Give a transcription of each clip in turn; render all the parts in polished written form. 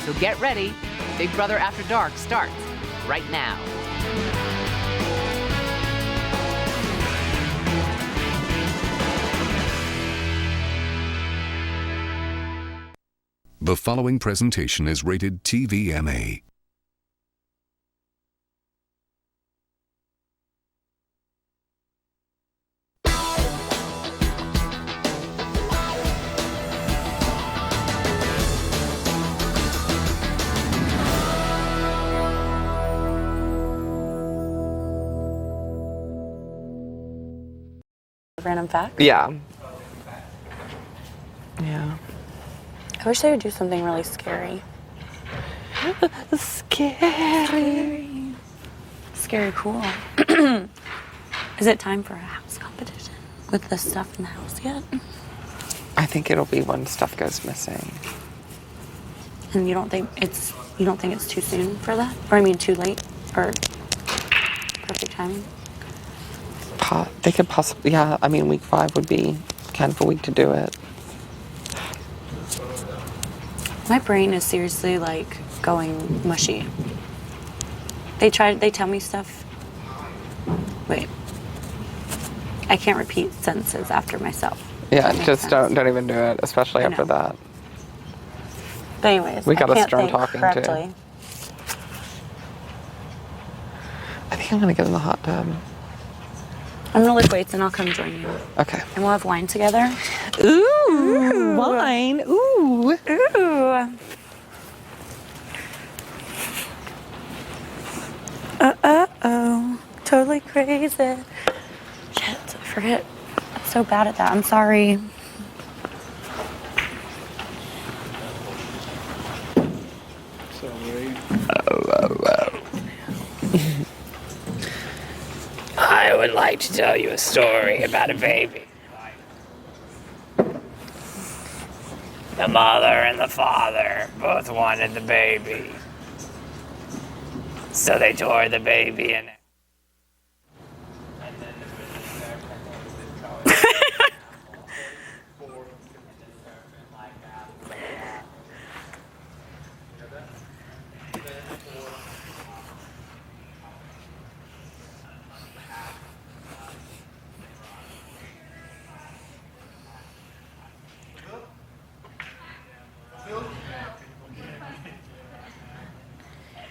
So get ready. Big Brother After Dark starts right now. The following presentation is rated TVMA. Random fact? Yeah. I wish they would do something really scary. Scary. Scary cool. Is it time for a house competition with the stuff in the house yet? I think it'll be when stuff goes missing. And you don't think it's too soon for that? Or I mean too late? Or perfect timing? They could possibly, yeah. I mean, week 5 would be kind of a week to do it. My brain is seriously like going mushy. They tell me stuff. Wait. I can't repeat sentences after myself. Yeah, just don't even do it, especially after that. But anyways, we got I a can't stern think talking correctly. to. I think I'm gonna get in the hot tub. I'm gonna lift weights and I'll come join you. Okay. And we'll have wine together. Ooh, wine. Ooh. Ooh. Uh-oh. Totally crazy. Shit, I forget. I'm so bad at that. I'm sorry. I would like to tell you a story about a baby. The mother and the father both wanted the baby. So they tore the baby in.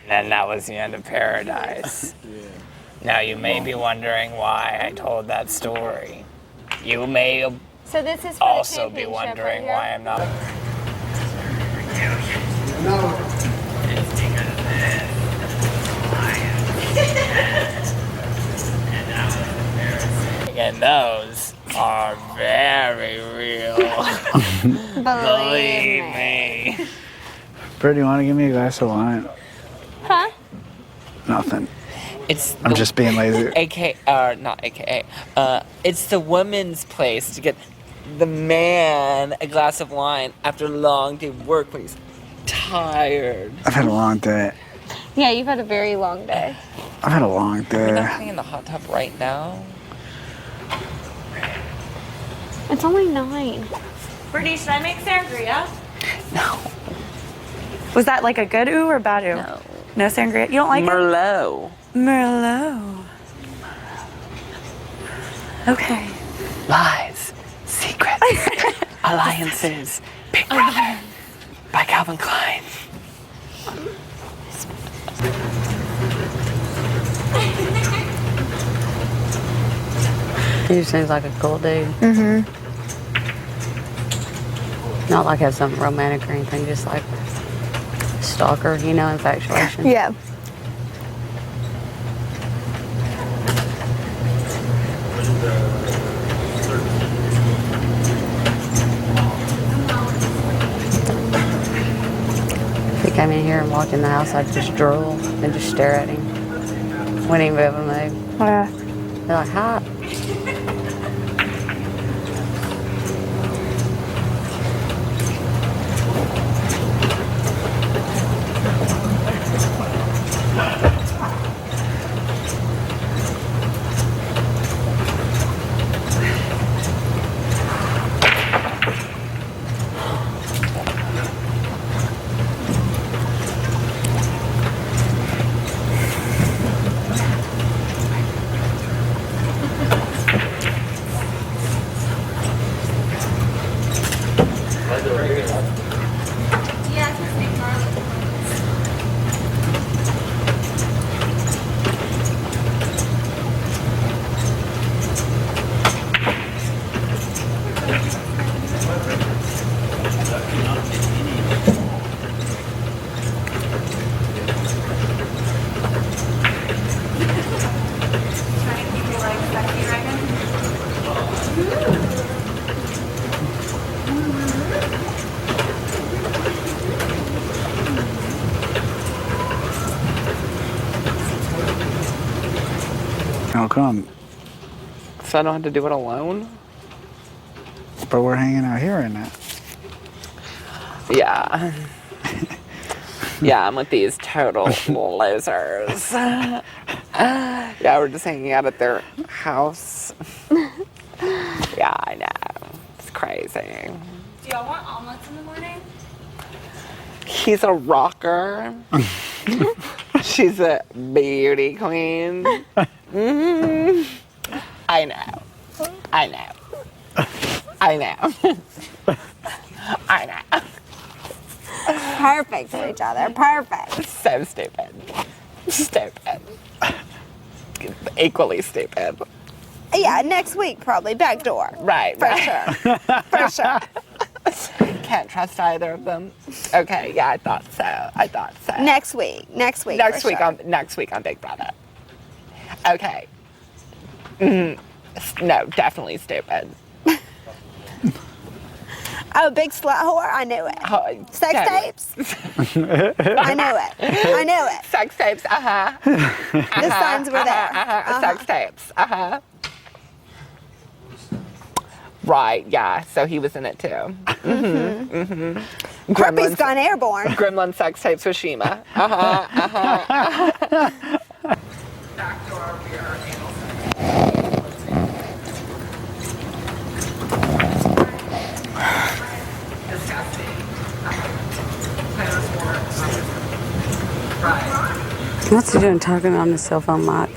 And that was the end of Paradise. Now you may be wondering why I told that story. You may So this is for also the be campaign wondering ship right why I'm not. And those are very real. Believe me. Brittany, you want to give me a glass of wine? Huh? Nothing. It's I'm just being lazy. not AKA. It's the woman's place to get the man a glass of wine after a long day of work when he's tired. I've had a long day. Yeah, you've had a very long day. I've had a long We're not day. getting in the hot tub right now. It's only 9. Brittany, should I make sangria? No. Was that like a good ooh or bad ooh? No. No sangria? You don't like Merlot. it? Merlot. Okay. Lies. Secrets. Alliances. Big Brother. By Calvin Klein. He just seems like a cool dude. Mm-hmm. Not like have something romantic or anything, just like stalker, infatuation. Yeah. If he came in here and walked in the house, I'd just drool and just stare at him. Wouldn't even be able to move. Yeah. Be like, hi. How come? So I don't have to do it alone? But we're hanging out here right now. Yeah. Yeah, I'm with these total losers. Yeah, we're just hanging out at their house. Yeah, I know. It's crazy. Do y'all want omelets in the morning? He's a rocker. She's a beauty queen. I know. I know. I know. I know. Perfect for each other. Perfect. So stupid. Stupid. Equally stupid. Yeah, next week probably. Back door. Right, For right. sure. For sure. Can't trust either of them. Okay, yeah, I thought so. I thought so. Next week. Next week. Next for week sure. on Big Brother. Okay. No, definitely stupid. Oh, big slut whore? I knew it. Oh, Sex totally. tapes? I knew it. I knew it. Sex tapes, The signs were there. Sex tapes, Right, yeah, so he was in it too. Crippy's gone airborne. Gremlin sex tapes with Shima. What's he doing talking on his cell phone mic?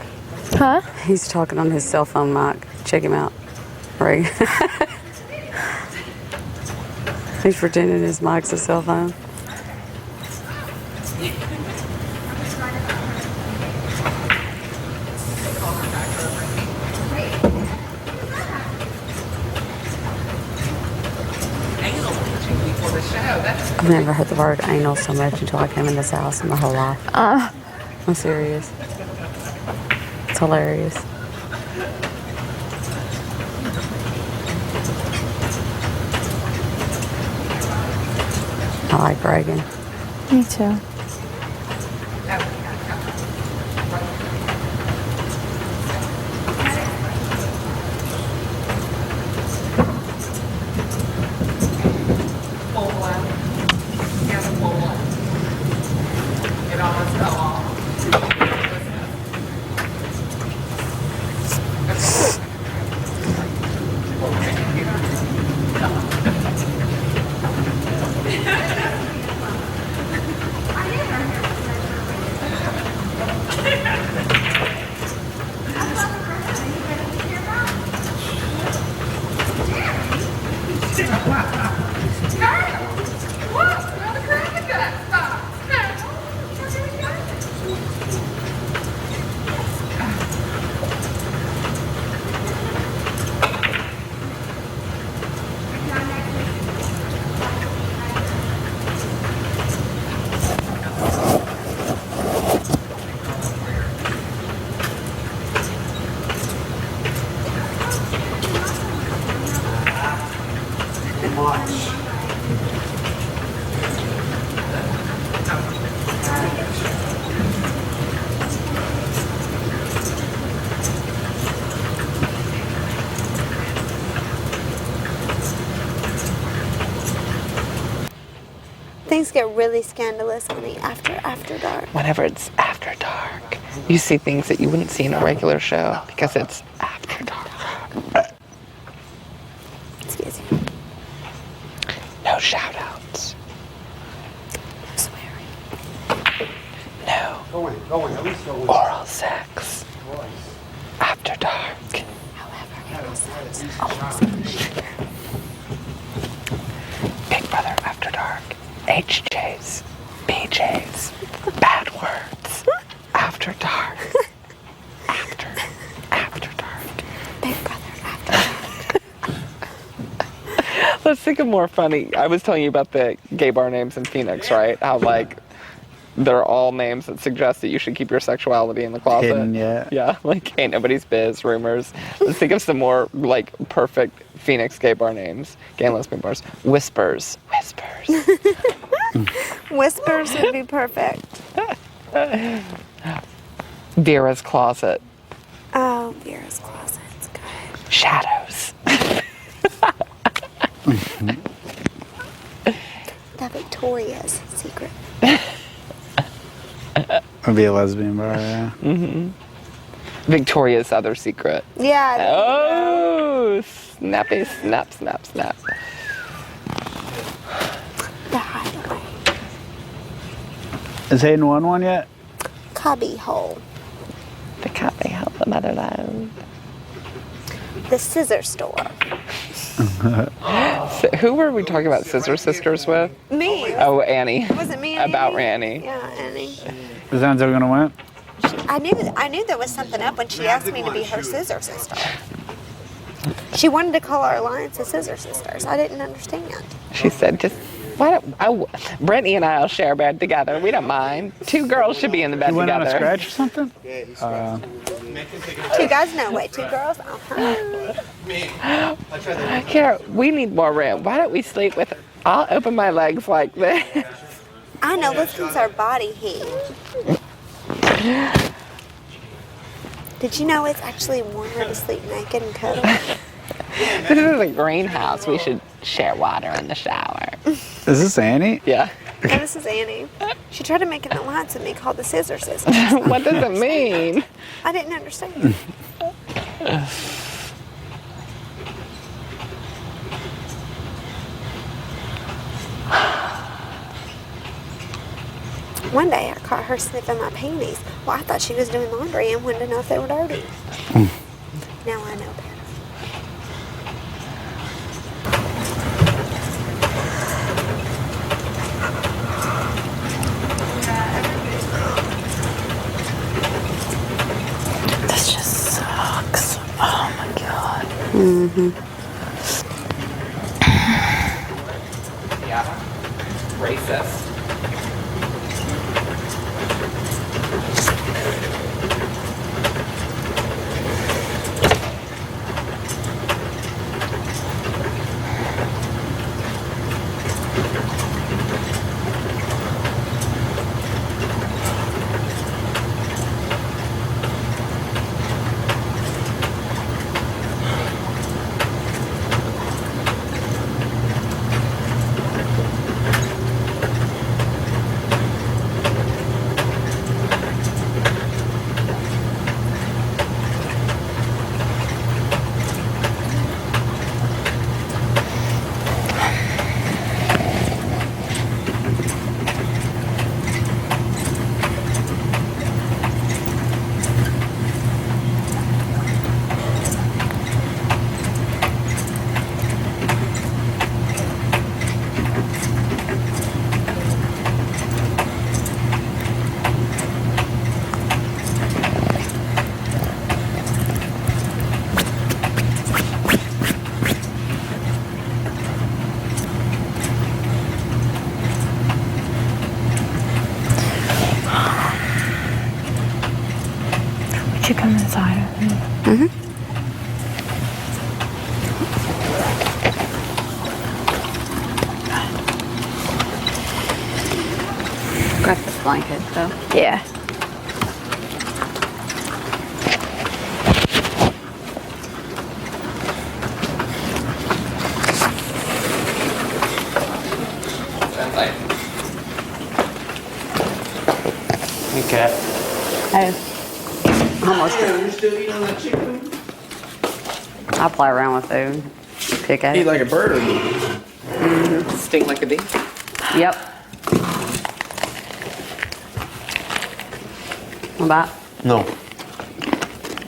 Huh? He's talking on his cell phone mic. Check him out. Right. He's pretending his mic's a cell phone. I've never heard the word anal so much until I came in this house in my whole life. I'm serious. It's hilarious. I like bragging. Me too. Things get really scandalous on the after dark. Whenever it's after dark, you see things that you wouldn't see in a regular show because it's after dark. Excuse me. No shout outs. No swearing. No oral sex. After dark. Big Brother After Dark. HJs. BJs. Bad words. After dark. After dark. Big Brother after dark. Let's think of more funny. I was telling you about the gay bar names in Phoenix, right? How like they're all names that suggest that you should keep your sexuality in the closet. Hidden, yeah. Yeah, like ain't nobody's biz, rumors. Let's think of some more like perfect Phoenix gay bar names. Gay and lesbian bars. Whispers. Whispers would be perfect. Vera's Closet. Oh, Vera's closet's good. Shadows. The Victoria's Secret. Would be a lesbian bar, yeah. Victoria's other secret. Yeah. Oh, snappy, snap, snap, snap. The hideaway. Is Hayden won one yet? Cubby hole. The cat may help the motherland. The scissor store. So, who were we talking about Scissor Sisters with? Me. Oh, Annie. Was it me and About Annie? Annie. Yeah, Annie. Is Enzo gonna win? I knew there was something up when she asked me to be her scissor sister. She wanted to call our alliance the Scissor Sisters. I didn't understand. She said, just, why don't, Brittany and I will share a bed together. We don't mind. 2 girls should be in the bed You went on a together. scratch or something? 2 guys, no way. 2 girls? Uh-huh. Here, we need more room. Why don't we sleep with, I'll open my legs like this. I know, listens our body heat. Did you know it's actually warmer to sleep naked and cuddle? This is a greenhouse. We should share water in the shower. Is this Annie? Yeah. And this is Annie. She tried to make an alliance with me called the Scissor Sisters. What does it mean? I didn't understand. One day I caught her sniffing my panties. Well, I thought she was doing laundry and wanted to know if they were dirty. Now I know better. This just sucks. Oh my god. Yeah. Racist. Would you come inside with me? Grab this blanket, though. Yeah. Okay. Hey. Almost. I play around with food. Pick at Eat it. like a bird or Sting like a bee. Yep. What about? no.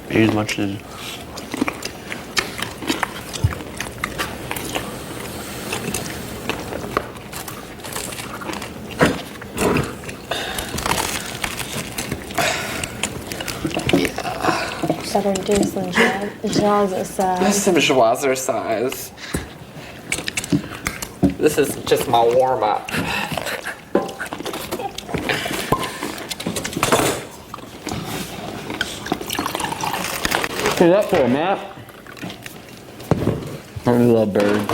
Eat as much as Better do some jaws aside. Some Schwazzer size. This is just my warm up. What's that for, Matt? I love birds.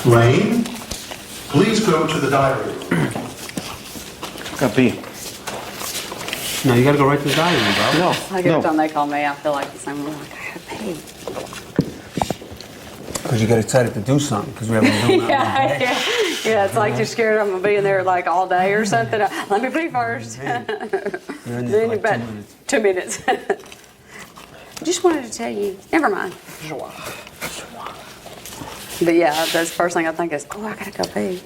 Rain, please go to the diary room. Got pee. No, you gotta go right to the dining room, bro. No. Like every time they call me, I feel like the same way. Like, I gotta pee. Because you get excited to do something, because we haven't been doing that. Yeah, it's like you're scared I'm gonna be in there like all day or something. Let me pee first. You're in Then there for like about 2 minutes. 2 minutes. Just wanted to tell you. Never mind. But yeah, that's the first thing I think is, oh, I gotta go pee.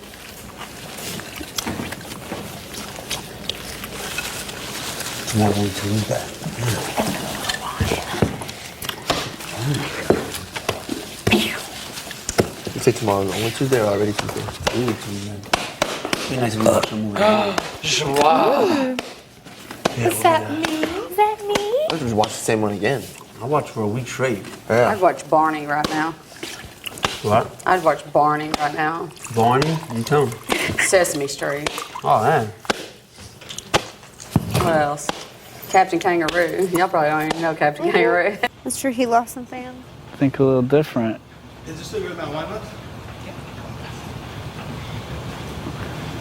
Tomorrow won't do that. You say tomorrow, only Tuesday or already Tuesday? Ooh, Tuesday. Be nice if we watch a movie. What's that mean? Is that me? Let's just watch the same one again. I'll watch for a week straight. Yeah. I'd watch Barney right now. What? I'd watch Barney right now. Barney? You tell me. Sesame Street. Oh, man. What else? Captain Kangaroo. Y'all probably don't even know Captain Kangaroo. That's true. He lost some fans. I think a little different. Is it still good about wine left?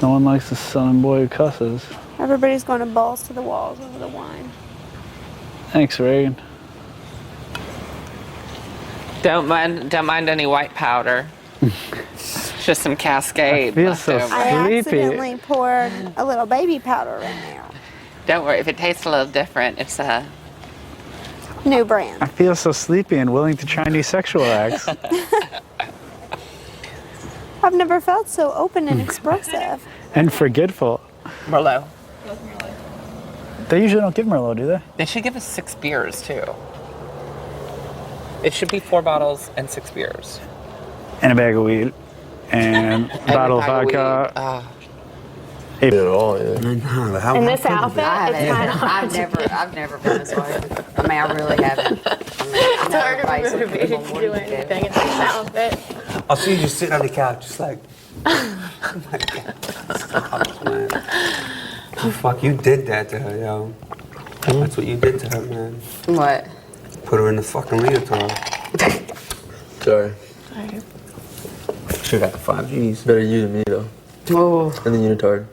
No one likes the southern boy who cusses. Everybody's going to balls to the walls over the wine. Thanks, Reagan. Don't mind any white powder. Just some Cascade. I feel so left over. I Sleepy. accidentally poured a little baby powder in there. Don't worry, if it tastes a little different, it's a. New brand. I feel so sleepy and willing to try new sexual acts. I've never felt so open and expressive. And forgetful. Merlot. They usually don't give Merlot, do they? They should give us 6 beers too. It should be 4 bottles and 6 beers. And a bag of weed. And a bottle of vodka. At all, yeah. In this outfit, it's kind of I've never been this way. I mean, I really haven't. I know Facebook people to more do than anything in this outfit. I'll see you just sitting on the couch, just like, oh my God, stop, man. Oh, fuck, you did that to her, yo. That's what you did to her, man. What? Put her in the fucking leotard. Sorry. Should've got the 5 Gs. Better you than me, though. Oh. And the unitard.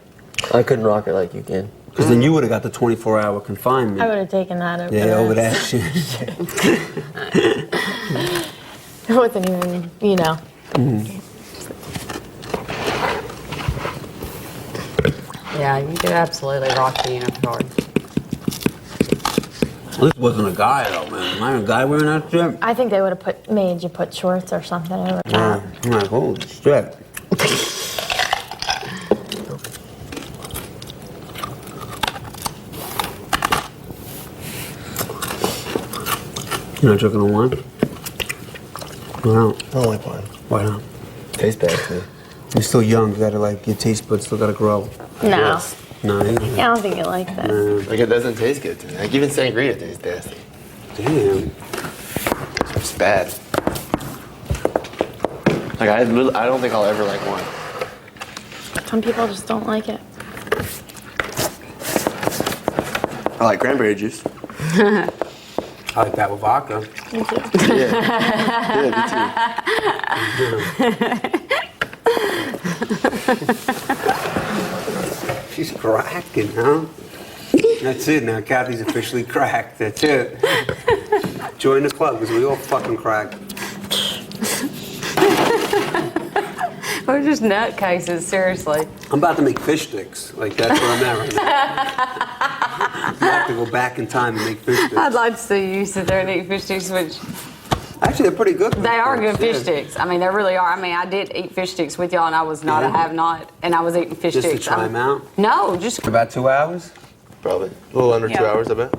I couldn't rock it like you can. Because then you would've got the 24-hour confinement. I would have taken that over. Yeah, over that shit. It wasn't even, you know. Yeah, you could absolutely rock the unitard. This wasn't a guy, though, man. Am I a guy wearing that shit? I think they would have made you put shorts or something over Yeah. top. I'm like, holy shit. You're not drinking the wine? Why not? I don't like wine. Why not? Tastes bad to me. You're still young. You gotta, like, your taste buds still gotta grow. No. No, you I don't think you like that. Like, it doesn't taste good to me. Like, even sangria tastes nasty. Damn. It's bad. Like, I don't think I'll ever like wine. Some people just don't like it. I like cranberry juice. I like that with vodka. Me too. Yeah. Yeah, She's cracking, huh? That's it now. Kathy's officially cracked. That's it. Join the club because we all fucking crack. We're just nutcases, seriously. I'm about to make fish sticks. Like, that's where I'm at right now. You have to go back in time and make fish sticks. I'd like to see you sit there and eat fish sticks, which Actually, they're pretty good. they are good fish Yeah. sticks. I mean, they really are. I mean, I did eat fish sticks with y'all, and I was not a have-not, and I was eating fish Just to sticks. try them out? No, just About 2 hours? probably. A little under 2 Yeah. hours, I bet.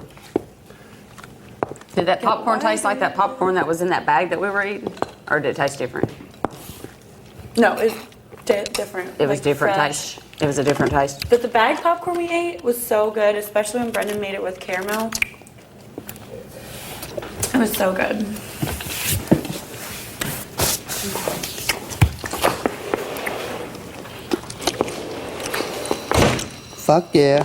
did that popcorn taste like that popcorn that was in that bag that we were eating, or did it taste different? No, it's different. It was like different fresh. taste. It was a different taste. But the bag popcorn we ate was so good, especially when Brendon made it with caramel. It was so good. Fuck yeah.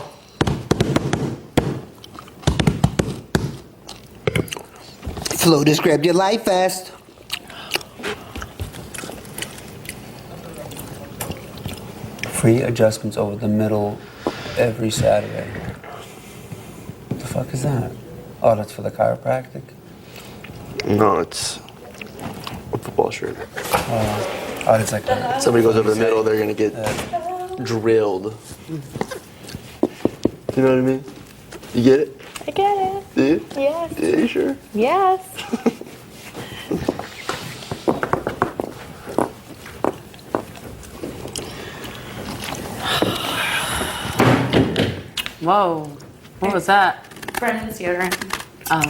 Flo described your life fast. Free adjustments over the middle every Saturday. What the fuck is that? Oh, that's for the chiropractic? No, it's a football shirt. Oh, it's like somebody goes over the middle, they're gonna get drilled. You know what I mean? You get it? I get it. Do you? Yes. Yeah, you sure? Yes. Whoa. What was that? Brendon's deodorant. Oh.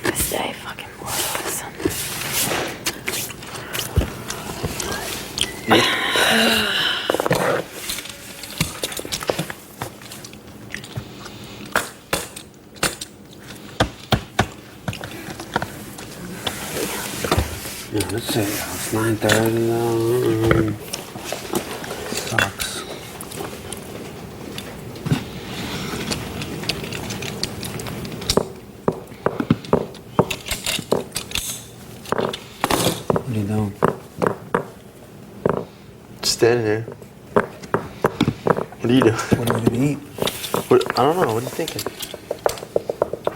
This day fucking blows. Yeah, let's see. It's 9:30 now. Sucks. What are you doing? Just standing here. What are you doing? What are we gonna eat? I don't know. What are you thinking?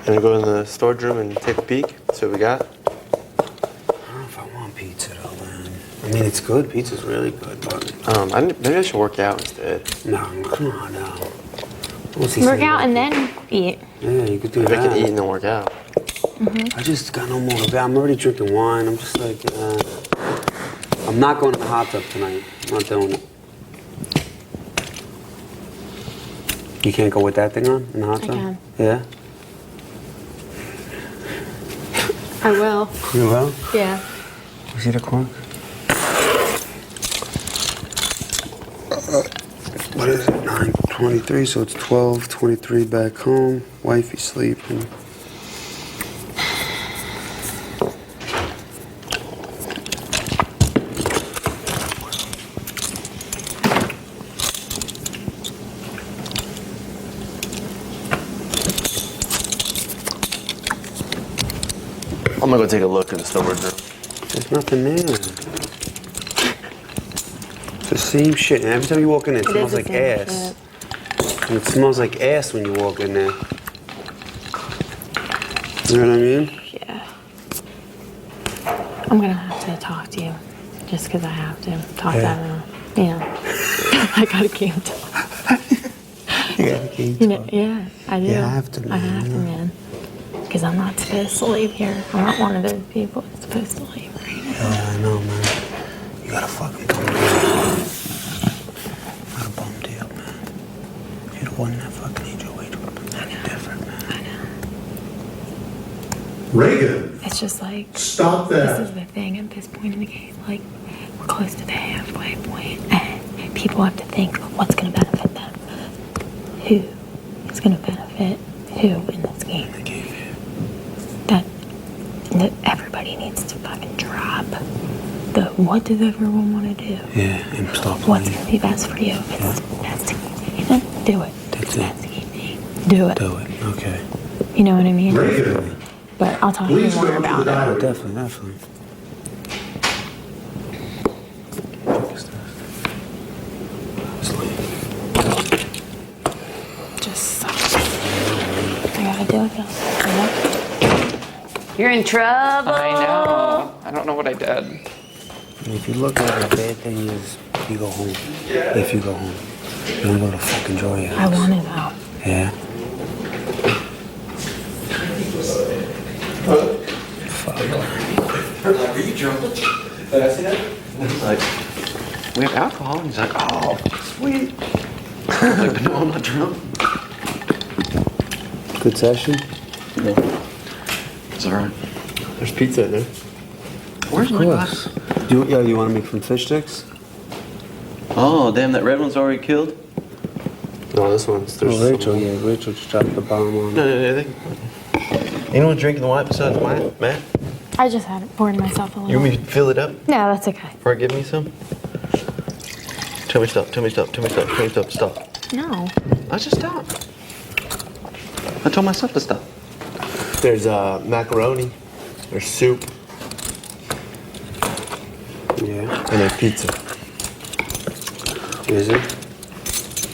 Gonna go in the storage room and take a peek? See what we got? I don't know if I want pizza though, man. I mean, it's good. Pizza's really good, but Maybe I should work out instead. no, come on now. Work out and then eat. Yeah, you could do Maybe I that. can eat and then work out. I just got no more of that. I'm already drinking wine. I'm just like, I'm not going to the hot tub tonight. I'm not doing it. You can't go with that thing on in the hot tub? can. Yeah? I will. You will? Yeah. You see the cork? What is it? 9:23, so it's 12:23 back home. Wifey sleeping. I'm gonna go take a look in the storage room. There's nothing there. It's the same shit. And every time you walk in there, it smells like ass. And it smells like ass when you walk in there. You know what I mean? Yeah. I'm gonna have to talk to you, just because I have to talk to everyone. Yeah. I gotta keep talking. You gotta keep You know, yeah, I do. Yeah, I have to, man. I have to, man. Because I'm not supposed to leave here. I'm not one of those people that's supposed to leave right now. Yeah, I know, man. You got a fucking bum deal. Not a bum deal, man. You're the one that fucking needs your wage would have been different, man. I know. Reagan, It's just like, stop this that. is the thing at this point in the game. Like, we're close to the halfway point, and people have to think, what's going to benefit them? Who is going to benefit who in this game? That everybody needs to fucking drop the what does everyone want to do? Yeah, and stop What's playing. going to be best for you? If it's best to keep me, do it. That's If it's it. best to keep me, do it. Do it, okay. You know what I mean? Reagan, But I'll talk to you please more go to the about it. diary. Definitely, definitely. Just sucks. I gotta do it, you know? You're in trouble. I know. I don't know what I did. If you look at it, the bad thing is you go home. If you go home. You don't go to fucking Joy I House. want it out. Yeah? Are you drunk? Did I see that? Like, we have alcohol. And he's like, oh, sweet. I was like, but no, I'm not drunk. Good session? No. It's all right. There's pizza in there. Where's my glass? You want to make some fish sticks? Oh, damn, that red one's already killed? No, this one's... Oh, Rachel, yeah. Rachel just dropped the bomb on it. No. Anyone drinking the wine besides Matt? I just had it poured myself a little. You want me to fill it up? No, that's okay. Or give me some? Tell me stop. Stop. No. I just stopped. I told myself to stop. There's macaroni. There's soup. Yeah. And then pizza. Is it?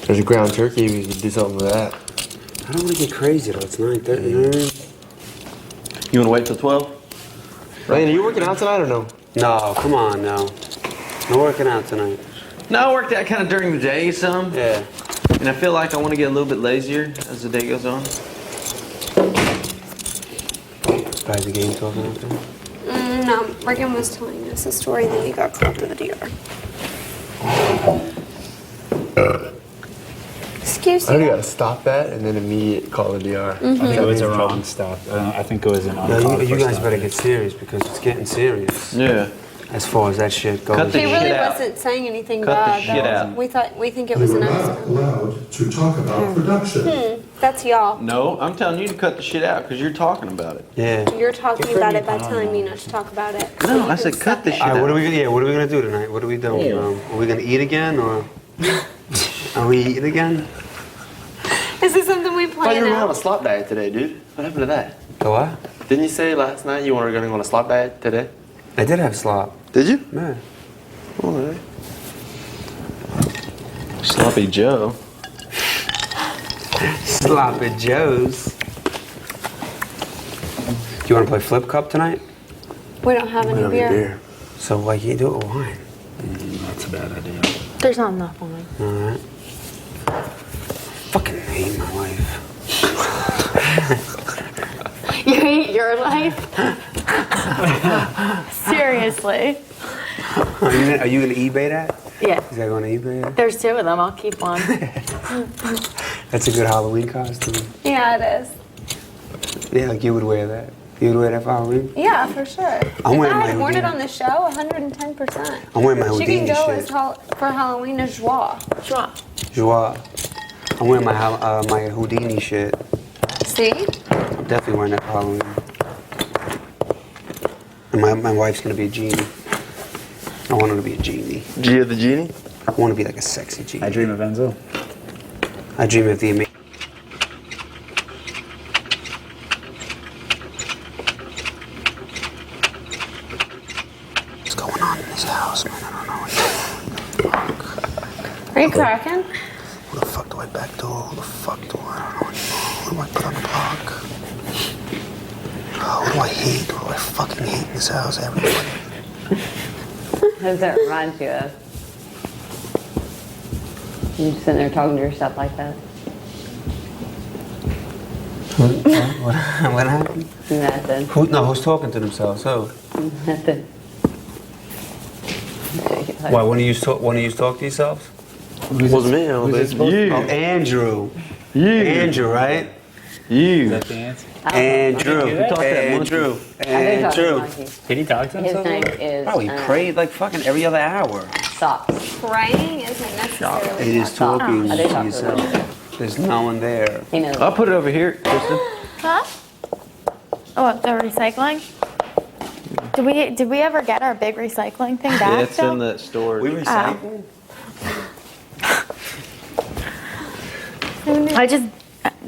There's a ground turkey. We could do something with that. I don't want to get crazy though. It's 9:30. You want to wait till 12? Ryan, are you working out tonight or no? No, come on, no. No working out tonight. No, I worked out kind of during the day some. Yeah. And I feel like I want to get a little bit lazier as the day goes on. Guys, the game talking out there? No, Brendon was telling us a story that he got caught with a deer. Excuse I think you. you gotta stop that and then immediate call the DR. I think it was a wrong stop. I think it was an No, uncalled you for guys stop. better get serious because it's getting serious. Yeah. As far as that shit goes. Cut the He really shit out. wasn't saying anything Cut the bad, shit though. out. We think it was an You're not accident. allowed to talk about production. That's y'all. No, I'm telling you to cut the shit out because you're talking about it. Yeah. You're talking about it by telling me not to talk about it. So No, you I can said cut stop the it. shit All right, out. what are we gonna do tonight? What are we doing? Are we gonna eat again or are we eating again? Is this something we I thought you plan were on a out? slop diet today, dude. What happened to that? The what? Didn't you say last night you were going to go on a slop diet today? I did have slop. Did you? Yeah. All right. Sloppy Joe. Sloppy Joes. Do you want to play Flip Cup tonight? We don't have any beer. So why can't you do it with wine? That's a bad idea. There's not enough wine. All right. Fucking hate my life. You hate your life? Seriously? Are you gonna eBay that? Yeah. Is that gonna eBay that? There's two of them. I'll keep one. That's a good Halloween costume. Yeah, it is. Yeah, like you would wear that. You would wear that for Halloween? Yeah, for sure. I'm If wearing I my had worn it Houdini. on the show, 110%. I'm wearing my She Houdini can go shit. as for Halloween as joie. Joie. I'm wearing my my Houdini shit. See? I'm definitely wearing that for Halloween. And my wife's gonna be a genie. I want her to be a genie. Gia the Genie? I want to be like a sexy genie. I dream of Enzo. I dream of the amazing. What's going on in this house, man? I don't know what Are you cracking? Who the fuck do I backdoor? Who the fuck do I don't know anymore? Who do I put on the block? Oh, who do I hate? Who do I fucking hate in this house? Everybody. Who does that remind you of? You sitting there talking to yourself like that? What happened? Nothing. Who's talking to themselves? Who? Nothing. Why? One of you talk to yourselves? Wasn't me. I was you. Oh, Andrew. You. Andrew, right? You. That's the answer. Andrew. Andrew. Andrew. Did he talk to His himself? name is Oh, he prayed like fucking every other hour. Socks. Praying isn't necessarily. It is talking I did to talk to yourself. There's no one there. He knows. I'll put it over here, Kristen. Huh? Oh, what, the recycling? Did we ever get our big recycling thing back? Yeah, it's though? in the storage. We recycle.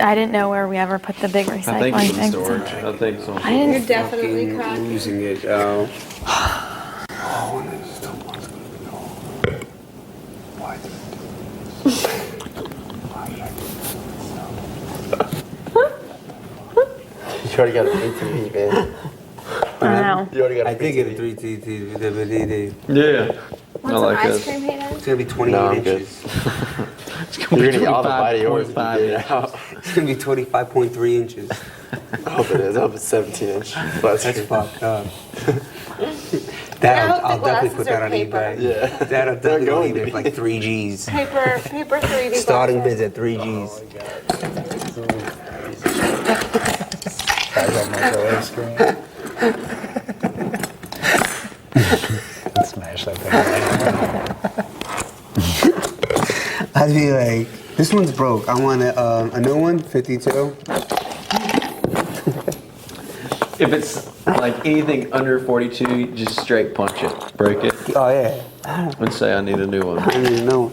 I didn't know where we ever put the big I think recycling it's in thing. storage. I think so. I didn't. You're definitely Fucking cracking. losing it, yo. You already got a 3 man. I don't know. You already got a I did get a 3T DVD. Yeah. Want I some like ice this. cream, Hayden? It's gonna be 28 No, I'm good. inches. You're gonna get all the bite of yours if you get it out. It's gonna be 25.3 inches. I hope it is. I hope it's 17 inch. That's fucked up. I'll definitely put that on eBay. Yeah. That'll definitely go on going to eBay be. for like 3 G's. Paper 3D. Starting glasses. bids at 3 G's. Smash that thing. I'd be like, this one's broke. I want a new one, 52. If it's like anything under 42, you just straight punch it, break it, Oh yeah, and say I need a new one. I don't even know.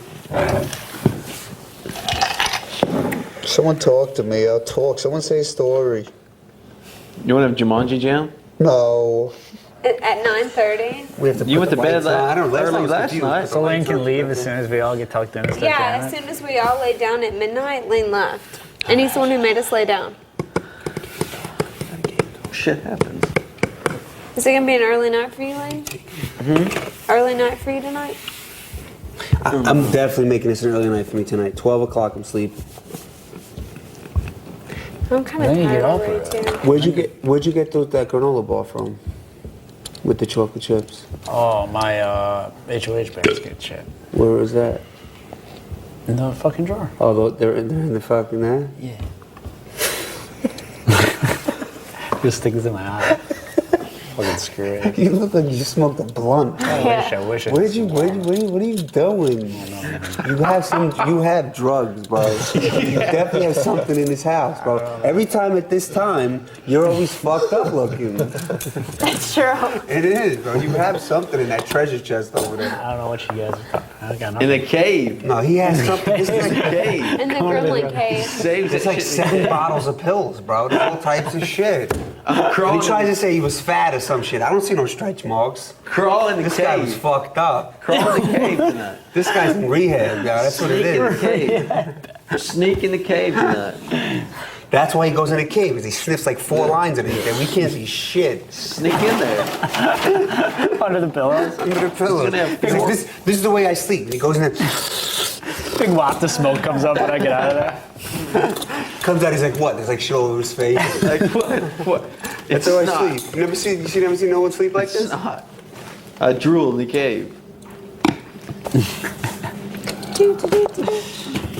Someone talk to me. I'll talk. Someone say a story. You want to have Jumanji Jam? No. At 9:30. We have to You put went to the bed lights on. I don't know. early last night. So Lane can leave as soon as we all get tucked in and stuff. Yeah, as soon as we all lay down at midnight, Lane left. And he's the one who made us lay down. Shit happens. Is it going to be an early night for you, Lane? Early night for you tonight? I'm definitely making this an early night for me tonight. 12 o'clock, I'm sleeping. I'm kind of tired already, too. Where'd you get that granola bar from? With the chocolate chips? Oh, my HOH basket shit. Where was that? In the fucking drawer. Oh, they're in the fucking there? Yeah. Just stick this in my eye. Fucking screw it. You look like you smoked a blunt. I wish. What are you doing? You have drugs, bro. You definitely have something in this house, bro. Every time at this time, you're always fucked up looking. That's true. It is, bro. You have something in that treasure chest over there. I don't know what you guys are talking about. I got nothing. In the cave. No, he has something. This is a cave. In the gremlin cave. Saves It's like 7 bottles of pills, bro. There's all types of shit. He tries to say he was fat or some shit. I don't see no stretch marks. Crawl in the This cave. guy was fucked up. Crawl in the cave tonight. This guy's in rehab, y'all. That's what it Sneak in the is. cave. Sneak in the cave tonight. That's why he goes in the cave, because he sniffs like 4 lines underneath there. We can't see shit. Sneak in there. Under the pillows. Under the pillows. He's like, this is the way I sleep. And he goes in there. Big waft of smoke comes up when I get out of there. Comes out, he's like, what? There's like shit all over his face. Like what? That's how I sleep. You never seen no one sleep like this? It's not. I drool in the cave.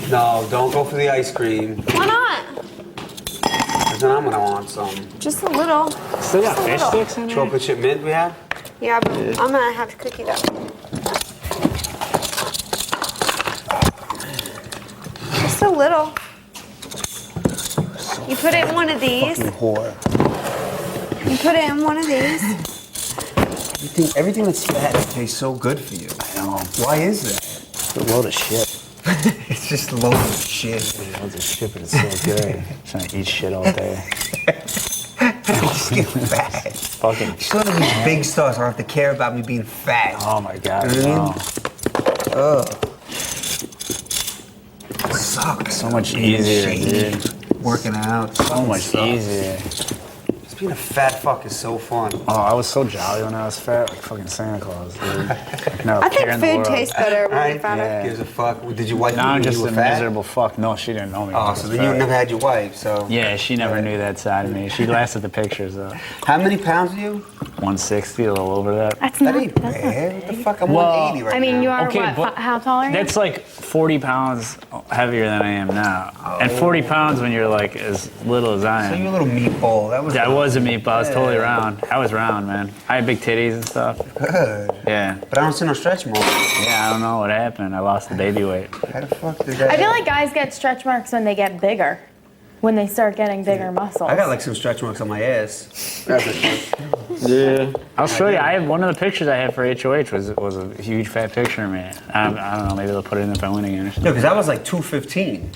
No, don't go for the ice cream. Why not? Because then I'm gonna want some. Just a little. Still got fish sticks in there? Chocolate chip mint we have? Yeah, but I'm going to have to cook it up. Just a little. You put it in one of these. Fucking whore. You put it in one of these. Everything that's fat tastes so good for you. I know. Why is that? It's a load of shit. It's just loads of shit. Loads of shit, but it's so good. Trying to eat shit all day. Just get fat. Fucking. Just go to these big stores. I don't have to care about me being fat. Oh my god. You know No. Ugh. Sucks. So much easier, dude. Working out. So much easier. Just being a fat fuck is so fun. Oh, I was so jolly when I was fat, like fucking Santa Claus, dude. No I care think in the food world. tastes better when you're Right? fatter. Yeah. Gives a fuck. Did your wife Now know I'm just you were a fat? miserable fuck. No, she didn't know me. when I Oh, was so then fat. you never had your wife, so. Yeah, she never knew that side of me. She laughed at the pictures though. How many pounds are you? 160, a little over that. That's That not. ain't That's not. bad. What the fuck? I'm Well, 180 right now. I mean, you are Okay, what? but How tall are you? That's like 40 pounds heavier than I am now. And 40 pounds when you're like as little as I So am. you a little meatball. That was. I was a meatball. I was totally round. I was round, man. I had big titties and stuff. Good. Yeah. But I don't see no stretch marks. Yeah, I don't know what happened. I lost the baby weight. How the fuck did that? I feel like guys get stretch marks when they get bigger. When they start getting bigger muscles. I got like some stretch marks on my ass. Yeah. I'll show you. I have one of the pictures I had for HOH was a huge fat picture of me. I don't know. Maybe they'll put it in if I win again or No, something. because I was like 215.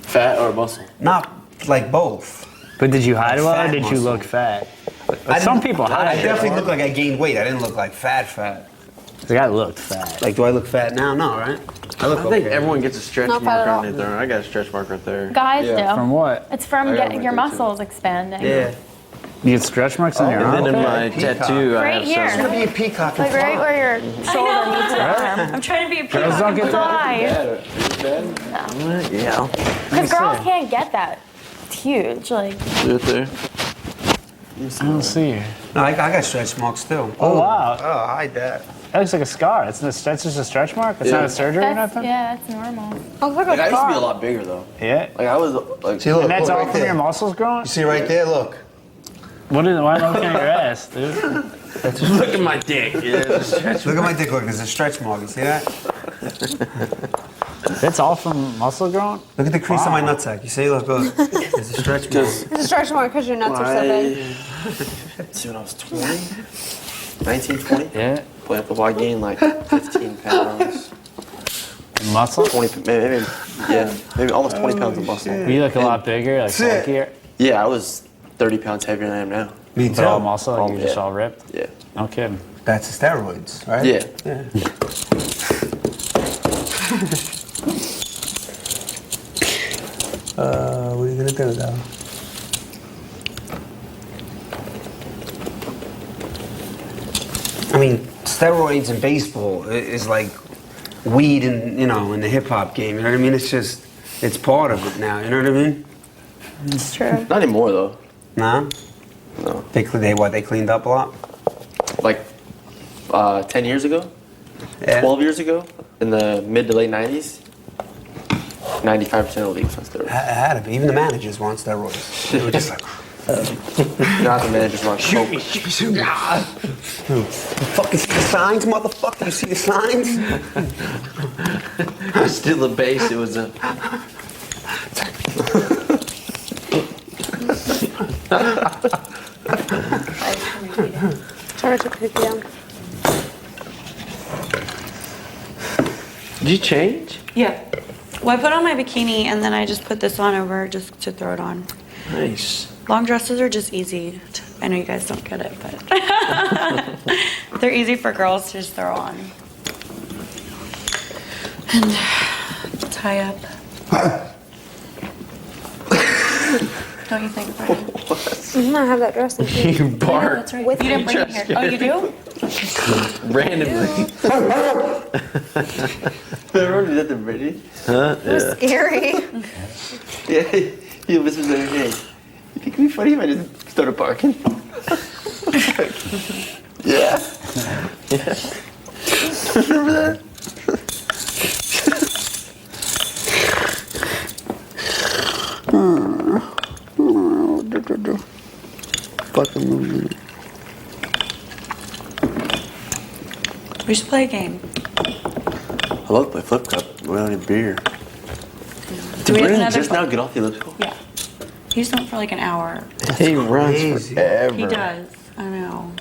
Fat or muscle? Not like both. But did you hide well or Fat did you muscle. look fat? I Some didn't- people hide. I definitely looked like I gained weight. I didn't look like fat. The guy looked fat. Like, do I look fat now? No, right? I look I think okay. everyone gets a stretch Not mark fat at all. underneath there. I got a stretch mark right there. Guys do. From what? It's from I got getting one your right there, too. muscles expanding. Yeah. You get stretch marks on your And arm? then in Okay. my Peacock. tattoo, I Right have here. some. I'm gonna be a peacock and Like right fly. where your shoulder meets your arm. I'm trying to be a Girls don't get that? eye. Yeah. Because girls can't get that. It's huge. Like, Do it there. I don't see you. No, I got stretch marks still. Oh, wow. Oh, hide that. That looks like a scar. That's just a stretch mark? It's not a surgery or that's, nothing? yeah, that's normal. Oh, look Like, I at used to be a that. lot bigger though. Yeah. Like I was like. See, look, And that's look all right from there. your muscles growing? You see right there? Look. Why am I looking at your ass, dude? Look at my dick. Yeah, it's a stretch Look at my dick. Look, there's a stretch mark. You see that? That's all from muscle growing? Look at the crease on my nutsack. You see? Look. There's a stretch mark. It's a stretch mark because your nuts are so big. See, when I was 20, 19, 20, Yeah. playing football, I gained like 15 pounds. Muscle? 20, maybe almost 20 pounds of muscle. You look a lot bigger, like That's it. bulkier. Yeah, I was 30 pounds heavier than I am now. Me But all too. muscle, like you're just all ripped. Yeah. No kidding. That's the steroids, right? Yeah. What are you gonna do though? I mean, steroids in baseball is like weed in, in the hip hop game. You know what I mean? It's part of it now. You know what I mean? It's true. Not anymore though. No. No. They cleaned up a lot. Like 10 years ago, Yeah. 12 years ago, in the mid to late 90s, 95% of the leagues on steroids. It had to be. Even the managers were on steroids. They were just like, Not the managers want coke. shoot me. You fucking see the signs, motherfucker? You see the signs? It was still a base. It was a. Sorry to pick you. Did you change? Yeah. Well, I put on my bikini and then I just put this on over just to throw it on. Nice. Long dresses are just easy. I know you guys don't get it, but they're easy for girls to just throw on. And tie up. Don't you think, Brendon? I have that dress. You bark. That's right. You didn't bring it here. Oh, you do? Randomly. Remember that to Britney? Huh? It was scary. Yeah. He listens every day. You think it'd be funny if I just started barking? Yeah. Yeah. Remember that? Fucking movie. We should play a game. I love to play flip cup without any beer. Do Did we have Brendon another just now get off the elliptical? Yeah. He's done for like an hour. He runs forever. He does. I know.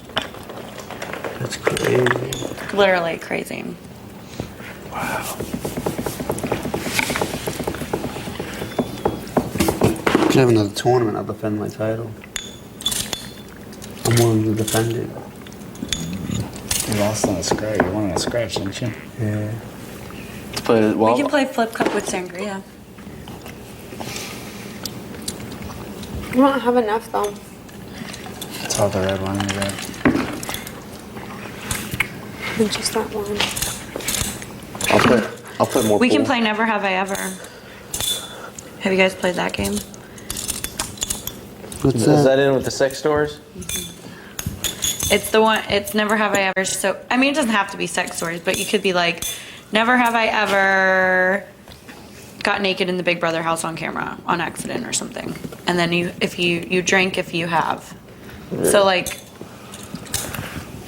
That's crazy. Literally crazy. Wow. I have another tournament. I'll defend my title. I'm willing to defend it. You lost on a scratch. You won on a scratch, didn't you? Yeah. We can play flip cup with sangria. I don't have enough though. It's all the red one. Just that one. I'll play more. We can pool. play Never Have I Ever. Have you guys played that game? Is that in with the sex stores? It's the one, it's Never Have I Ever. So, I mean, it doesn't have to be sex stories, but you could be like, Never Have I Ever got naked in the Big Brother house on camera on accident or something. And then you drink if you have. Really? So like,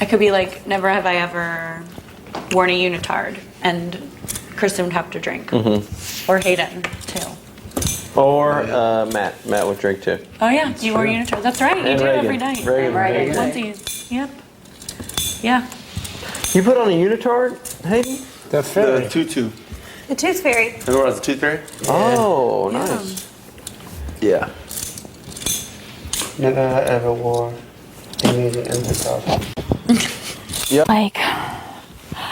I could be like, Never Have I Ever worn a unitard, and Kristen would have to drink. Mm-hmm. Or Hayden, too. Or Matt. Matt would drink too. Oh yeah, you wore a unitard. That's right, you And do it Reagan. every night. Reagan. Onesies. Yep. Yeah. You put on a unitard, Hayden? The fairy. The tutu. The tooth fairy. Everyone has a tooth fairy? Oh, Yeah. nice. Yeah. Never ever wore anything in myself. Like,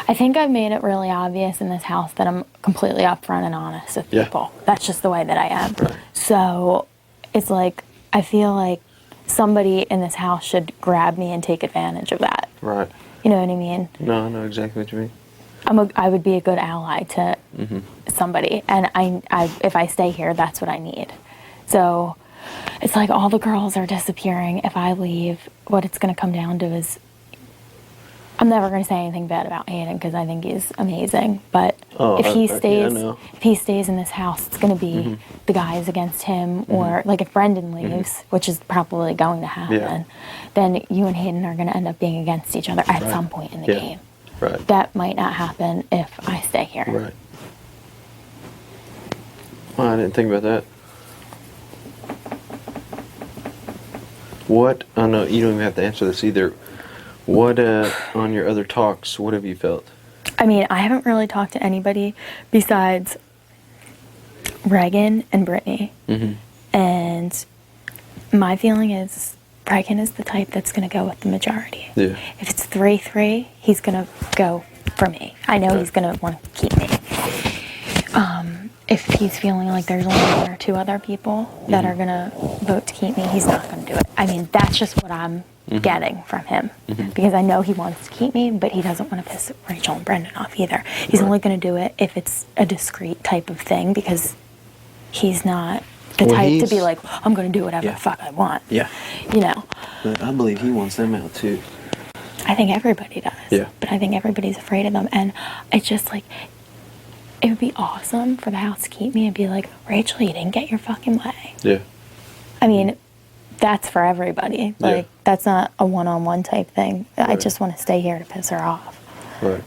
I think I've made it really obvious in this house that I'm completely upfront and honest with people. That's just the way that I am. Right. So it's like, I feel like somebody in this house should grab me and take advantage of that. Right. You know what I mean? No, I know exactly what you mean. I would be a good ally to somebody, and if I stay here, that's what I need. So it's like all the girls are disappearing. If I leave, what it's going to come down to is I'm never going to say anything bad about Hayden because I think he's amazing. But if he stays in this house, it's going to be the guys against him, or like if Brendon leaves, which is probably going to happen, then you and Hayden are going to end up being against each other at some point in the game. Right. That might not happen if I stay here. Right. Well, I didn't think about that. What? Oh no, you don't even have to answer this either. What on your other talks? What have you felt? I mean, I haven't really talked to anybody besides Reagan and Britney. And my feeling is Reagan is the type that's going to go with the majority. Yeah. If it's 3-3, he's going to go for me. I know he's going to want to keep me. If he's feeling like there's only 1 or 2 other people that are going to vote to keep me, he's not going to do it. I mean, that's just what I'm getting from him. Because I know he wants to keep me, but he doesn't want to piss Rachel and Brendon off either. He's only going to do it if it's a discreet type of thing, because he's not the type to be like, I'm going to do whatever the fuck I want. Yeah. You know? But I believe he wants them out too. I think everybody does. Yeah. But I think everybody's afraid of them. And it's just like, it would be awesome for the house to keep me and be like, Rachel, you didn't get your fucking way. Yeah. I mean, that's for everybody. Like, that's not a one-on-one type thing. Right. I just want to stay here to piss her off. Right.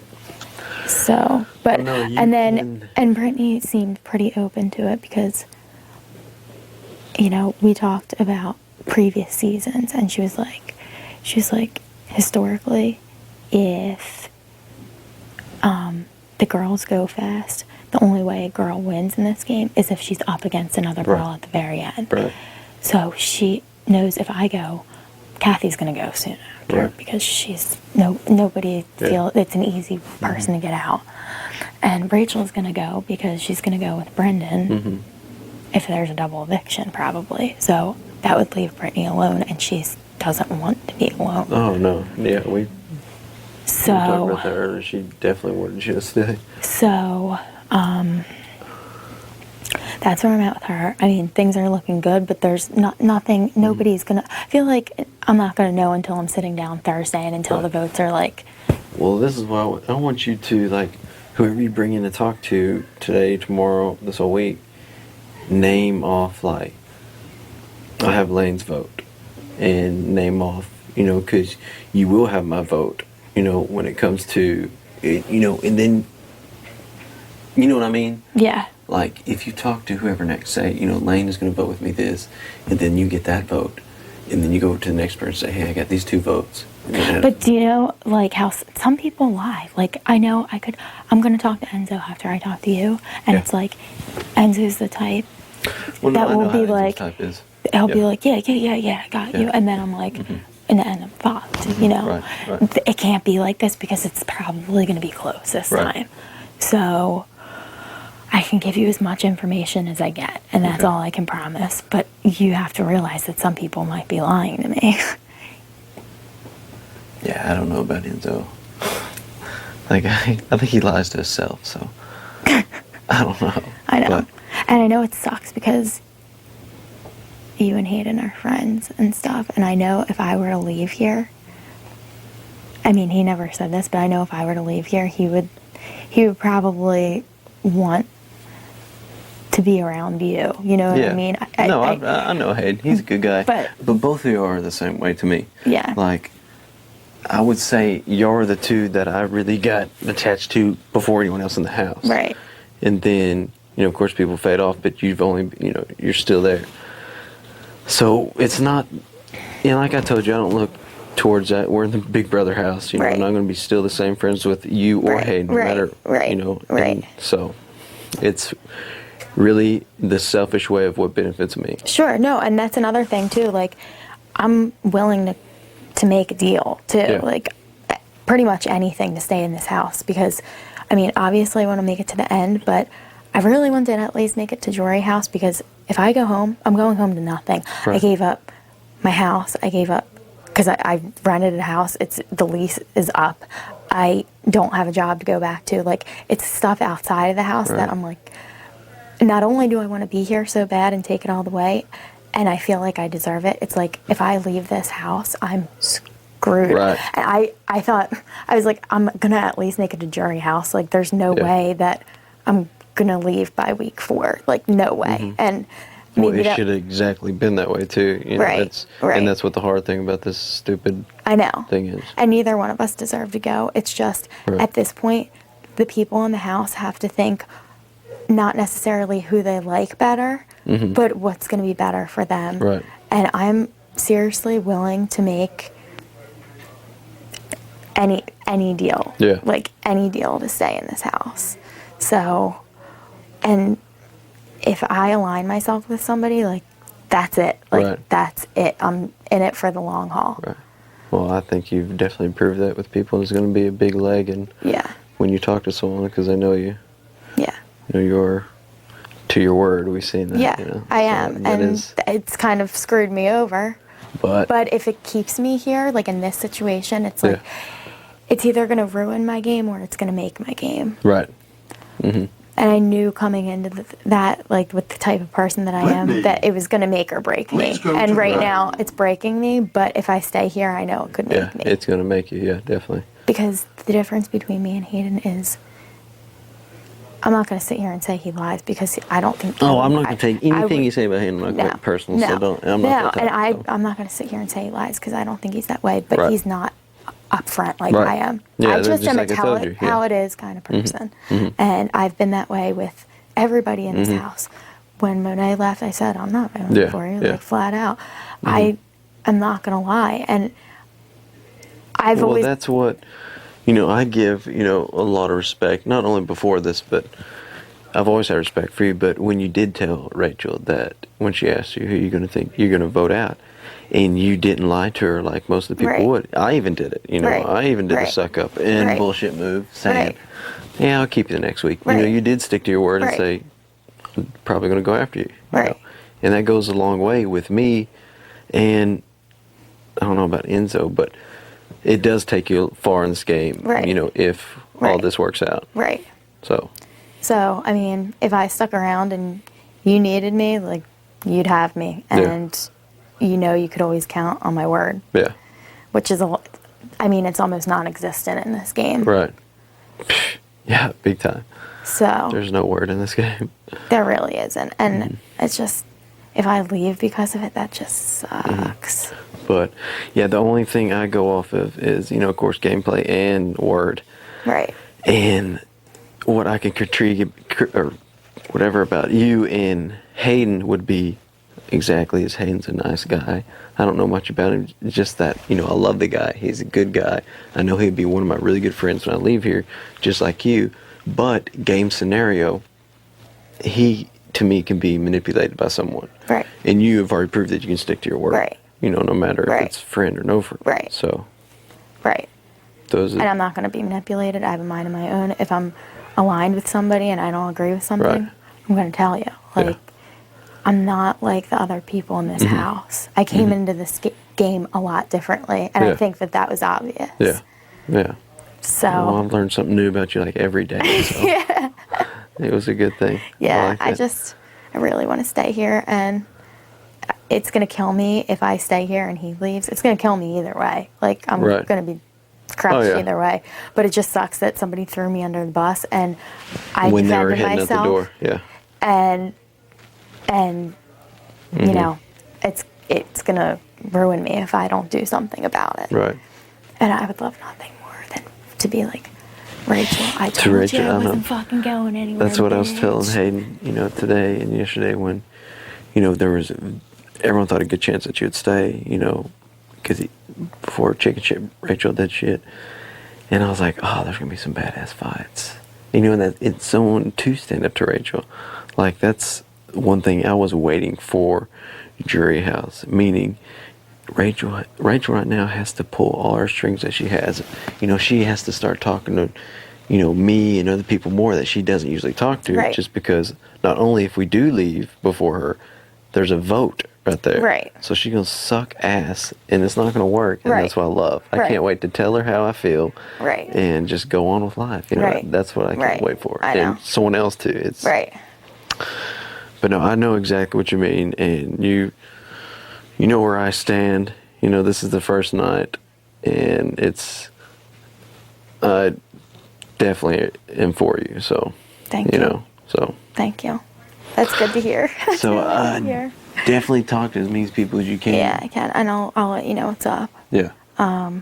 So, but, No, you and can- Brittany seemed pretty open to it because, you know, we talked about previous seasons and she was like, historically, if the girls go fast, the only way a girl wins in this game is if she's up against another girl at the very end. Right. So she knows if I go, Kathy's going to go soon after because she's nobody feel it's an easy person to get out. And Rachel's going to go because she's going to go with Brendon if there's a double eviction probably. So that would leave Brittany alone, and she doesn't want to be alone. Oh no. Yeah, we So talked about that earlier. She definitely wanted you to stay. So, that's where I'm at with her. I mean, things are looking good, but there's nothing, nobody's gonna, I feel like I'm not gonna know until I'm sitting down Thursday and until the votes are like. Well, this is why I want you to, like, whoever you bring in to talk to today, tomorrow, this whole week, name off, like, I have Lane's vote. And name off, you know, because you will have my vote, you know, when it comes to, it, you know, and then, you know what I mean? Yeah. Like, if you talk to whoever next, say, you know, Lane is going to vote with me this, and then you get that vote, and then you go to the next person and say, hey, I got these 2 votes. But do you know, like, how some people lie? Like, I know I'm going to talk to Enzo after I talk to you, and it's like, Enzo's the type that will be like, he'll be like, yeah, I got you. And then I'm like, in the end, I'm fucked, you know? Right. It can't be like this because it's probably going to be close this time. So I can give you as much information as I get, and that's all I can promise. But you have to realize that some people might be lying to me. Yeah, I don't know about Enzo. Like, I think he lies to himself, so I don't know. I know. But, and I know it sucks because you and Hayden are friends and stuff, and I know if I were to leave here, I mean, he never said this, but I know if I were to leave here, he would probably want to be around you. You know what I mean? I know Hayden. He's a good guy. But both of you are the same way to me. Yeah. Like, I would say you're the 2 that I really got attached to before anyone else in the house. Right. And then, you know, of course, people fade off, but you've only, you know, you're still there. So it's not, you know, like I told you, I don't look towards that. We're in the Big Brother house. You know, I'm not going to be still the same friends with you or Hayden, no matter, you know. And so it's really the selfish way of what benefits me. Sure, no, and that's another thing too. Like, I'm willing to make a deal too. Like, pretty much anything to stay in this house because, I mean, obviously I want to make it to the end, but I really want to at least make it to Jory house because if I go home, I'm going home to nothing. Right. I gave up my house. I gave up because I rented a house. The lease is up. I don't have a job to go back to. Like, it's stuff outside of the house that I'm like, not only do I want to be here so bad and take it all the way, and I feel like I deserve it, it's like, if I leave this house, I'm screwed. Right. And I thought, I was like, I'm going to at least make it to Jury house. Like, there's no way that I'm going to leave by week 4. Like, no way. And Well, maybe it should have exactly been that way too. You know, and that's what the hard thing about this stupid thing is. And neither one of us deserve to go. It's just, at this point, the people in the house have to think not necessarily who they like better, but what's going to be better for them. Right. And I'm seriously willing to make any deal. Yeah. Like, any deal to stay in this house. So, and if I align myself with somebody, like, that's it. Like, Right. that's it. I'm in it for the long haul. Right. Well, I think you've definitely proved that with people. There's going to be a big leg, and Yeah. when you talk to someone, because I know you. Yeah. You know, you're to your word. We've seen that. Yeah, You know? I So am. that And is- it's kind of screwed me over. but if it keeps me here, like in this situation, it's like, it's either going to ruin my game or it's going to make my game. right. Mm-hmm. And I knew coming into that, like with the type of person that I am, that it was going to make or break me. And right now, it's breaking me. But if I stay here, I know it could make me. It's going to make you. Yeah, definitely. Because the difference between me and Hayden is, I'm not going to sit here and say he lies because I don't think. Oh, I'm not going to take anything you say about him. I'm not No, going to personal. no, So don't. I'm no, not and gonna talk, I'm not going to sit here and say he lies because I don't think he's that way. But Right. he's not upfront like Right. I am. Yeah, I that's just just am like I a told you, how yeah. it is kind of person, Mhm. and I've been that way with everybody in this Mhm. house. When Monet left, I said, "I'm not voting Yeah, for you," yeah. like flat out. I am not going to lie, and I've well, always that's what, I give, a lot of respect, not only before this, but I've always had respect for you. But when you did tell Rachel that, when she asked you who you're going to think you're going to vote out, and you didn't lie to her like most of the people Right. would. I even did it, Right. I even did the Right. suck up and Right. bullshit move, saying, Right. yeah, I'll keep you the next week. Right. You did stick to your word Right. and say, I'm probably going to go after you. you Right. know. And that goes a long way with me. And I don't know about Enzo, but it does take you far in this game, Right. if all Right. this works out. right. So, So, I mean, if I stuck around and you needed me, like, you'd have me. Yeah. And you could always count on my word, yeah, which is, it's almost non existent in this game. right. Yeah, big time. So, There's no word in this game. there really isn't. And Mm-hmm. it's just, if I leave because of it, that just sucks. But, yeah, the only thing I go off of is, of course, gameplay and word. Right. And what I can contribute, or whatever about you and Hayden would be exactly as Hayden's a nice guy. I don't know much about him, just that, I love the guy. He's a good guy. I know he'd be one of my really good friends when I leave here, just like you. But game scenario, he, to me, can be manipulated by someone. Right. And you have already proved that you can stick to your word. Right. No matter Right. if it's friend or no friend. Right. So, Right. those And are, I'm not going to be manipulated. I have a mind of my own. If I'm aligned with somebody and I don't agree with something, Right. I'm going to tell you. Like, I'm not like the other people in this house. I came into this game a lot differently, and I Yeah. think that was obvious. yeah. Yeah. So, Well, I've learned something new about you like every day. So yeah. it was a good thing. Yeah, I like it. I really want to stay here, and it's going to kill me if I stay here and he leaves. It's going to kill me either way. Like, I'm Right. going to be crushed Oh, yeah. either way. But it just sucks that somebody threw me under the bus, and I when they were defended heading myself. out the door. Yeah. And Mm-hmm. it's going to ruin me if I don't do something about it. Right. And I would love nothing more than to be like, Rachel, I To told Rachel, you I I know. wasn't fucking going anywhere. That's what I was bitch." telling Hayden, today and yesterday when, there was, everyone thought a good chance that you would stay, because before chicken shit, Rachel did shit. And I was like, oh, there's going to be some badass fights. And that it's someone to stand up to Rachel. Like, that's one thing I was waiting for Jury House, meaning Rachel right now has to pull all her strings that she has. She has to start talking to, me and other people more that she doesn't usually talk to, Right. just because not only if we do leave before her, there's a vote right there. Right. So she's going to suck ass, and it's not going to work, and Right. that's what I love. I Right. can't wait to tell her how I feel. Right. And just go on with life. Right. That's what I can't Right. wait for. I know. And someone else too. It's Right. But no, I know exactly what you mean, and you know where I stand. This is the first night, and I definitely am for you. So Thank you. So Thank you. That's good to hear. That's So, really good to hear. definitely talk to as many people as you can. Yeah, I can. And I'll let you know what's up. Yeah. I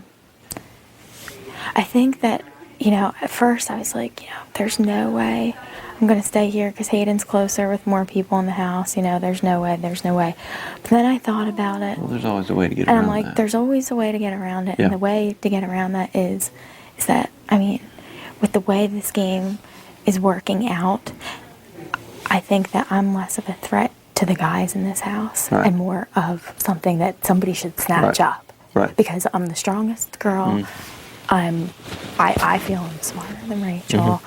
think that, at first I was like, there's no way I'm going to stay here because Hayden's closer with more people in the house. There's no way. But then I thought about it. Well, there's always a way to get And around I'm like, that. there's always a way to get around it. Yeah. And the way to get around that is that, with the way this game is working out, I think that I'm less of a threat to the guys in this house Right. and more of something that somebody should snatch Right. up. Right. Because I'm the strongest girl. I feel I'm smarter than Rachel.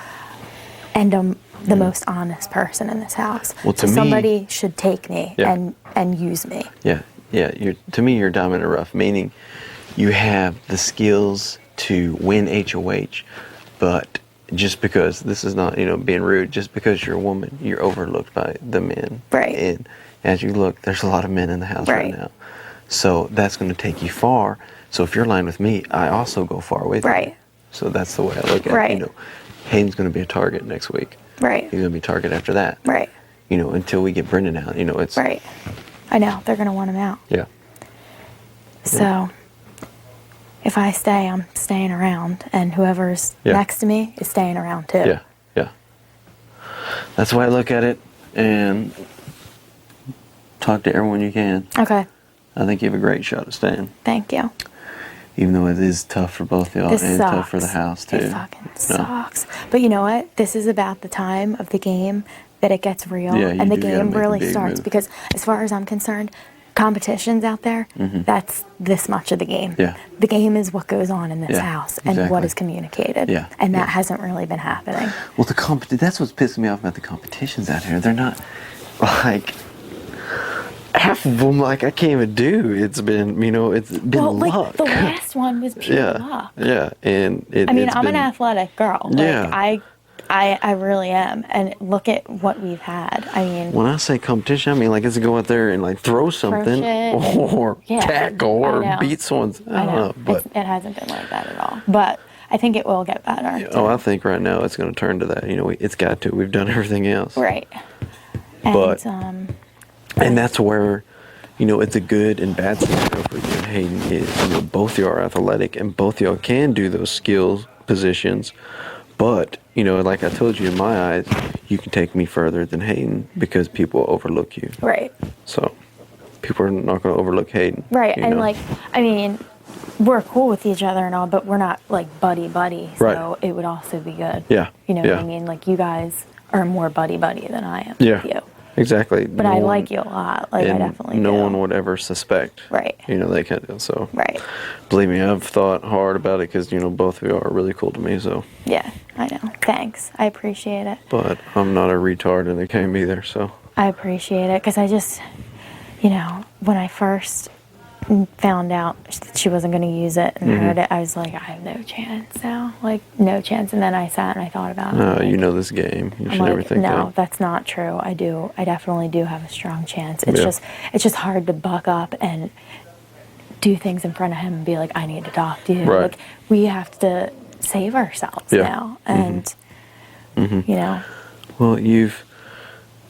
And I'm the most honest person in this house. Well, to so me- somebody should take me Yeah. and use me. Yeah, yeah. To me, you're a diamond in the rough, meaning you have the skills to win HOH, but just because, this is not, being rude, just because you're a woman, you're overlooked by the men. Right. And as you look, there's a lot of men in the house right now. So that's going to take you far. So if you're aligned with me, I also go far with you. Right. So that's the way I look at Right. it. Hayden's going to be a target next week. Right. He's going to be a target after that. Right. Until we get Brendon out. It's Right. I know. They're going to want him out. Yeah. So if I stay, I'm staying around. And whoever's next to me is staying around too. Yeah. Yeah. That's the way I look at it. And talk to everyone you can. Okay. I think you have a great shot at staying. Thank you. Even though it is tough for both y'all This and sucks. tough for the house too. It fucking sucks. But you know what? This is about the time of the game that it gets real. Yeah, you and the do gotta game make a really big starts. move. Because as far as I'm concerned, competitions out there, that's this much of the game. Yeah. The game is what goes on in this Yeah, house and what exactly. is communicated. Yeah, And that yeah. hasn't really been happening. Well, that's what's pissing me off about the competitions out here. They're not like half of them. Like I can't even do. It's been it's been Well, like luck. the last one was pure yeah, luck. yeah, and I mean, it's I'm been, an athletic girl. Like, Yeah. I really am. And look at what we've had. I mean, When I say competition, I mean like it's to go out there and like throw something shit. or Yeah, tackle I or know. beat someone's. I don't know, but it hasn't been like that at all. But I think it will get better. I think right now it's going to turn to that. It's got to. We've done everything else. Right. And, But- And that's where, it's a good and bad scenario for you and Hayden is, both of you are athletic and both of y'all can do those skills positions. But, like I told you, in my eyes, you can take me further than Hayden because people overlook you. Right. So people are not going to overlook Hayden. Right. you And know? I mean, we're cool with each other and all, but we're not like buddy. So Right. it would also be good. Yeah. You know yeah. what I mean? Like you guys are more buddy than I am Yeah. with you. Exactly. But I like you a lot. Like I definitely no do. one would ever suspect. Right. They can. So. Right. Believe me, I've thought hard about it because both of you are really cool to me. So. Yeah, I know. Thanks. I appreciate it. But I'm not a retard in the game either. So. I appreciate it because I just, when I first found out that she wasn't going to use it and heard it, I was like, I have no chance now. Like, no chance. And then I sat and I thought about it. No, like, you know this game. You I'm should like, never think no, that. that's not true. I definitely do have a strong chance. It's just hard to buck up and do things in front of him and be like, I need to talk to you. Right. Like, we have to save ourselves now. And, Well,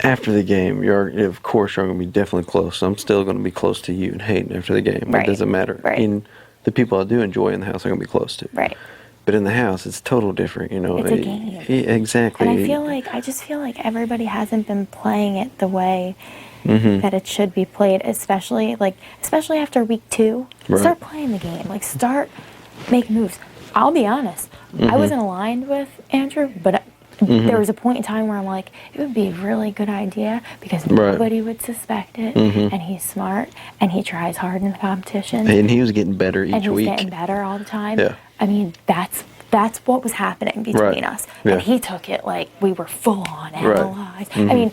after the game, of course, you're going to be definitely close. I'm still going to be close to you and Hayden after the game. Right. It doesn't matter. Right. And the people I do enjoy in the house, I'm going to be close to. right. But in the house, it's total different. It's a game. Exactly. And I just feel like everybody hasn't been playing it the way Mm-hmm. that it should be played, especially after week 2. Right. Start playing the game. Like, start making moves. I'll be honest. I wasn't aligned with Andrew, but there was a point in time where I'm like, it would be a really good idea because Right. nobody would suspect it, and he's smart, and he tries hard in the competition, And he was getting better and each he's week. getting better all the time. Yeah. I mean, that's what was happening between Right. us. Yeah. And he took it like we were full on Right. analyzed. I mean,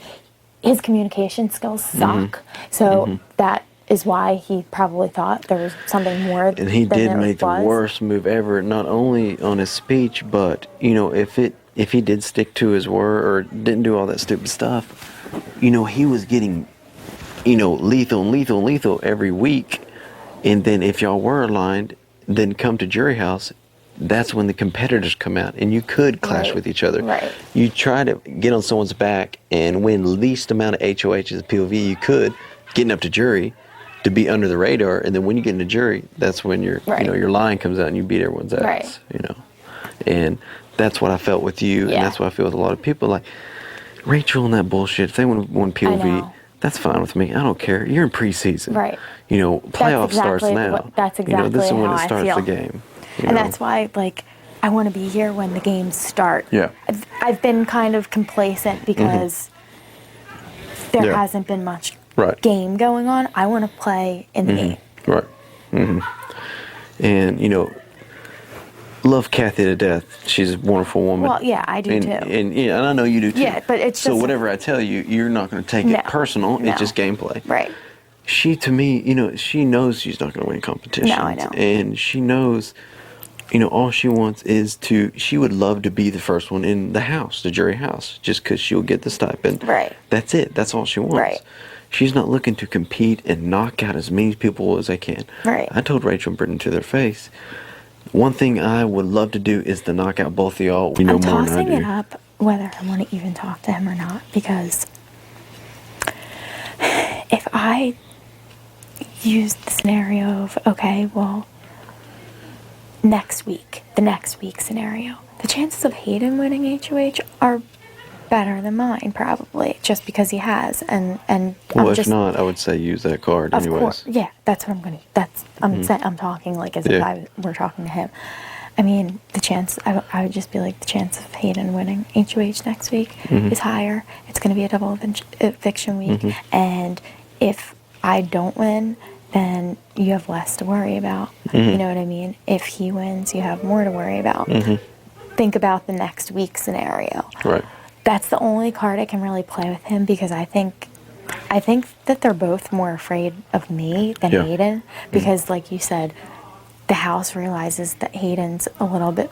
his communication skills suck. So that is why he probably thought there was something more And he than did there make the was. worst move ever, not only on his speech, but if he did stick to his word or didn't do all that stupid stuff, he was getting, lethal every week. And then if y'all were aligned, then come to jury house, that's when the competitors come out and you could clash Right. with each other. Right. You try to get on someone's back and win least amount of HOHs POV you could, getting up to jury to be under the radar. And then when you get into jury, that's when your Right. your line comes out and you beat everyone's ass. Right. And that's what I felt with you, Yeah. and that's what I feel with a lot of people. Like Rachel and that bullshit. If they won POV, know. that's fine with me. I don't care. You're in preseason. Right. Playoff starts exactly now. that's exactly this is when how it I starts feel. the game. And that's why, I want to be here when the games start. Yeah. I've been kind of complacent because there hasn't been much Right. game going on. I want to play in the game. Right. And, you know, love Kathy to death. She's a wonderful woman. Well, yeah, I do too. And yeah, and I know you do too. Yeah, but it's so just whatever I tell you, you're not going to take No. it personal. No. It's just gameplay. Right. She, to me, you know, she knows she's not going to win competitions. No, I know. And she knows, you know, all she wants is she would love to be the first one in the house, the jury house, just because she'll get the stipend. Right. That's it. That's all she wants. Right. She's not looking to compete and knock out as many people as I can. Right. I told Rachel and Brendon to their face, one thing I would love to do is to knock out both of y'all. You know I'm more than I tossing do. it up whether I want to even talk to him or not, because if I use the scenario of, okay, well, the next week scenario, the chances of Hayden winning HOH are better than mine, probably, just because he has, and Well, I'm if just, not, I would say use that card of anyways. course, yeah, that's what I'm gonna. I'm saying, I'm talking like as if we're talking to him. I mean, the chance. I would just be like, the chance of Hayden winning HOH next week is higher. It's going to be a double eviction week, and if I don't win, then you have less to worry about. You know what I mean? If he wins, you have more to worry about. Think about the next week scenario. Right. That's the only card I can really play with him, because I think that they're both more afraid of me than Hayden, because like you said, the house realizes that Hayden's a little bit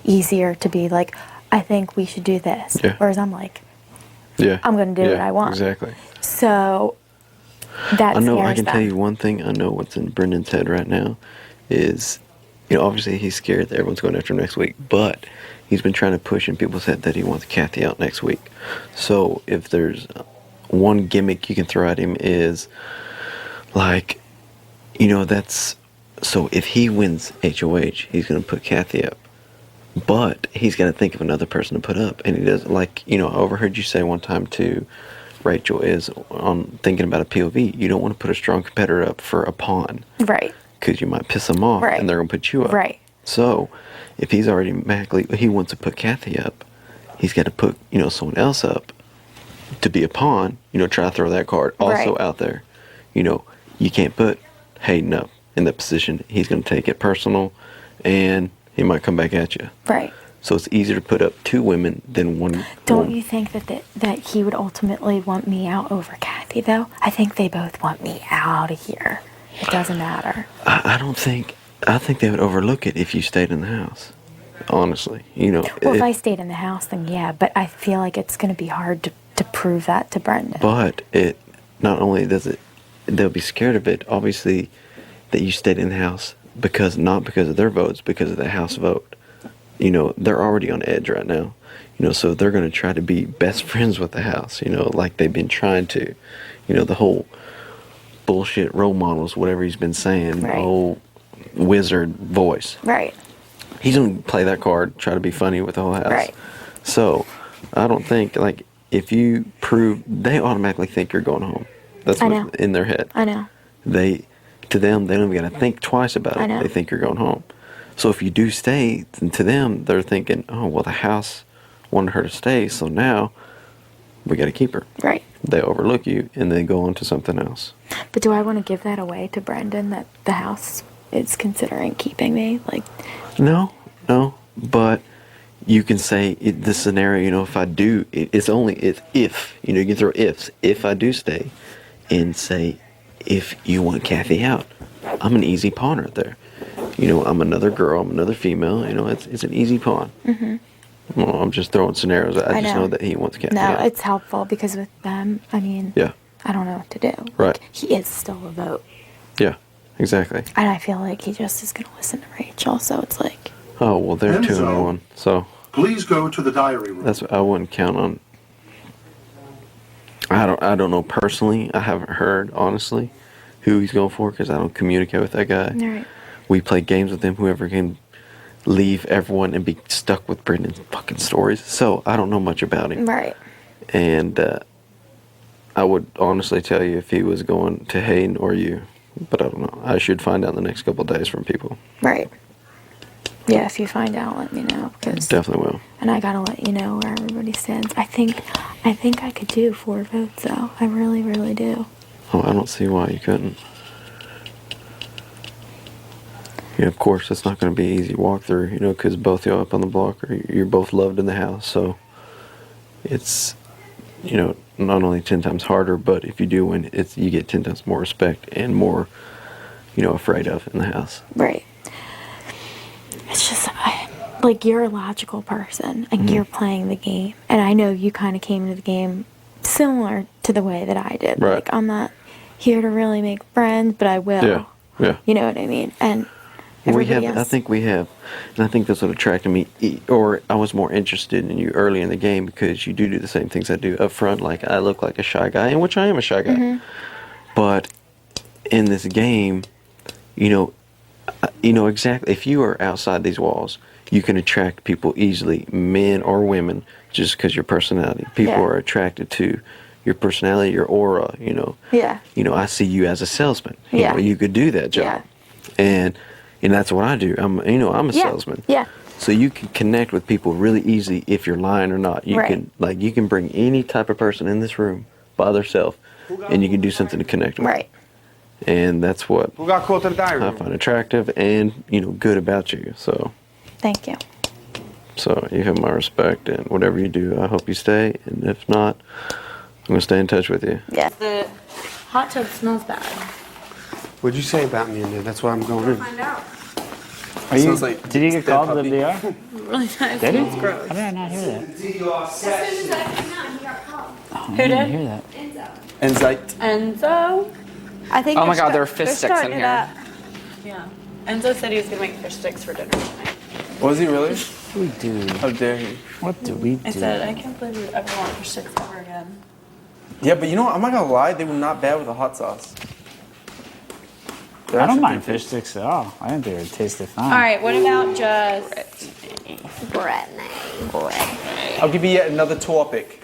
easier to be like, I think we should do this. Yeah. Whereas I'm like, Yeah. I'm going to do what I want. Exactly. So that I know. I scares can them. tell you one thing. I know what's in Brendon's head right now is, you know, obviously he's scared that everyone's going after him next week, but he's been trying to push in people's head that he wants Kathy out next week. So if there's one gimmick you can throw at him is, like, you know, that's, so if he wins HOH, he's going to put Kathy up. But he's got to think of another person to put up. And he does, like, you know, I overheard you say one time to Rachel is on thinking about a POV, you don't want to put a strong competitor up for a pawn. Right. Because you might piss them off and they're going to put you up. Right. So if he's already he wants to put Kathy up, he's got to put, you know, someone else up to be a pawn, you know, try to throw that card also out there. You know, you can't put Hayden up in that position. He's going to take it personal and he might come back at you. Right. So it's easier to put up two women than one. Don't you think that he would ultimately want me out over Kathy, though? I think they both want me out of here. It doesn't matter. I don't think. I think they would overlook it if you stayed in the house. Honestly, you know. Well, if I stayed in the house, then yeah. But I feel like it's going to be hard to prove that to Brendon. But it not only does it, they'll be scared of it. Obviously, that you stayed in the house not because of their votes, because of the house vote. You know, they're already on edge right now. You know, so they're going to try to be best friends with the house. You know, like they've been trying to. You know, the whole bullshit role models, whatever he's been saying, the whole wizard voice. Right. He's going to play that card, try to be funny with the whole house. Right. So, I don't think, like, if you prove, they automatically think you're going home. That's what's in their head. I know. To them, they don't even got to think twice about it. I know. They think you're going home. So if you do stay, then to them, they're thinking, oh, well, the house wanted her to stay, so now we got to keep her. Right. They overlook you, and they go on to something else. But do I want to give that away to Brendon, that the house is considering keeping me? Like, No, but you can say the scenario, you know, if I do, it's if, you know, you can throw ifs. If I do stay, and say, if you want Kathy out, I'm an easy pawn right there. You know, I'm another girl, I'm another female, you know, it's an easy pawn. Well, I'm just throwing scenarios. I just know that he wants Kathy out. No, it's helpful because with them, I mean, I don't know what to do. Right. Like, he is still a vote. Yeah, exactly. And I feel like he just is going to listen to Rachel, so it's like... Oh, well, they're Enzo, 2-1, so... Please go to the diary room. That's what I wouldn't count on. I don't know personally. I haven't heard, honestly, who he's going for, because I don't communicate with that guy. Right. We play games with him, whoever can leave everyone and be stuck with Brendon's fucking stories. So I don't know much about him. Right. And I would honestly tell you if he was going to Hayden or you, but I don't know. I should find out in the next couple of days from people. Right. Yeah, if you find out, let me know. Definitely will. And I gotta let you know where everybody stands. I think I could do 4 votes, though. I really, really do. Oh, I don't see why you couldn't. Yeah, of course, it's not going to be an easy walkthrough, because both y'all up on the block, you're both loved in the house, so it's, not only 10 times harder, but if you do win, you get 10 times more respect and more, afraid of in the house. Right. It's just, you're a logical person, and you're playing the game. And I know you kind of came into the game similar to the way that I did. Right. Like, I'm not here to really make friends, but I will. Yeah. You know what I mean? And I think we have, and I think that's what attracted me, or I was more interested in you early in the game because you do the same things I do up front. Like, I look like a shy guy, in which I am a shy guy. But in this game, exactly, if you are outside these walls, you can attract people easily, men or women, just because your personality. People are attracted to your personality, your aura, Yeah. I see you as a salesman. You could do that job. And that's what I do. I'm a salesman. Yeah. So you can connect with people really easy if you're lying or not. You can bring any type of person in this room by themselves, and you can do something to connect with. Right. And that's what Who got called to the diary I room? find attractive and good about you. So Thank you. you have my respect, and whatever you do, I hope you stay. And if not, I'm gonna stay in touch with you. Yeah. The hot tub smells bad. What'd you say about me in there? That's why I'm going in. Find out. Did you get called to the DR? Really nice. Did he? It's gross. How did I not hear that? As soon as I came out, he got called. Who did? I hear that? Enzo. I think. Oh my God, there are fish sticks in here. Yeah. Enzo said he was gonna make fish sticks for dinner tonight. Was he really? What do we do? How dare he? What do we do? I said I can't believe we ever want fish sticks ever again. Yeah, but you know what? I'm not gonna lie, they were not bad with the hot sauce. I don't mind fish sticks at all. I think they would taste fine. All right. What about just Britney. I'll give you yet another topic.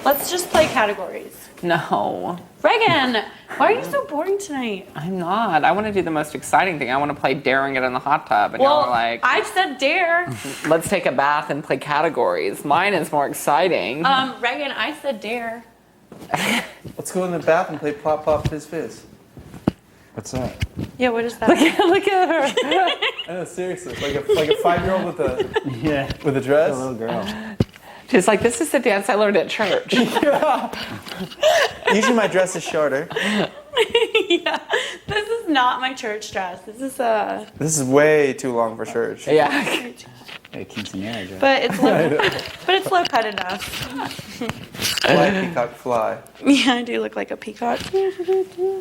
Let's just play categories. No, Reagan, why are you so boring tonight? I'm not. I want to do the most exciting thing. I want to play daring it in the hot tub. And y'all are like, I said dare. let's take a bath and play categories. Mine is more exciting. Reagan, I said dare. Let's go in the bath and play Plop Pop Fizz Fizz. What's that? Yeah, what is that? Look at her. I know, seriously. Like a 5-year-old with a dress. A little girl. She's like, this is the dance I learned at church. Usually my dress is shorter. Yeah, this is not my church dress. This is way too long for church. Yeah. Hey, quinceañera dress. but it's low cut enough. Fly, peacock, fly. Yeah, I do look like a peacock.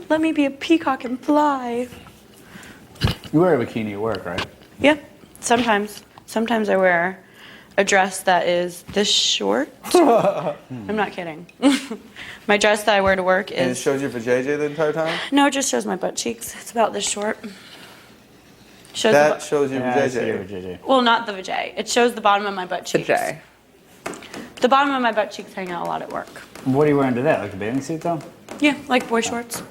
Let me be a peacock and fly. You wear a bikini at work, right? Yeah, sometimes. Sometimes I wear a dress that is this short. I'm not kidding. My dress that I wear to work And it is... shows your vajayjay the entire time? No, it just shows my butt cheeks. It's about this short. Shows That shows your I see your vajayjay. JJ. Well, not the vajay. It shows the bottom of my butt cheeks. Jay. The bottom of my butt cheeks hang out a lot at work. What are you wearing to that? Like a bathing suit, though? Yeah, like boy shorts.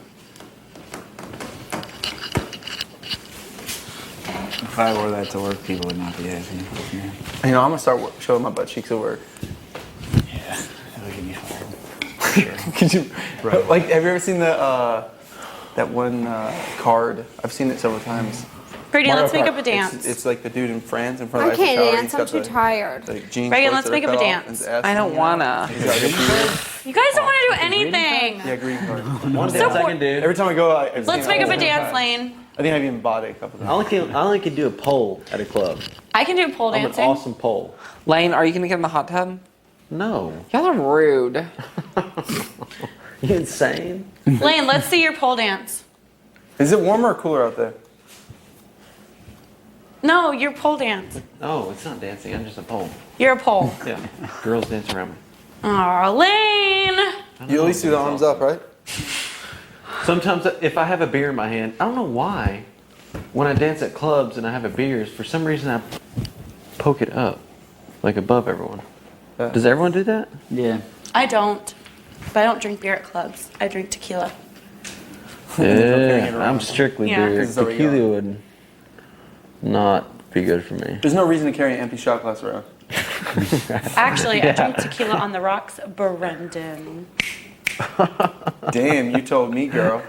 If I wore that to work, people would not be happy with me. You know, I'm gonna start showing my butt cheeks at work. Yeah, that would get me fired. Could you, like, have you ever seen that one card? I've seen it several times. Brady, Mario let's make Kart. up a dance. It's like the dude in France in front I of the Eiffel can't Tower. dance. I'm too tired. Reagan, let's make up a dance. I don't wanna. You guys don't want to do anything. Yeah, green card. One dance I can do. Every time I go, I've Let's seen make it up all a the dance, time. Lane. I think I've even bought it a couple I times. only can do a pole at a club. I can do pole I'm dancing. an awesome pole. Lane, are you gonna get in the hot tub? No. Y'all are rude. You insane? Lane, let's see your pole dance. Is it warmer or cooler out there? No, your pole dance. Oh, it's not dancing. I'm just a pole. You're a pole. Yeah. Girls dance around me. Aw, Lane. You at least do the arms up, right? Sometimes if I have a beer in my hand, I don't know why, when I dance at clubs and I have a beer, for some reason I poke it up, like above everyone. Does everyone do that? Yeah. I don't. But I don't drink beer at clubs. I drink tequila. Yeah, I'm strictly Yeah. beer. This is already Tequila would not be good for me. There's no reason to carry an empty shot glass around. Actually, I drink tequila on the rocks, Brendon. Damn, you told me, girl.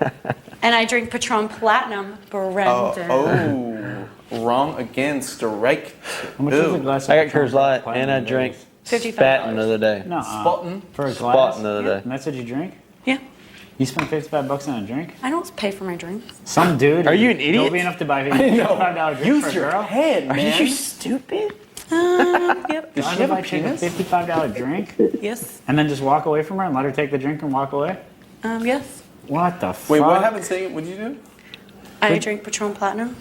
And I drink Patron Platinum, Brendon. Oh, wrong again, strike. How much is a glass? I got Coors Light, and I drank $55. Spaten the other day. No. Spotting? For a glass? Spaten the other day. And that's what you drink? Yeah. You spent $55 on a drink? I don't pay for my drinks. Some dude. Are you an idiot? Don't be enough to buy a $55 drink Use for a your girl? head, man. Are you stupid? Yep. Does Why she have do a I take a penis? $55 drink Yes. and then just walk away from her and let her take the drink and walk away? Yes. What the fuck? Wait, what happened? What did you do? I drink Patron Platinum.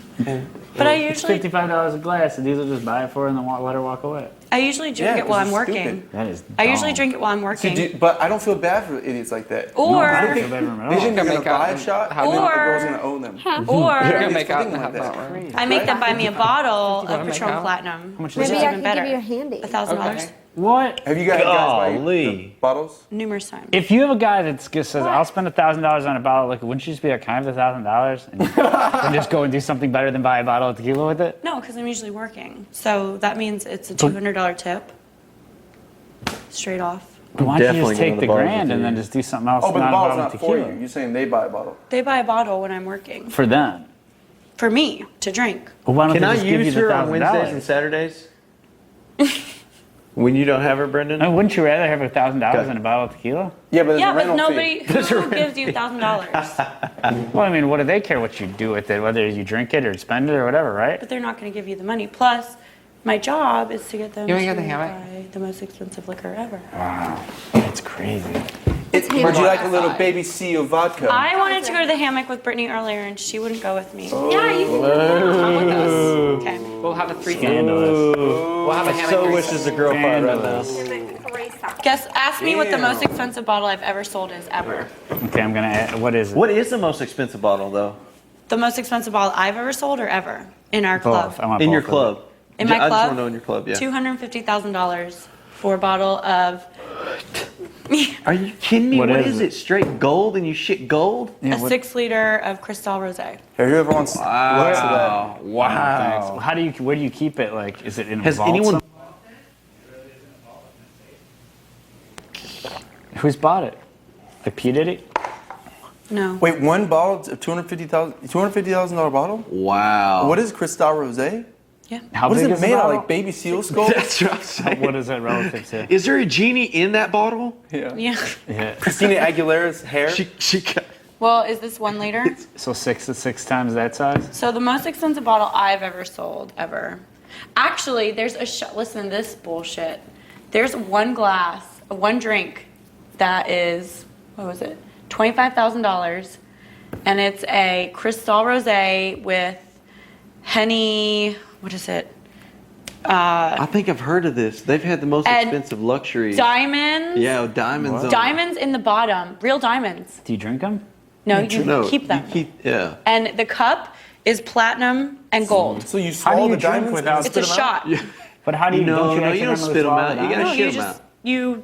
But I It's usually $55 a glass, and these will just buy it for her and then let her walk away. I usually drink Yeah, it while 'cause I'm you're working. stupid. That is I usually dumb. drink it while I'm So working. but I don't feel bad for idiots like that. Or I don't feel bad for them They at think they're all. going to buy a shot, and then the Or- girl's going to owe them. or You're gonna Idiots make for out in the thinking like half that. hour. I make them buy me a bottle wanna of make Patron out? Platinum. How much is Which that? is Maybe I even can better. give you a handy. $1,000. Okay. What? Have you guys buy Golly. the bottles? Numerous times. If you have a guy that says, I'll spend $1,000 on a bottle of liquor, wouldn't you just be like, can I have the $1,000? And just go and do something better than buy a bottle of tequila with it? No, because I'm usually working. So that means it's a $200 tip. Straight off. Why don't you Definitely just take going the to bars grand with and you. then just do something else? Oh, but the not bottle's involving not for tequila? you. You're saying they buy a bottle. They buy a bottle when I'm working. For them. For me to drink. Well, why don't Can they I just give use you the her on Wednesdays and $1,000? Saturdays? When you don't have her, Brendan? I mean, wouldn't you rather have $1,000 Okay. in a bottle of tequila? Yeah, but there's Yeah, a but rental nobody fee. who gives you $1,000. Well, I mean, what do they care what you do with it, whether you drink it or spend it or whatever, right? But they're not going to give you the money. Plus, my job is to get them You to wanna get the hammock? buy the most expensive liquor ever. Wow, that's crazy. Would you like a little baby seal vodka? I wanted to go to the hammock with Britney earlier, and she wouldn't go with me. Yeah, you can Come with us. Okay. We'll have a threesome. Scandalous. We'll have a hammock. So threesome. wishes the girl fight right now. Guess, ask me what the most Damn. expensive bottle I've ever sold is ever. Okay, I'm gonna add, what is it? What is the most expensive bottle, though? The most expensive bottle I've ever sold or ever in our club. Both. I want In your both of club? In my I just club, want to know in your club, yeah. $250,000 for a bottle of Are you kidding me? What What is is it? it? Straight gold and you shit gold? Yeah, a what- 6-liter of Cristal Rosé. Have you ever wants lots of that? Wow. Thanks. How do you? Where do you keep it? Like, is it in a Has vault anyone- Who's bought it? Like P Diddy? No. Wait, one bottle, $250,000 bottle? Wow. What is Cristal Rosé? Yeah. How What is big it is the made out of? bottle? Like baby seal skull? That's what I'm saying. What is it relative to? Is there a genie in that bottle? Yeah. Yeah. Yeah. Christina Aguilera's hair? She got... Well, is this 1 liter? So 6 times that size? So the most expensive bottle I've ever sold, ever. Actually, there's a shot. Listen to this bullshit. There's one glass, one drink that is, what was it? $25,000. And it's a Cristal Rosé with Henny, what is it? I think I've heard of this. They've had the most And expensive luxury. Diamonds. Yeah, diamonds on. Diamonds in the bottom. Real diamonds. Do you drink them? No, you No, keep them. yeah. And the cup is platinum and gold. So you How do swallow you the drink diamonds without- and It's a spit 'em out? shot. But how do you? No, don't you no, you don't accidentally spit 'em swallow out. the You gotta No, diamond? shit you 'em just out.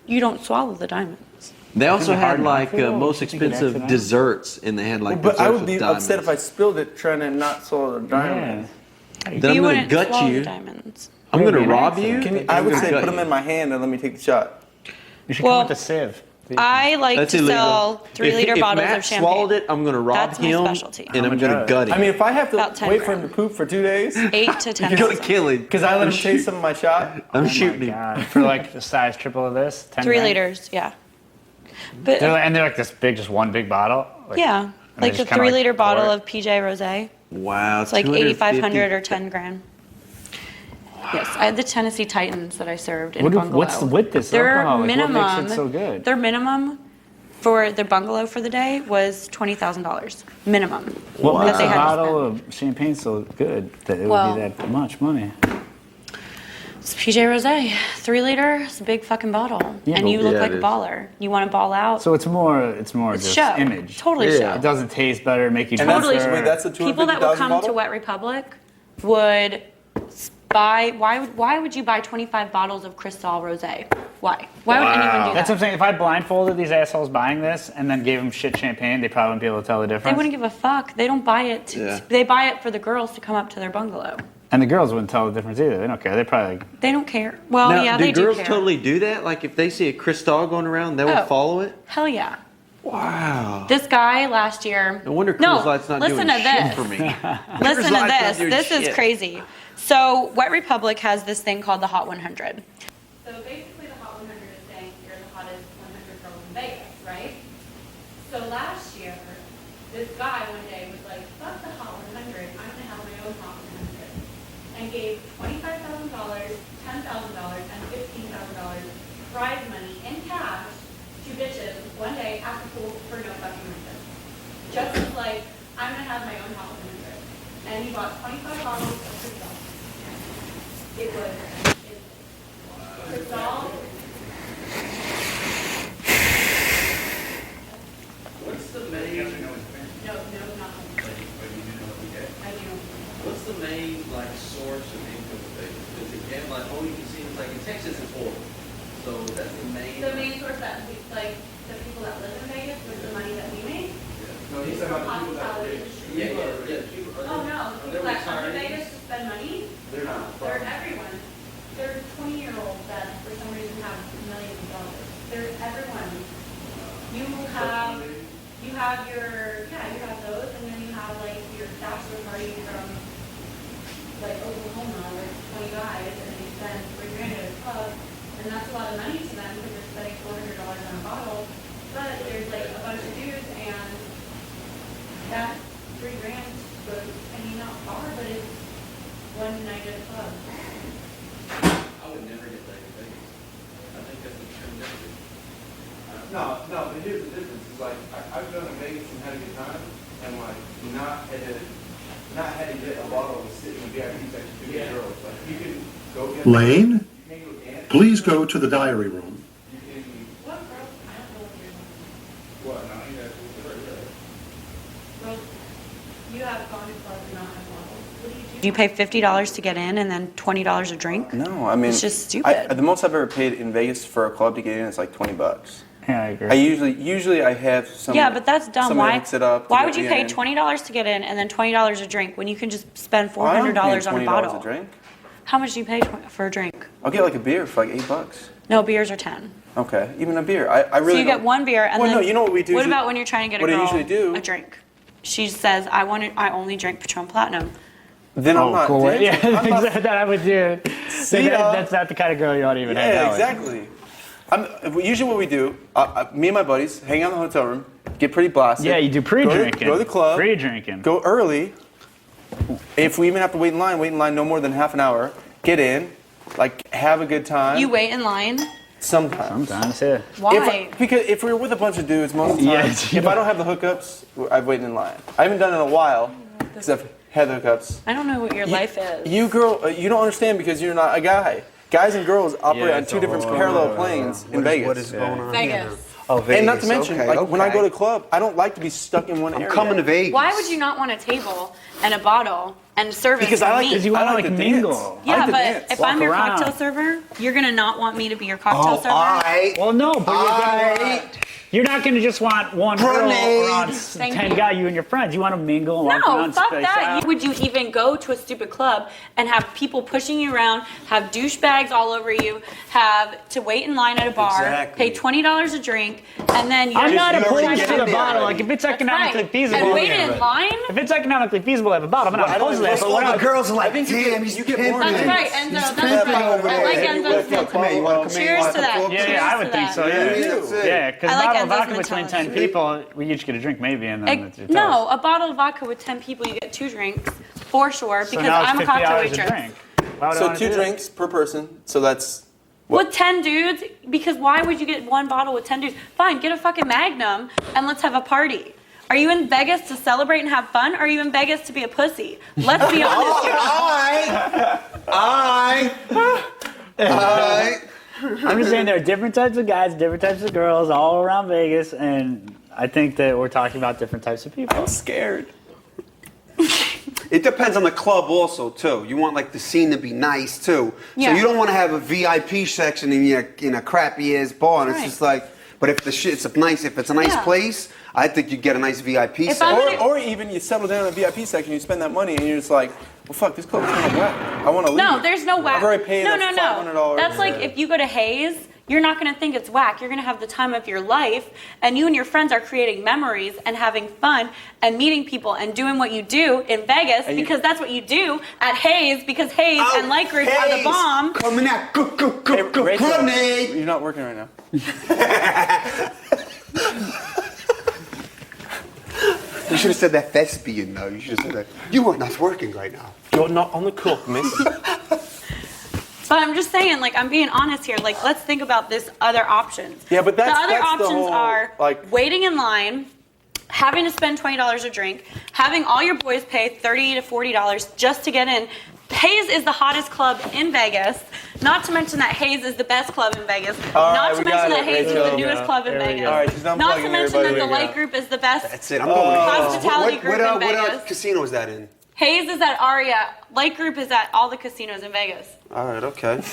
you don't swallow the diamonds. They also Isn't it hard had not like to? most You think it expensive accidentally? desserts, and they had like. But I desserts would with be diamonds. upset if I spilled it trying to not swallow the Yeah. diamonds. Then You I'm gonna wouldn't gut swallow you. the diamonds. I'm gonna Maybe an rob accident. you. I would I'm say gonna put gut them in you. my hand and let me take the shot. You should Well, come with a sieve. I like That's to illegal. sell 3-liter if bottles Matt of champagne. swallowed it, I'm gonna rob That's my him, specialty. and I'm much gonna are gut him. I mean, if I have About to 10 wait for him grams. to poop for 2 days, 8 to 10. You're gonna kill him. because I let him taste some of my shot. I'm Oh shooting my him. God. For like the size triple of this, 10 3 grams? liters, yeah. But And they're like this big, just one big bottle. Like, yeah, and they like the just kinda, 3-liter pour bottle it. of PJ Rosé. Wow, It's like 250. 8,500 or 10 grand. Yes, I had the Tennessee Titans that I served in What a do- bungalow. what's with this Their alcohol? Like, minimum, what makes it so good? Their minimum for their bungalow for the day was $20,000 minimum. What that makes they a had to bottle spend. of champagne so good that it Well- would be that much money? It's PJ Rosé, 3-liter. It's a big fucking bottle, Yeah, and you look yeah, like it a is. baller. You want to ball out. So it's more It's just show. image. Totally Yeah. It doesn't taste better, make you And that's, Totally. wait, that's a People that would $250,000 come bottle? to Wet Republic would buy. Why would you buy 25 bottles of Cristal Rosé? Why? Why would anyone do that? That's what I'm saying. If I blindfolded these assholes buying this and then gave them shit champagne, they probably wouldn't be able to tell the They difference. wouldn't give a fuck. They don't buy it. Yeah. They buy it for the girls to come up to their bungalow. And the girls wouldn't tell the difference either. They don't care. They probably like, They don't care. Well, now, yeah, do they do girls care. totally do that? Like if they see a Cristal going around, they will follow it? Hell yeah. Wow. This guy last year. No wonder Coors Light's not listen doing to shit this. for me. Listen to this. This shit. is crazy. So Wet Republic has this thing called the Hot 100. So basically the Hot 100 is saying you're the hottest 100 girls in Vegas, right? So last year, this guy one day was like, fuck the Hot 100, I'm gonna have my own Hot 100. And gave $25,000, $10,000, and $15,000 prize money in cash to bitches one day at the pool for no fucking reason. Just as like, I'm gonna have my own Hot 100. And he bought 25 bottles of Cristal. It was Cristal. What's the main? No, not. I do. What's the main like source of income of Vegas? Because again, like all you can see is like in Texas it's oil. So that's the main. The main source that like the people that live in Vegas with the money that we make. No, he's talking about the people that are rich. Yeah. Oh no, the people that come to Vegas to spend money. They're not. They're everyone. They're 20-year-olds that for some reason have millions of dollars. They're everyone. You have you have those, and then you have like your bachelor party from like Oklahoma, like 20 guys, and they spend $3,000 at a club, and that's a lot of money to them because they're spending $400 on a bottle. But there's like a bunch of dudes, and that $3,000 goes, I mean, not far, but it's one night at a club. I would never get that in Vegas. I think that's a trend difference. No, but here's the difference. It's like I've gone to Vegas and had a good time, and like not had to get a bottle and sit in the VIP section to get girls. Like you can go get. Lane, You can go dance. please go to the diary room. You can. What, bro? I don't know what you're doing. What? No, you guys will do it. Bro, you have gone to clubs and not have bottles. What do you do? You pay $50 to get in and then $20 a drink? No, I mean It's just stupid. the most I've ever paid in Vegas for a club to get in is like $20. yeah, I agree. I usually I have some. Yeah, but that's dumb. Somebody Why? hooks it up to Why get would you me pay in. $20 to get in and then $20 a drink when you can just spend Well, I don't pay $400 on a $20 bottle? a drink. How much do you pay for a drink? I'll get like a beer for like $8. No, beers are 10. Okay, even a beer. I really. So you get don't- one beer and Well, then. no, you know what we do? What usually- about when you're trying to get a what I girl usually do- a drink? She says, I only drink Patron Platinum. Then I'm not. cool. dancing. Yeah, I'm not- that I would do. That's not the kind of girl you ought to even hang Yeah, out with. exactly. Usually what we do, me and my buddies hang out in the hotel room, get pretty blasted. Yeah, you do pre-drinking. Go to the club. Pre-drinking. Go early. If we even have to wait in line no more than half an hour. Get in, like have a good time. You wait in line? Sometimes. Sometimes, yeah. Why? Because if we're with a bunch of dudes, most of the time, Yes, if I don't have the hookups, I've waited in line. I haven't done it in a while because I've had the hookups. I don't know what your life is. You girl, you don't understand because you're not a guy. Guys and girls operate on two different parallel planes in Vegas. What is going on Vegas. here? Oh, Vegas. And not to mention, okay, when I okay. go to a club, I don't like to be stuck in one area. I'm coming to Vegas. Why would you not want a table and a bottle and service Because for I like me? Because you want to I like like to mingle. dance. Yeah, I like to but dance. if Walk I'm your around. cocktail server, you're gonna not want me to be your cocktail server. Well, no, but you're not going to just want one girl around Thank 10 you. guys, you and your friends. You want to mingle and walk No, around, fuck space that. out. Would you even go to a stupid club and have people pushing you around, have douchebags all over you, have to wait in line at a bar, Exactly. pay $20 a drink, and then I'm you're not you already opposed get to in the there bottle. already. Like, if it's That's economically right. feasible. And wait in line? If it's economically feasible to have a bottle, I'm not opposed to that. But All when the I, girls are like, think you damn, get- he's you get more That's than- right, Enzo. That's pimping right. over I there. like Hey, Enzo's look, come here, you wanna come in, you Cheers want to some that. Coke? yeah, Cheers I to would think that. so, Yeah, yeah. that's it. Yeah, because I a like bottle of Enzo's vodka between 10 mentality. people, we each get a drink maybe, and then it's No, a bottle of vodka with 10 people, you get 2 drinks, for sure, So because now it's I'm a cocktail $50 a waitress. drink. Why would I So wanna 2 do that? drinks per person. So that's With 10 dudes? Because why would you get one bottle with 10 dudes? Fine, get a fucking Magnum and let's have a party. Are you in Vegas to celebrate and have fun? Or are you in Vegas to be a pussy? Let's be honest here. I'm just saying there are different types of guys, different types of girls all around Vegas, and I think that we're talking about different types of people. I'm scared. It depends on the club also, too. You want, like, the scene to be nice, too. Yeah. So you don't want to have a VIP section in a crappy-ass bar, and it's Right. just like, But if it's a nice place, I think you get a nice VIP section. Or even you settle down in a VIP section, you spend that money, and you're just like, well, fuck, this club's kind of whack. I want to leave. No, there's no whack. I've already paid $500. That's like if you go to Haze, you're not going to think it's whack. You're going to have the time of your life, and you and your friends are creating memories and having fun and meeting people and doing what you do in Vegas because that's what you do at Haze because Haze and Light Group are the bomb. Coming out, Rachel, you're not working right now. You should have said that thespian though. You should have said that. You are not working right now. You're not on the clock, miss. But I'm just saying, like, I'm being honest here. Like, let's think about this other options. Yeah, but that's the other that's options the whole, are like waiting in line, having to spend $20 a drink, having all your boys pay $30 to $40 just to get in. Haze is the hottest club in Vegas. Not to mention that Haze is the best club in Vegas. Not to mention that Haze is the newest club in Vegas. All right, not to mention that the Light Group is the best That's it. I'm going hospitality group in Vegas. What casino is that in? Haze is at Aria. Light Group is at all the casinos in Vegas. All right, okay.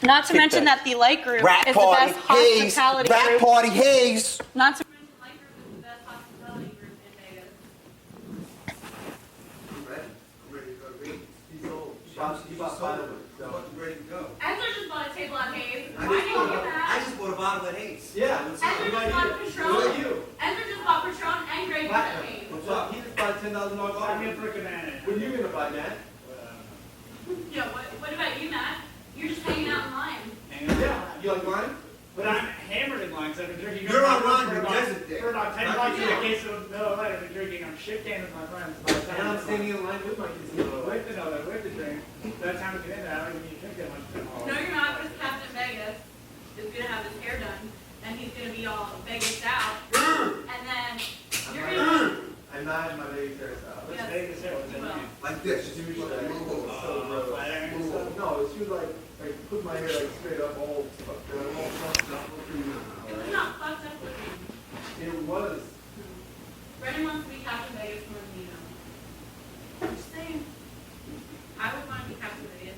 Not to mention that the Light Group is the best hospitality group. Rat party, Haze. Not to mention the Light Group is the best hospitality group in Vegas. Enzo just bought a table at Haze. Why do you get that? I just bought a bottle of Haze. Yeah. Enzo just bought Patron. Enzo just bought Patron and Grey Goose at Haze. What's up? He just bought $10,000 bottle. Buy me a freaking banana. What are you gonna buy, Matt? Yeah. What about you, Matt? You're just hanging out in line. Yeah. You like wine? But I'm hammered in wine because I've been drinking. You're on wine, you're desert dick. For about 10 bucks in a case of Miller Lite, I've been drinking. I'm shit canned with my friends. And I'm standing in line with my kids. Wait to know that. Wait to drink. By the time we get in there, I don't even need to drink that much. No, you're not, because Captain Vegas is going to have his hair done, and he's going to be all Vegas out. And then you're going to... I'm not in my Vegas hairstyle. What's Vegas hair? What's that mean? Like this. She was like, no, she was like put my hair like straight up, all fucked up looking. It was not fucked up looking. It was. Brendon wants to be Captain Vegas more than you know. I'm just saying. I would want to be Captain Vegas.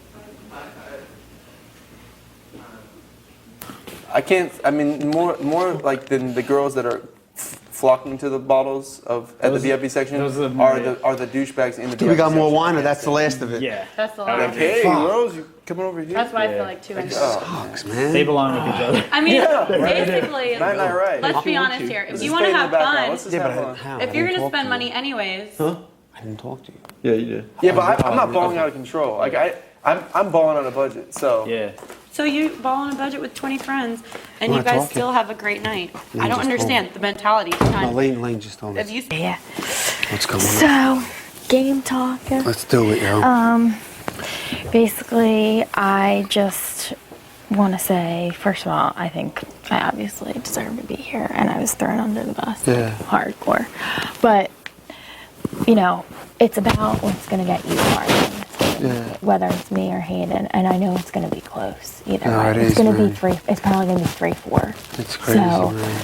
I can't. I mean, more like than the girls that are flocking to the bottles at the VIP section are the douchebags in the VIP We got more section. wine, or that's the last of it? Yeah. That's the Like, last. hey, girls, you coming over here? That's why I feel like too many. Sucks, man. They belong with each other. I mean, basically, Not right. let's be honest here. If you want to have fun, if you're going to spend money anyways, Huh? I didn't talk to you. Yeah, you did. Yeah, but I'm not balling out of control. Like I'm balling on a budget. So Yeah. so you ball on a budget with 20 friends, and We're you not guys talking. still have a great night. Lane I don't just understand the mentality. No, Lane just told me. If you Yeah. What's going on? So, game talk. Let's do it, yo. Basically, I just want to say, first of all, I think I obviously deserve to be here, and I was thrown under the bus. Yeah. Hardcore. But, you know, it's about what's going to get you far. Yeah. Whether it's me or Hayden, and I know it's going to be close either No, way. it It's is, going to be man. 3. It's probably going to be 3-4. It's crazy, So, man.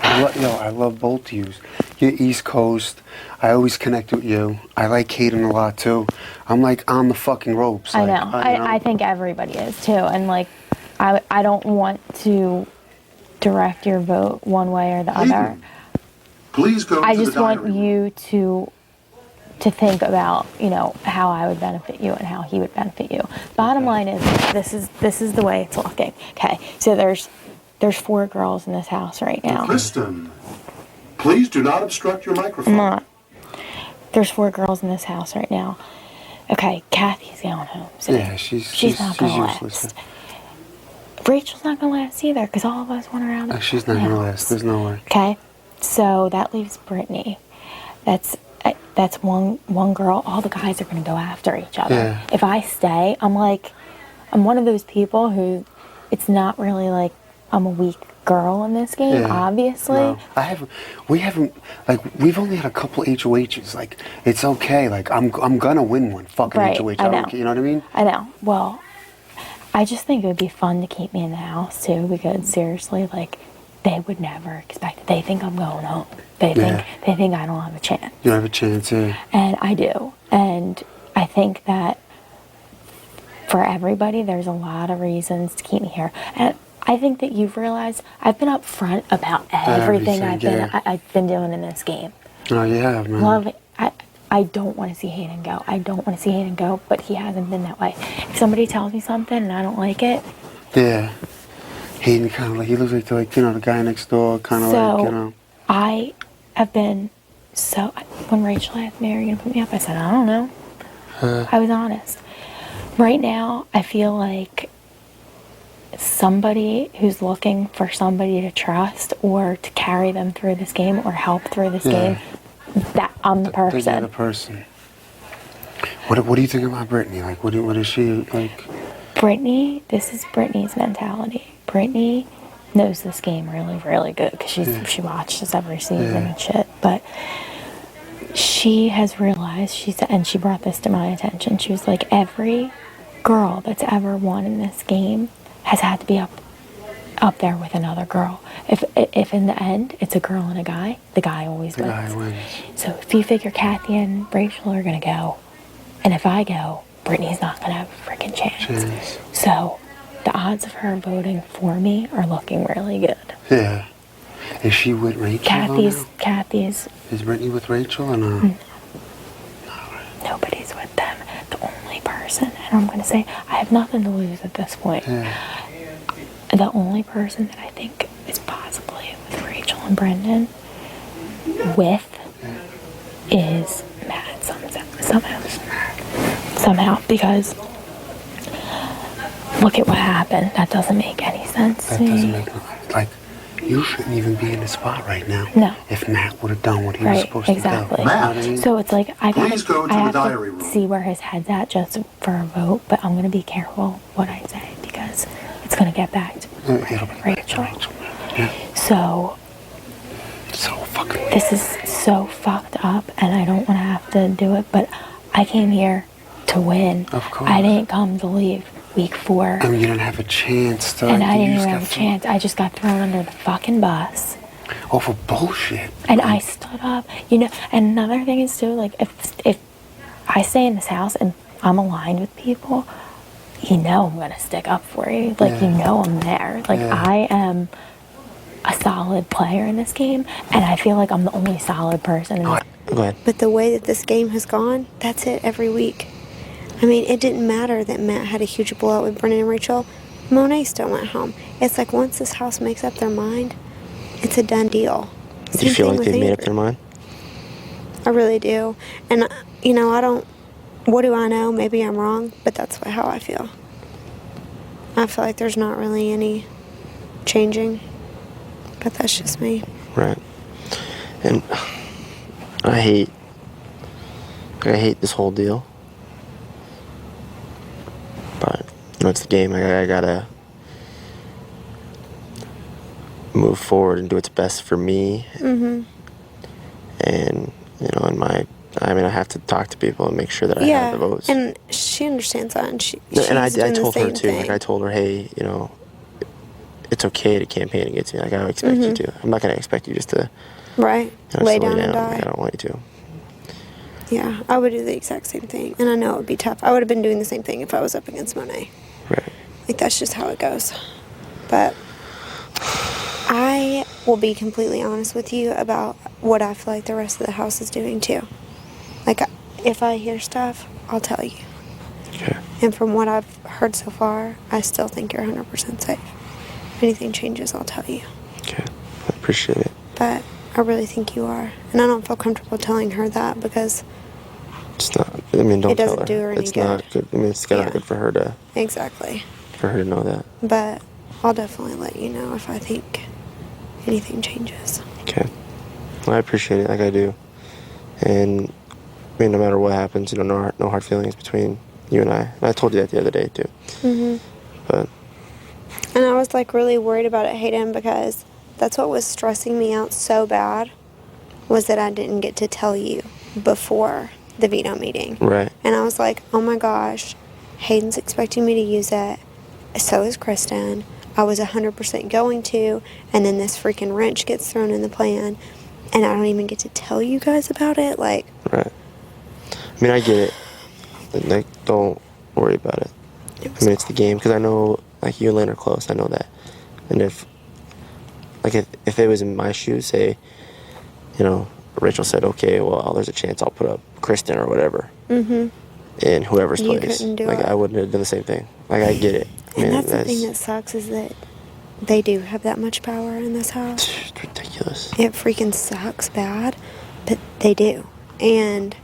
I love both of you. You're East Coast. I always connect with you. I like Hayden a lot too. I'm like on the fucking ropes. I Like, know. I think everybody is too, and like, I don't want to direct your vote one way or the other. Please go I to just the want diary room. you to think about, you know, how I would benefit you and how he would benefit you. Bottom line is this is the way it's looking. Okay, so there's 4 girls in this house right now. Kristen, please do not obstruct your microphone. I'm not. There's 4 girls in this house right now. Okay, Kathy's going home. So Yeah, she's not gonna useless. last. Rachel's not gonna last either because all of us went around. She's not gonna last. There's no way. Okay, so that leaves Britney. That's one girl. All the guys are gonna go after each other. Yeah. If I stay, I'm one of those people who, it's not really like I'm a weak girl in this game. Yeah. Obviously. No, we've only had a couple HOHs. Like, it's okay. Like, I'm gonna win one fucking Right, HOH. I know. don't care, you know what I mean? I know. Well, I just think it would be fun to keep me in the house too, because seriously, like, they would never expect it. They think I'm going home. They think I don't have a chance. You don't have a chance, yeah. And I do. And I think that for everybody, there's a lot of reasons to keep me here. And I think that you've realized I've been upfront about everything I've been doing in this game. Oh, yeah, man. Love it. I don't want to see Hayden go. I don't want to see Hayden go, but he hasn't been that way. If somebody tells me something and I don't like it. Yeah. Hayden kind of like, he looks like, you know, the guy next door, kind of like, you know. I have been when Rachel asked me, are you going to put me up? I said, I don't know. I was honest. Right now, I feel like somebody who's looking for somebody to trust or to carry them through this game or help through this game, that I'm the person. You're the person. What do you think about Britney? Like, what is she like? Britney, this is Britney's mentality. Britney knows this game really, really good because she watches every season and shit. But she has realized, and she brought this to my attention, she was like, every girl that's ever won in this game has had to be up there with another girl. If in the end it's a girl and a guy, the guy always wins. The guy wins. So if you figure Kathy and Rachel are gonna go, and if I go, Britney's not gonna have a freaking chance. So the odds of her voting for me are looking really good. Yeah. Is she with Rachel? Kathy's. Is Britney with Rachel or no? Nobody's with them. The only person, and I'm gonna say I have nothing to lose at this point. The only person that I think is possibly with Rachel and Brendon is Matt somehow, because look at what happened. That doesn't make any sense to me. That doesn't make, like, you shouldn't even be in the spot right now. No. If Matt would have done what he was supposed to do. Exactly. You know what I mean? So it's like I have diary to see where his head's at just for a vote, but I'm gonna be careful what I say because it's gonna get back to Rachel. So this is so fucked up, and I don't want to have to do it, but I came here to win. Of course. I didn't come to leave week 4. I mean, you didn't have a chance to. And I didn't even have a chance. I just got thrown under the fucking bus. Oh, for bullshit. And I stood up, you know. And another thing is too, like if I stay in this house and I'm aligned with people, you know I'm gonna stick up for you. Like you know I'm there. Like I am a solid player in this game, and I feel like I'm the only solid person in this. Go ahead. But the way that this game has gone, that's it every week. I mean, it didn't matter that Matt had a huge blowout with Brendon and Rachel. Monet still went home. It's like once this house makes up their mind, it's a done deal. Do you feel like they've made up their mind? I really do. And, you know, what do I know? Maybe I'm wrong, but that's how I feel. I feel like there's not really any changing, but that's just me. Right. And I hate this whole deal. But, you know, it's the game. I gotta move forward and do what's best for me. Mm-hmm. And, you know, I have to talk to people and make sure that I have the votes. And she understands that, and I told her too. Like I told her, hey, you know, it's okay to campaign against me. Like I don't expect you to. I'm not gonna expect you just to lay down and die. Like, I don't want you to. Yeah, I would do the exact same thing, and I know it would be tough. I would have been doing the same thing if I was up against Monet. Right. Like that's just how it goes. But I will be completely honest with you about what I feel like the rest of the house is doing too. Like, if I hear stuff, I'll tell you. Okay. And from what I've heard so far, I still think you're 100% safe. If anything changes, I'll tell you. Okay. I appreciate it. But I really think you are. And I don't feel comfortable telling her that because it's not, I mean, don't it doesn't tell her. do her any it's good. Not good. I mean, it's not good for her to... Exactly. For her to know that. But I'll definitely let you know if I think anything changes. Okay. Well, I appreciate it, like I do. And... I mean, no matter what happens, you know, no hard feelings between you and I. And I told you that the other day, too. Mm-hmm. But... And I was, like, really worried about it, Hayden, because that's what was stressing me out so bad, was that I didn't get to tell you before the veto meeting. Right. And I was like, oh, my gosh, Hayden's expecting me to use it. So is Kristen. I was 100% going to, and then this freaking wrench gets thrown in the plan, and I don't even get to tell you guys about it. Like... Right. I mean, I get it. Like, don't worry about it. I mean, it's the game. Because I know, like, you and Lane are close. I know that. And if it was in my shoes, say, you know, Rachel said, okay, well, there's a chance I'll put up Kristen or whatever in whoever's You place. couldn't do like, it. I wouldn't have done the same thing. Like, I get it. I mean, And that's the thing that sucks is that they do have that much power in this house. It's ridiculous. It freaking sucks bad, but they do. And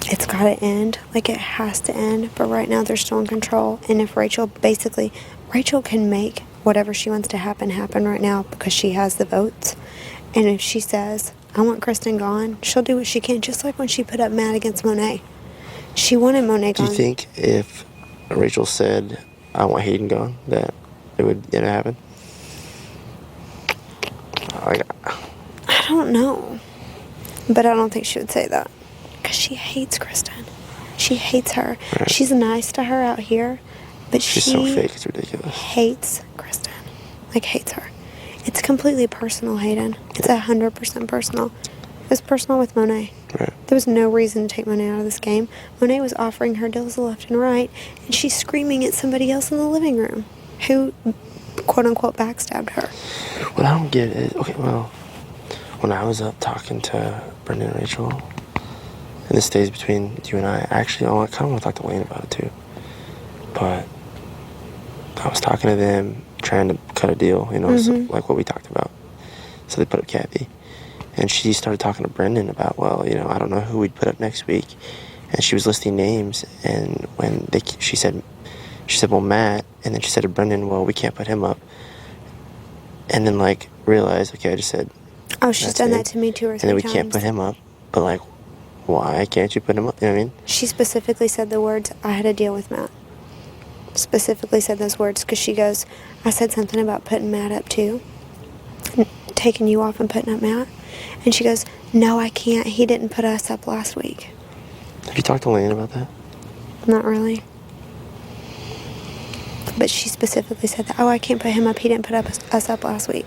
it's got to end. Like, it has to end. But right now, they're still in control. And if Rachel can make whatever she wants to happen right now because she has the votes. And if she says, I want Kristen gone, she'll do what she can, just like when she put up Matt against Monet. She wanted Monet gone. Do you think if Rachel said, I want Hayden gone, that it would happen? I don't know. But I don't think she would say that. Because she hates Kristen. She hates her. Right. She's nice to her out here. But She's so fake, it's ridiculous. Hates Kristen. Like, hates her. It's completely personal, Hayden. It's 100% personal. It was personal with Monet. Right. There was no reason to take Monet out of this game. Monet was offering her deals left and right, and she's screaming at somebody else in the living room who, quote-unquote, backstabbed her. What I don't get is, okay, well, when I was up talking to Brendon and Rachel, and this stays between you and I kind of want to talk to Wayne about it too. But I was talking to them, trying to cut a deal, you know, so, like what we talked about. So they put up Kathy. And she started talking to Brendon about, well, you know, I don't know who we'd put up next week. And she was listing names, and when she said, well, Matt, and then she said to Brendon, well, we can't put him up. And then, like, realized, okay, I just said, oh, she's done that to me 2 or 3 times. And then we can't put him up. But, like, why can't you put him up? You know what I mean? She specifically said the words, I had a deal with Matt. Specifically said those words because she goes, I said something about putting Matt up too. Taking you off and putting up Matt. And she goes, no, I can't. He didn't put us up last week. Have you talked to Lane about that? Not really. But she specifically said that, oh, I can't put him up. He didn't put us up last week.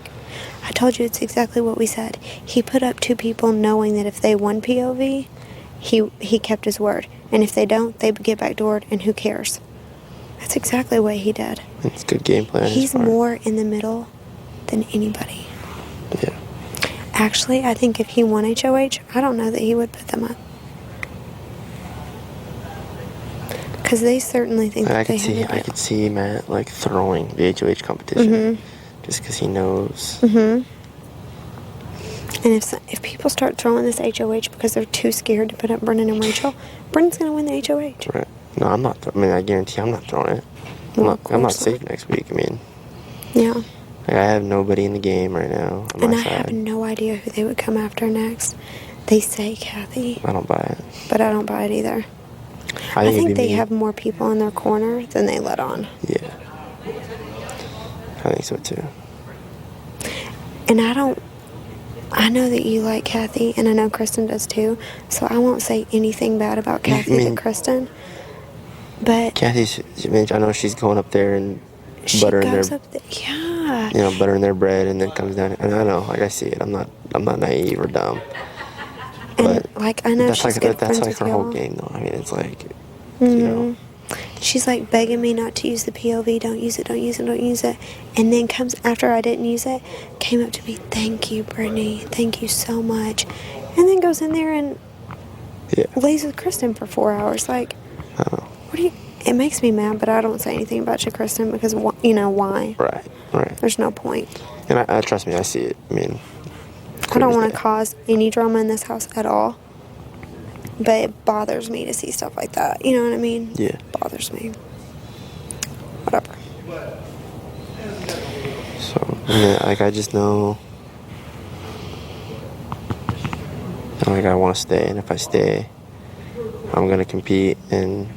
I told you it's exactly what we said. He put up 2 people knowing that if they won POV, he kept his word. And if they don't, they get backdoored, and who cares? That's exactly what he did. It's good game plan. He's more in the middle than anybody. Yeah. Actually, I think if he won HOH, I don't know that he would put them up. Because they certainly think that they have I could see Matt, like, throwing the HOH competition. Just because he knows. And if people start throwing this HOH because they're too scared to put up Brendon and Rachel, Brendon's going to win the HOH. Right. No, I'm not. I guarantee I'm not throwing it. I'm not safe next week. I mean. Yeah. Like, I have nobody in the game right now on my And I side. have no idea who they would come after next. They say Kathy. I don't buy it. But I don't buy it either. I think they have more people in their corner than they let on. Yeah. I think so too. And I know that you like Kathy, and I know Kristen does too, so I won't say anything bad about Kathy to Kristen. But Kathy's, I know she's going up there and buttering their, yeah. You know, buttering their bread, and then comes down. And I know, like, I see it. I'm not naive or dumb. And like, I know that's she's like good that's friends like with her whole y'all. game, though. I mean, it's like, you know. She's like begging me not to use the POV, don't use it. And then comes after I didn't use it, came up to me, thank you, Brittany, thank you so much. And then goes in there and lays with Kristen for 4 hours. Like, what do you, it makes me mad, but I don't say anything about you, Kristen, because, you know, why? Right. There's no point. And I trust me, I see it. I mean, I don't want to cause any drama in this house at all. But it bothers me to see stuff like that. You know what I mean? Yeah. It bothers me. Whatever. So, like, I just know, like, I want to stay, and if I stay, I'm going to compete and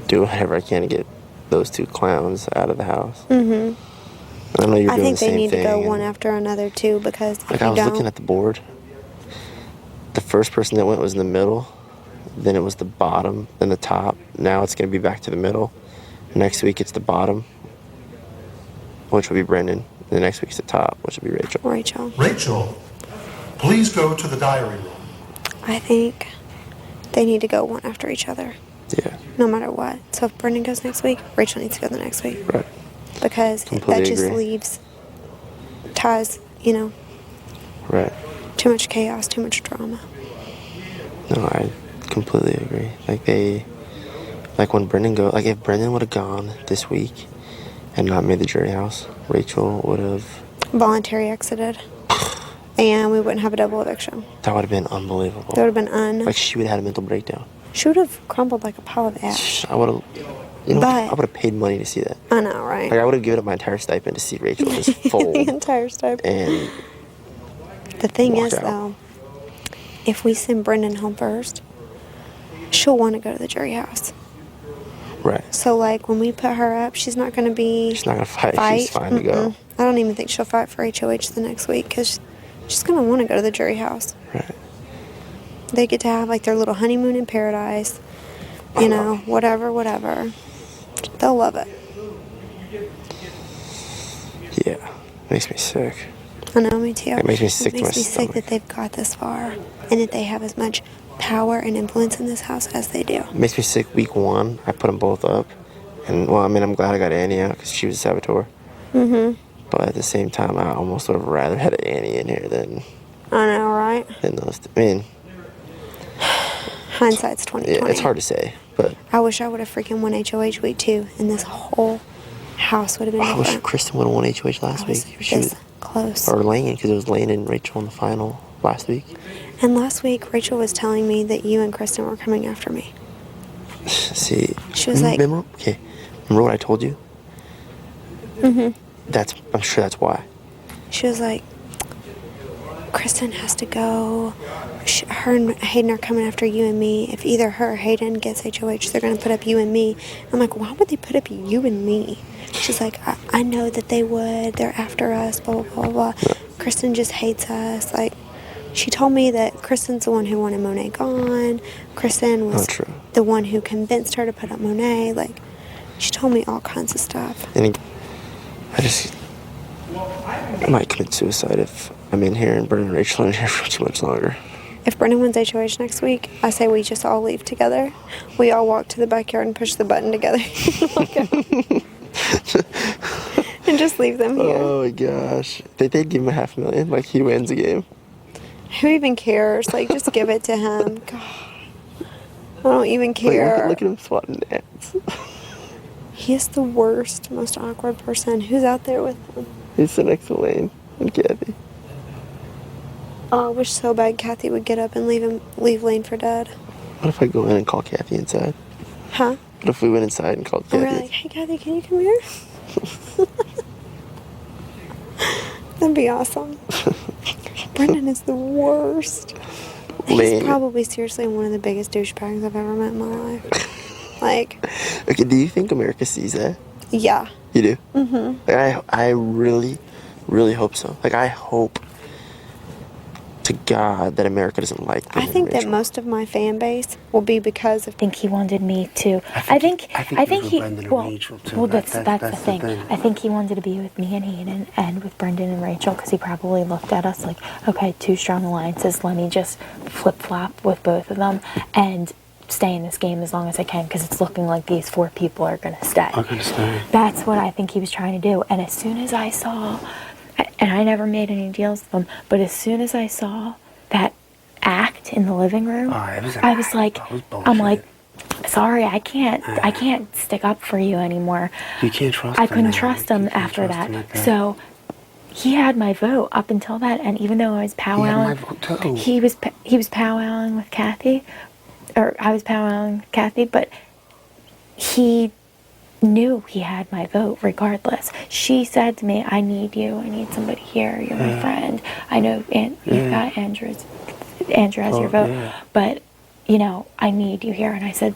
do whatever I can to get those 2 clowns out of the house. I know you're I doing think the they same need thing. to go one after another too, because if Like, you I was don't, looking at the board. The first person that went was in the middle, then it was the bottom, then the top. Now it's going to be back to the middle. Next week it's the bottom, which will be Brendon. The next week's the top, which will be Rachel. Rachel, please go to the diary room. I think they need to go one after each other. Yeah. No matter what. So if Brendon goes next week, Rachel needs to go the next week. Right. because Completely that just agree. leaves ties, you know, Right. too much chaos, too much drama. No, I completely agree. Like when Brendon like if Brendon would have gone this week and not made the jury house, Rachel would have. Voluntary exited. And we wouldn't have a double eviction. That would have been unbelievable. That would have been Like she would have had a mental breakdown. She would have crumbled like a pile of ash. I would have. You know, But- I would have paid money to see that. I know, right? Like I would have given up my entire stipend to see Rachel just fold. The entire stipend. And The thing walk is, out. though, if we send Brendon home first, she'll want to go to the jury house. Right. So, like, when we put her up, she's not going to be... She's not gonna fight. She's fine to go. Mm-mm. I don't even think she'll fight for HOH the next week because she's going to want to go to the jury house. Right. They get to have, like, their little honeymoon in paradise. You know, whatever. They'll love it. Yeah. Makes me sick. I know, me too. It makes me sick to It my makes me sick stomach. that they've got this far and that they have as much power and influence in this house as they do. It makes me sick. Week 1, I put them both up. And, well, I mean, I'm glad I got Annie out because she was a saboteur. Mm-hmm. But at the same time, I almost would have rather had Annie in here than I know, right? those. I mean, Hindsight's 20/20. yeah, it's hard to say. But I wish I would have freaking won HOH week 2 and this whole house would have been I wish different. Kristen would have won HOH last was week. this close. Or Lane, because it was Lane and Rachel in the final last week. And last week, Rachel was telling me that you and Kristen were coming after me. See, She was like- remember what I told you? Mm-hmm. I'm sure that's why. She was like, Kristen has to go. Her and Hayden are coming after you and me. If either her or Hayden gets HOH, they're going to put up you and me. I'm like, why would they put up you and me? She's like, I know that they would. They're after us, blah, blah, blah, blah. Kristen just hates us. Like, she told me that Kristen's the one who wanted Monet gone. Kristen was the one who convinced her to put up Monet. Like, she told me all kinds of stuff. And I might commit suicide if I'm in here and Brendon and Rachel are in here for too much longer. If Brendon wins HOH next week, I say we just all leave together. We all walk to the backyard and push the button together. And just leave them here. Oh my gosh. They'd give him $500,000, like he wins the game. Who even cares? Like, just give it to him. God. I don't even care. Look at him swatting ants. He is the worst, most awkward person. Who's out there with him? He's sitting next to Lane and Kathy. Oh, I wish so bad Kathy would get up and leave Lane for dead. What if I go in and call Kathy inside? Huh? What if we went inside and called And Kathy? we're like, hey, Kathy, can you come here? That'd be awesome. Brendon is the worst. He's Lane. probably seriously one of the biggest douchebags I've ever met in my life. Like, Okay, do you think America sees that? yeah. You do? Mm-hmm. Like, I really, really hope so. Like, I hope to God that America doesn't like I Brendon think and that Rachel. most of my fan base will be because of. I think he wanted me to. I think he. Brendon and Well, Rachel, too. well, that's That's the the thing. thing. I think he wanted to be with me and Hayden and with Brendon and Rachel because he probably looked at us like, okay, 2 strong alliances. Let me just flip flop with both of them and stay in this game as long as I can because it's looking like these 4 people are going to stay. I'm gonna stay. That's what I think he was trying to do. And as soon as I saw, and I never made any deals with them, but as soon as I saw that act in the living room, it was an I was act. like, That was bullshit. I'm like, sorry, I can't stick up for you anymore. You can't trust I him couldn't now. trust You him can't after trust that. him like that. So he had my vote up until that, and even though I was powwowing, my vote too. he was powwowing with Kathy, or I was powwowing with Kathy, but he knew he had my vote regardless. She said to me, I need you. I need somebody here. You're my friend. I know you've got Andrew has your vote, but you know, I need you here. And I said,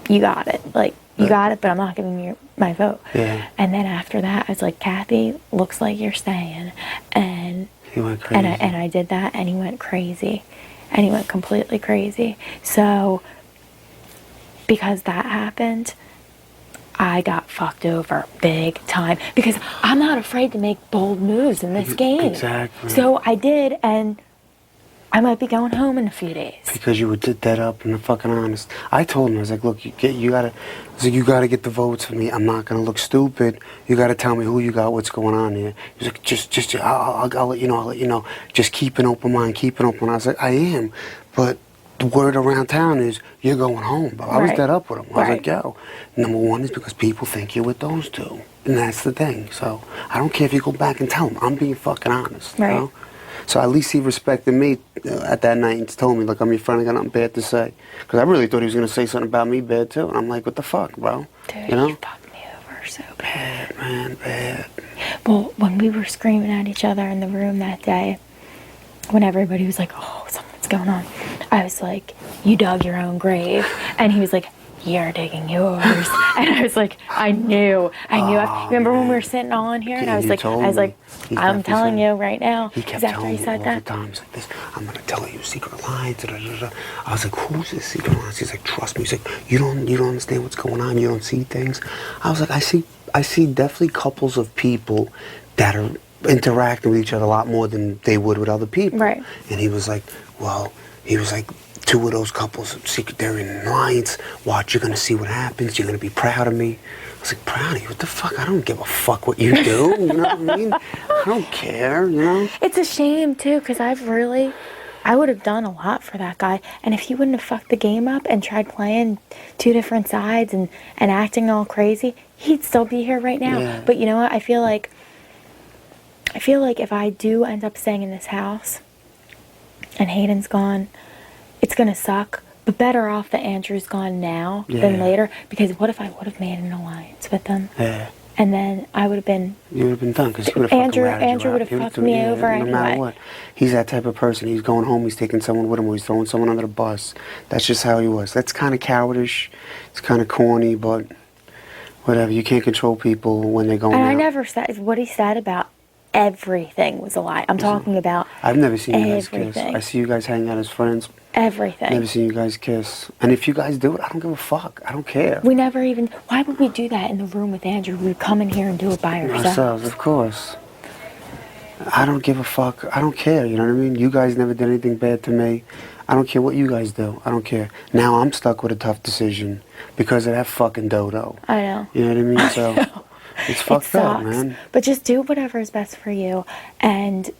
you got it. Like, you got it, but I'm not giving you my vote. Yeah. And then after that, I was like, Kathy, looks like you're staying. And He went crazy. and I did that, and he went crazy. And he went completely crazy. So, because that happened, I got fucked over big time. Because I'm not afraid to make bold moves in this game. Exactly. So I did, and I might be going home in a few days. Because you were dead up and fucking honest. I told him, I was like, look, you gotta get the votes for me. I'm not gonna look stupid. You gotta tell me who you got, what's going on here. He was like, I'll let you know, I'll let you know. Just keep an open mind, keep an open mind. I was like, I am, but the word around town is you're going home, bro. I was dead up with him. I was like, yo, number one is because people think you're with those two. And that's the thing. So I don't care if you go back and tell him. I'm being fucking honest. Right. You know? So at least he respected me at that night and told me, look, I'm your friend, I got nothing bad to say. Because I really thought he was going to say something about me bad, too. And I'm like, what the fuck, bro? Dude, you know? you fucked me over so bad. Man, bad. Well, when we were screaming at each other in the room that day, when everybody was like, oh, something's going on, I was like, you dug your own grave. And he was like, you're digging yours. And I was like, I knew. Remember when we were sitting all in here? And I was like, I'm telling you right now. He kept telling me all the time, he's like, this, I'm going to tell you secret lines. Da, da, da, da. I was like, who's this secret lines? He's like, trust me. He's like, you don't understand what's going on. You don't see things. I was like, I see definitely couples of people that are interacting with each other a lot more than they would with other people. Right. And he was like, two of those couples, they're in lines. Watch, you're gonna see what happens. You're gonna be proud of me. I was like, proud of you? What the fuck? I don't give a fuck what you do. You know what I mean? I don't care, you know? It's a shame, too, because I would have done a lot for that guy. And if he wouldn't have fucked the game up and tried playing two different sides and acting all crazy, he'd still be here right now. Yeah. But you know what? I feel like if I do end up staying in this house and Hayden's gone, it's going to suck, but better off that Andrew's gone now than later, because what if I would have made an alliance with them? Yeah. And then I would have been... You would have been done, because he would have Andrew would have fucked me over anyway. No matter what. He's that type of person. He's going home, he's taking someone with him, or he's throwing someone under the bus. That's just how he was. That's kind of cowardish. It's kind of corny, but whatever. You can't control people when they're going And out. I never said... What he said about everything was a lie. I'm talking about I've never seen you guys kiss. everything. I see you guys hang out as friends. Everything. Never seen you guys kiss. And if you guys do it, I don't give a fuck. I don't care. We never even... Why would we do that in the room with Andrew? We would come in here and do it by ourselves. Of course. I don't give a fuck. I don't care, you know what I mean? You guys never did anything bad to me. I don't care what you guys do. I don't care. Now I'm stuck with a tough decision because of that fucking dodo. I know. You know what I mean? So it's fucked up, man. But just do whatever is best for you. And,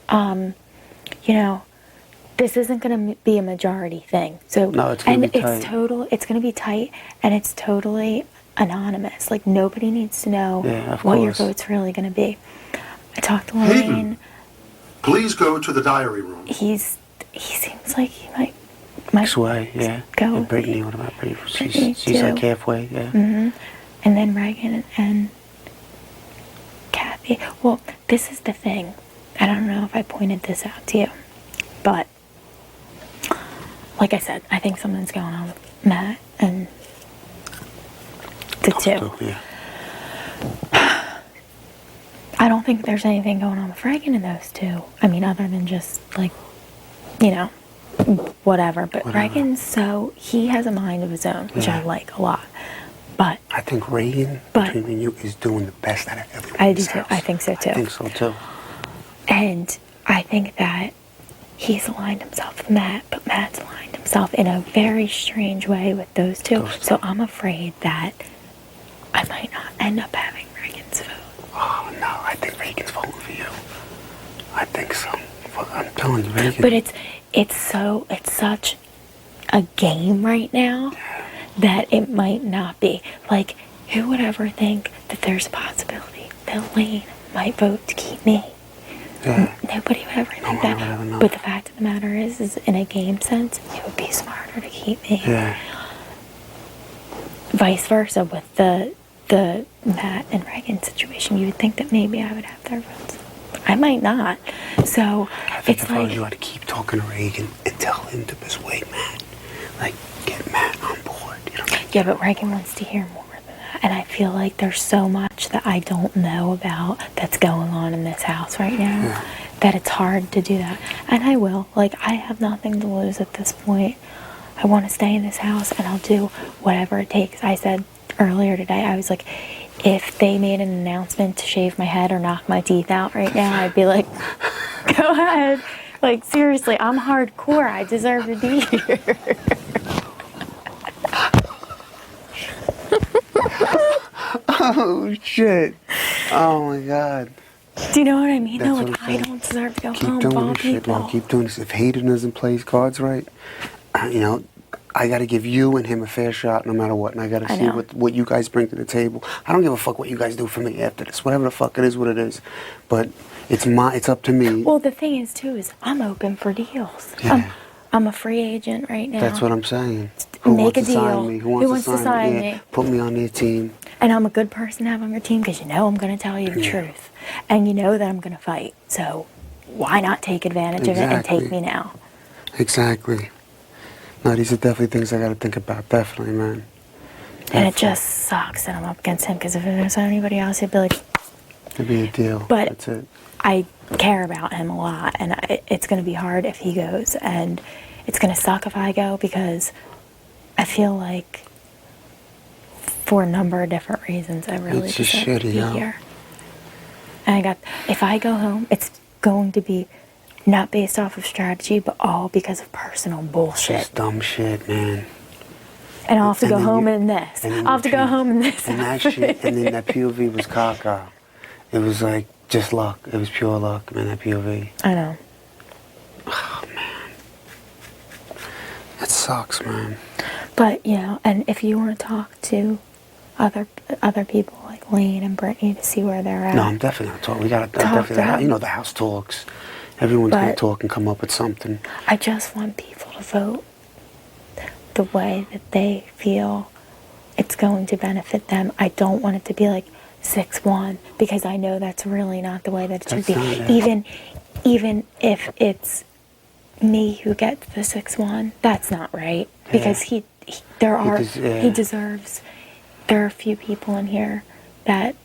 you know, this isn't going to be a majority thing. So no, it's going to be tight. It's going to be tight, and it's totally anonymous. Like, nobody needs to know what your vote's really going to be. I talked to Lorraine. Hayden, please go to the diary room. He seems like he might Sway, yeah. Go. And Brittany, what about Brittany? She's like halfway, yeah. Mm-hmm. And then Reagan and Kathy. Well, this is the thing. I don't know if I pointed this out to you, but like I said, I think something's going on with Matt and the two. Yeah. I don't think there's anything going on with Reagan and those two. I mean, other than just, like, you know, whatever. But Reagan's he has a mind of his own, which I like a lot. But I think Reagan, between me and you, is doing the best out of everyone. I do too. I think so too. I think so too. And I think that he's aligned himself with Matt, but Matt's aligned himself in a very strange way with those two. So I'm afraid that I might not end up having Reagan's vote. Oh, no, I think Reagan's voting for you. I think so. Well, I'm telling you, Reagan. But it's such a game right now that it might not be. Like, who would ever think that there's a possibility that Lane might vote to keep me? Yeah. Nobody would ever think that. But the fact of the matter is in a game sense, it would be smarter to keep me. Yeah. Vice versa with the Matt and Reagan situation. You would think that maybe I would have their votes. I might not. So I think it's if I was you, I'd keep talking to Reagan and tell him to persuade Matt. Like, get Matt on board. You know? Yeah, but Reagan wants to hear more than that. And I feel like there's so much that I don't know about that's going on in this house right now that it's hard to do that. And I will. Like, I have nothing to lose at this point. I want to stay in this house and I'll do whatever it takes. I said earlier today, I was like, if they made an announcement to shave my head or knock my teeth out right now, I'd be like, go ahead. Like, seriously, I'm hardcore. I deserve to be here. Oh, shit. Oh, my God. Do you know what I mean? That's No, what like, I'm I saying. don't deserve to go Keep home doing with all this shit, people. man. Keep doing this. If Hayden doesn't play his cards right, you know, I got to give you and him a fair shot no matter what. And I got to I see know. what you guys bring to the table. I don't give a fuck what you guys do for me after this. Whatever the fuck it is, what it is. But it's up to me. Well, the thing is, too, is I'm open for deals. Yeah. I'm a free agent right now. That's what I'm saying. Make a wants to sign deal. me? Who wants to sign Yeah, me? Put me on their team. And I'm a good person to have on your team because you know I'm going to tell you the truth. And you know that I'm going to fight. So why not take advantage of it and take me now? Exactly. No, these are definitely things I got to think about. Definitely, man. And it just sucks that I'm up against him because if it was anybody else, he'd be like, It'd be a deal. But That's it. I care about him a lot, and it's going to be hard if he goes, and it's going to suck if I go because I feel like for a number of different reasons I really It's just deserve to shitty, be yeah. here. And if I go home, it's going to be not based off of strategy, but all because of personal bullshit. Just dumb shit, man. And I'll have to And go then home you- in this. and then I'll have to you go choose- home in this. And that shit, and then that POV was caca. It was like just luck. It was pure luck, man. That POV. I know. Oh man, that sucks, man. But, you know, and if you want to talk to other people like Lane and Brittany to see where they're at. No, I'm definitely gonna talk. We gotta Talk definitely. to them. You know, the house talks. Everyone's gonna But- talk and come up with something. I just want people to vote the way that they feel it's going to benefit them. I don't want it to be like 6-1 because I know that's really not the way that it should That's be. not it. Even if it's me who gets the 6-1, that's not right because he deserves. There are a few people in here that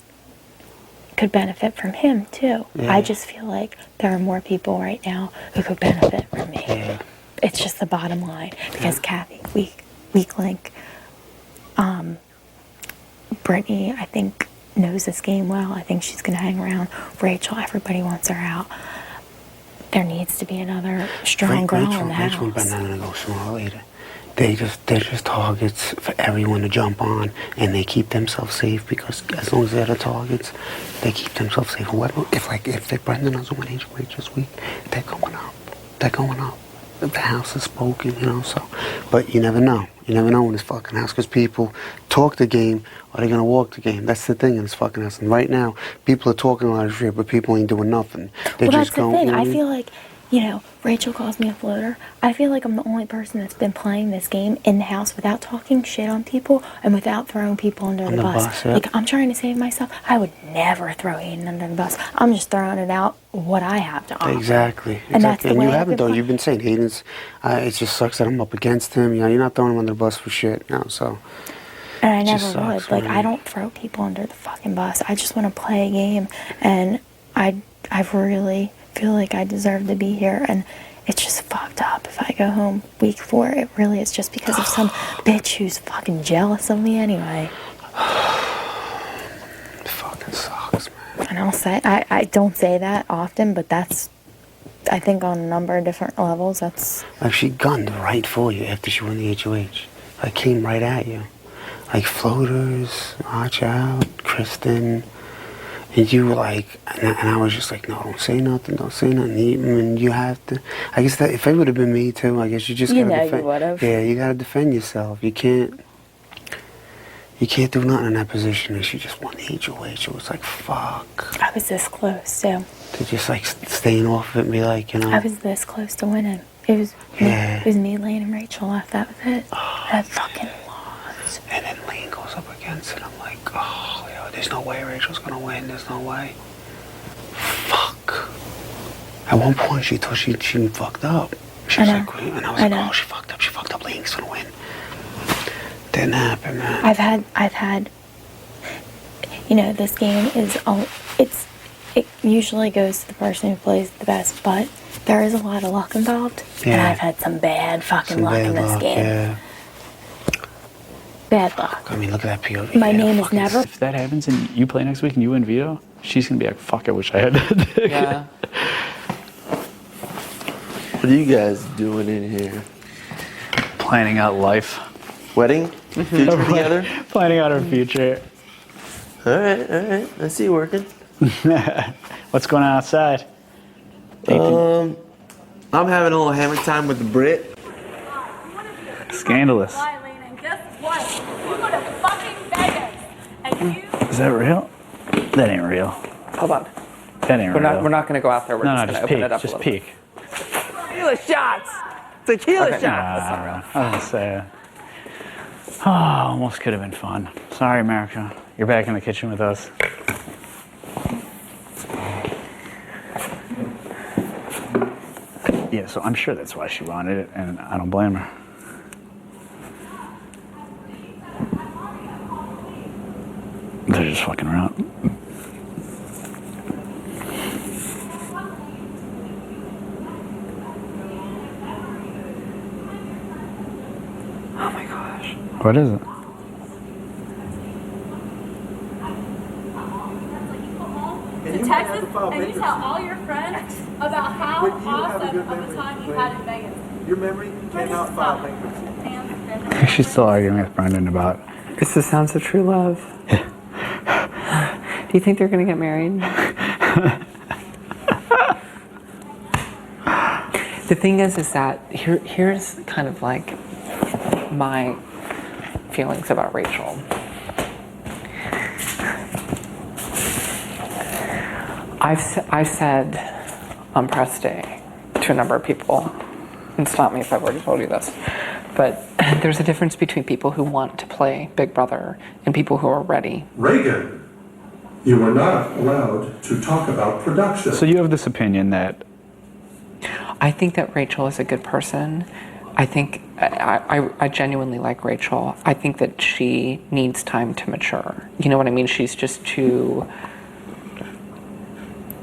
could benefit from him too. Yeah. I just feel like there are more people right now who could benefit from me. Yeah. It's just the bottom line because Kathy, weak link. Brittany, I think, knows this game well. I think she's going to hang around. Rachel, everybody wants her out. There needs to be another strong girl in the house. Rachel and Brendon are gonna go sooner or later. They're just targets for everyone to jump on, and they keep themselves safe because as long as they're the targets, they keep themselves safe. Whoever, if Brendon doesn't win HQp this week, they're going up. They're going up. The house is spoken, you know. So, but you never know. You never know in this fucking house because people talk the game or they're gonna walk the game. That's the thing in this fucking house. And right now, people are talking a lot of shit, but people ain't doing nothing. They're Well, just that's the going. thing. You know what I mean? feel like, you know, Rachel calls me a floater. I feel like I'm the only person that's been playing this game in the house without talking shit on people and without throwing people under the bus. Yeah. Like, I'm trying to save myself. I would never throw Hayden under the bus. I'm just throwing it out what I have to offer. Exactly. And that's the And way you I've haven't been though. You've been saying Hayden's. It just sucks that I'm up against him. You know, you're not throwing him under the bus for shit. You know, so. And I it never just would. sucks, Like, man. I don't throw people under the fucking bus. I just want to play a game. And I really feel like I deserve to be here. And it's just fucked up if I go home week 4. It really is just because of some bitch who's fucking jealous of me anyway. It fucking sucks, man. And I'll say, I don't say that often, but that's, I think on a number of different levels, that's... Like she gunned right for you after she won the HOH. Like came right at you. Like floaters, watch out, Kristen. And you were like, and I was just like, no, don't say nothing. And you have to. I guess that if it would have been me too, I guess you just You gotta know defend. you would've. Yeah, you gotta defend yourself. You can't do nothing in that position. And she just won the HOH. It was like, fuck. I was this close, too. To just like staying off of it and be like, you know. I was this close to winning. It was me, Lane, and Rachel left. That was it. I fucking lost. And then Lane goes up against it. I'm like, oh, yo, there's no way Rachel's gonna win. There's no way. Fuck. At one point, she thought she fucked up. She was like, and I was like, oh, she fucked up. She fucked up. Lane's gonna win. Didn't happen, man. I've had. You know, this game is it usually goes to the person who plays the best, but there is a lot of luck involved, and Yeah. I've had some bad fucking Some luck bad in this luck, game. yeah. Bad luck. I mean, look at that POV. My name is never. If that happens and you play next week and you win veto, she's gonna be like, fuck, I wish I had that. Yeah. What are you guys doing in here? Planning out life. Wedding? Future together? Planning out our future. All right. I see you working. What's going on outside? I'm having a little hammock time with the Brit. Scandalous. Is that real? That ain't real. Hold on. That ain't real. We're not going to go out there. We're just going to open it up just a little. peek. Tequila shots! Tequila shots! I was gonna say. Oh, almost could have been fun. Sorry, America. You're back in the kitchen with us. Yeah, so I'm sure that's why she wanted it, and I don't blame her. They're just fucking around. Oh my gosh. What is it? To Texas, and you tell all your friends about how awesome of a time you had in Vegas. Your memory cannot file bankruptcy. She's still arguing with Brendon about. It's the sounds of true love. Do you think they're going to get married? The thing is that here's kind of like my feelings about Rachel. I've said on press day to a number of people, and stop me if I've already told you this, but there's a difference between people who want to play Big Brother and people who are ready. Reagan, you are not allowed to talk about production. So you have this opinion that. I think that Rachel is a good person. I think I genuinely like Rachel. I think that she needs time to mature. You know what I mean? She's just too.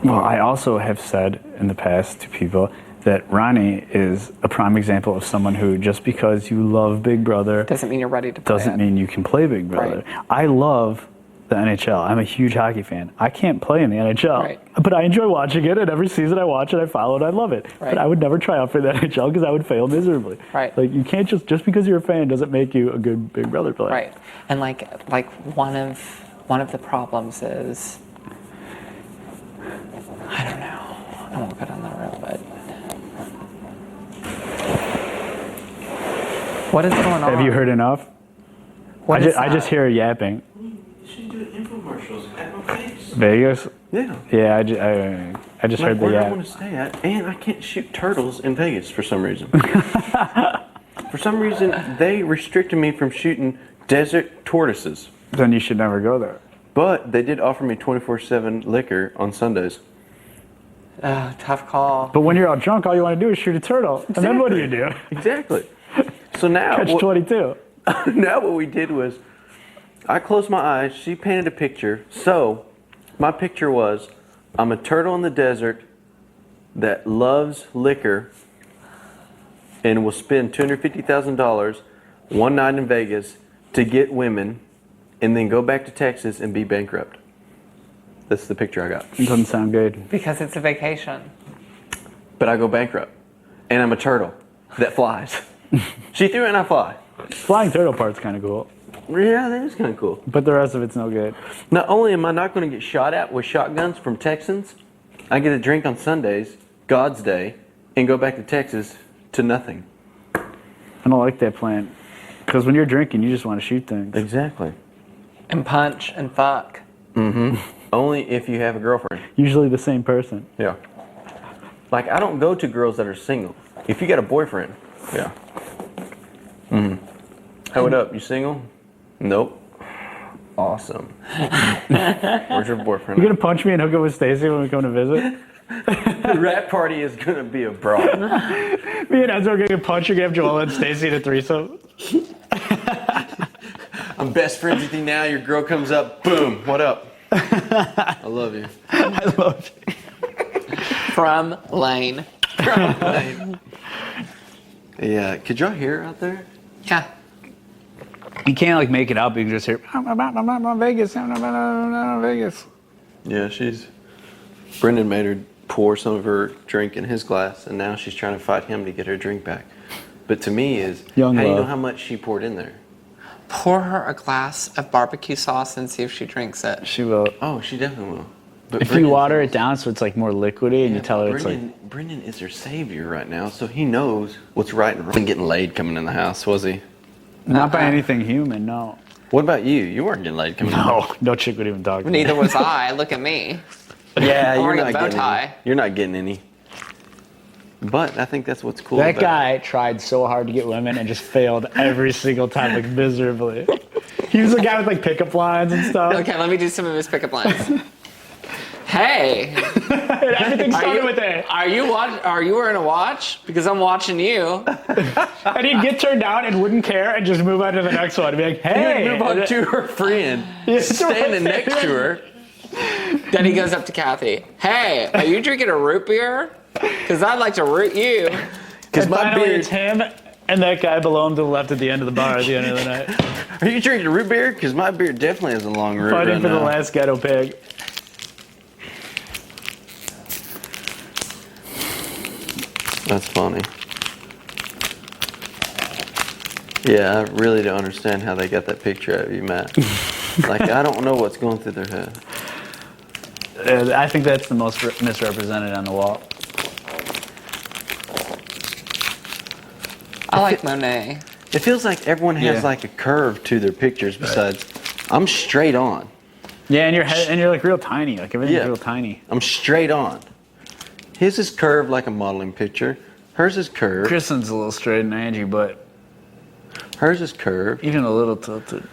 Well, I also have said in the past to people that Ronnie is a prime example of someone who, just because you love Big Brother, doesn't mean you're ready to play doesn't mean you can play Big Brother. Right. I love the NHL. I'm a huge hockey fan. I can't play in the NHL, Right. but I enjoy watching it, and every season I watch it, I follow it, I love it. Right. But I would never try out for the NHL because I would fail miserably. Right. Like, you can't just because you're a fan doesn't make you a good Big Brother player. Right. And like one of the problems is, I don't know. I won't go down that road, but what is going on? Have you heard enough? What is I just hear her yapping. You should do infomercials at my face. Vegas? Yeah. Yeah, I just heard the where I yap. want to stay at, and I can't shoot turtles in Vegas for some reason. For some reason, they restricted me from shooting desert tortoises. Then you should never go there. But they did offer me 24/7 liquor on Sundays. Tough call. But when you're out drunk, all you want to do is shoot a turtle. And then what do you do? Exactly. So now... Catch 22. Now what we did was, I closed my eyes, she painted a picture. So, my picture was, I'm a turtle in the desert that loves liquor and will spend $250,000 one night in Vegas to get women and then go back to Texas and be bankrupt. That's the picture I got. It doesn't sound good. Because it's a vacation. But I go bankrupt. And I'm a turtle that flies. She threw it and I fly. Flying turtle part's kind of cool. Yeah, that is kind of cool. But the rest of it's no good. Not only am I not going to get shot at with shotguns from Texans, I get a drink on Sundays, God's Day, and go back to Texas to nothing. I don't like that plan. Because when you're drinking, you just want to shoot things. Exactly. And punch and fuck. Mm-hmm. Only if you have a girlfriend. Usually the same person. Yeah. Like, I don't go to girls that are single. If you got a boyfriend, yeah. Mm-hmm. Hey, what up? You single? Nope. Awesome. Where's your boyfriend? You gonna punch me and hook up with Stacy when we come to visit? The rap party is gonna be a brawl. Me and Enzo are gonna punch. You're gonna have Joel and Stacy in a threesome. I'm best friends with you now. Your girl comes up. Boom. What up? I love you. I love you. From Lane. From Lane. Yeah. Could y'all hear out there? Yeah. You can't like make it up. You can just hear, I'm Vegas, I'm Vegas. Yeah, she's... Brendon made her pour some of her drink in his glass, and now she's trying to fight him to get her drink back. But to me is, Young how do you know love. how much she poured in there? Pour her a glass of barbecue sauce and see if she drinks it. She will. Oh, she definitely will. But If you water it down so it's like more liquidy and you tell her it's like... Brendon is her savior right now, so he knows what's right and wrong. Getting laid coming in the house, was he? Not by anything human, no. What about you? You weren't getting laid coming in the house. No chick would even talk to me. Neither was I. Look at me. Yeah, I'm you're wearing a not bow getting tie. any. You're not getting any. But I think that's what's cool That about guy tried so hard to get women and just failed every single time, like miserably. He was a guy with like pickup lines and stuff. Okay, let me do some of his pickup lines. Hey. Everything started with a. Are you wearing a watch? Because I'm watching you. And he'd get turned down and wouldn't care and just move on to the next one and be like, hey. He'd move on to her friend, standing next to her. Then he goes up to Kathy. Hey, are you drinking a root beer? Because I'd like to root you. Because finally it's him and that guy below him to the left at the end of the bar at the end of the night. Are you drinking a root beer? Because my beer definitely has a long root Fighting right for now. the last ghetto pig. That's funny. Yeah, I really don't understand how they got that picture of you, Matt. Like, I don't know what's going through their head. I think that's the most misrepresented on the wall. I like Monet. It feels like everyone has Yeah. like a curve to their pictures besides I'm straight on. Yeah, and you're like real tiny. Like everything's Yeah. real tiny. I'm straight on. His is curved like a modeling picture. Hers is curved. Kristen's a little straight and Angie, but hers is curved. Even a little tilted.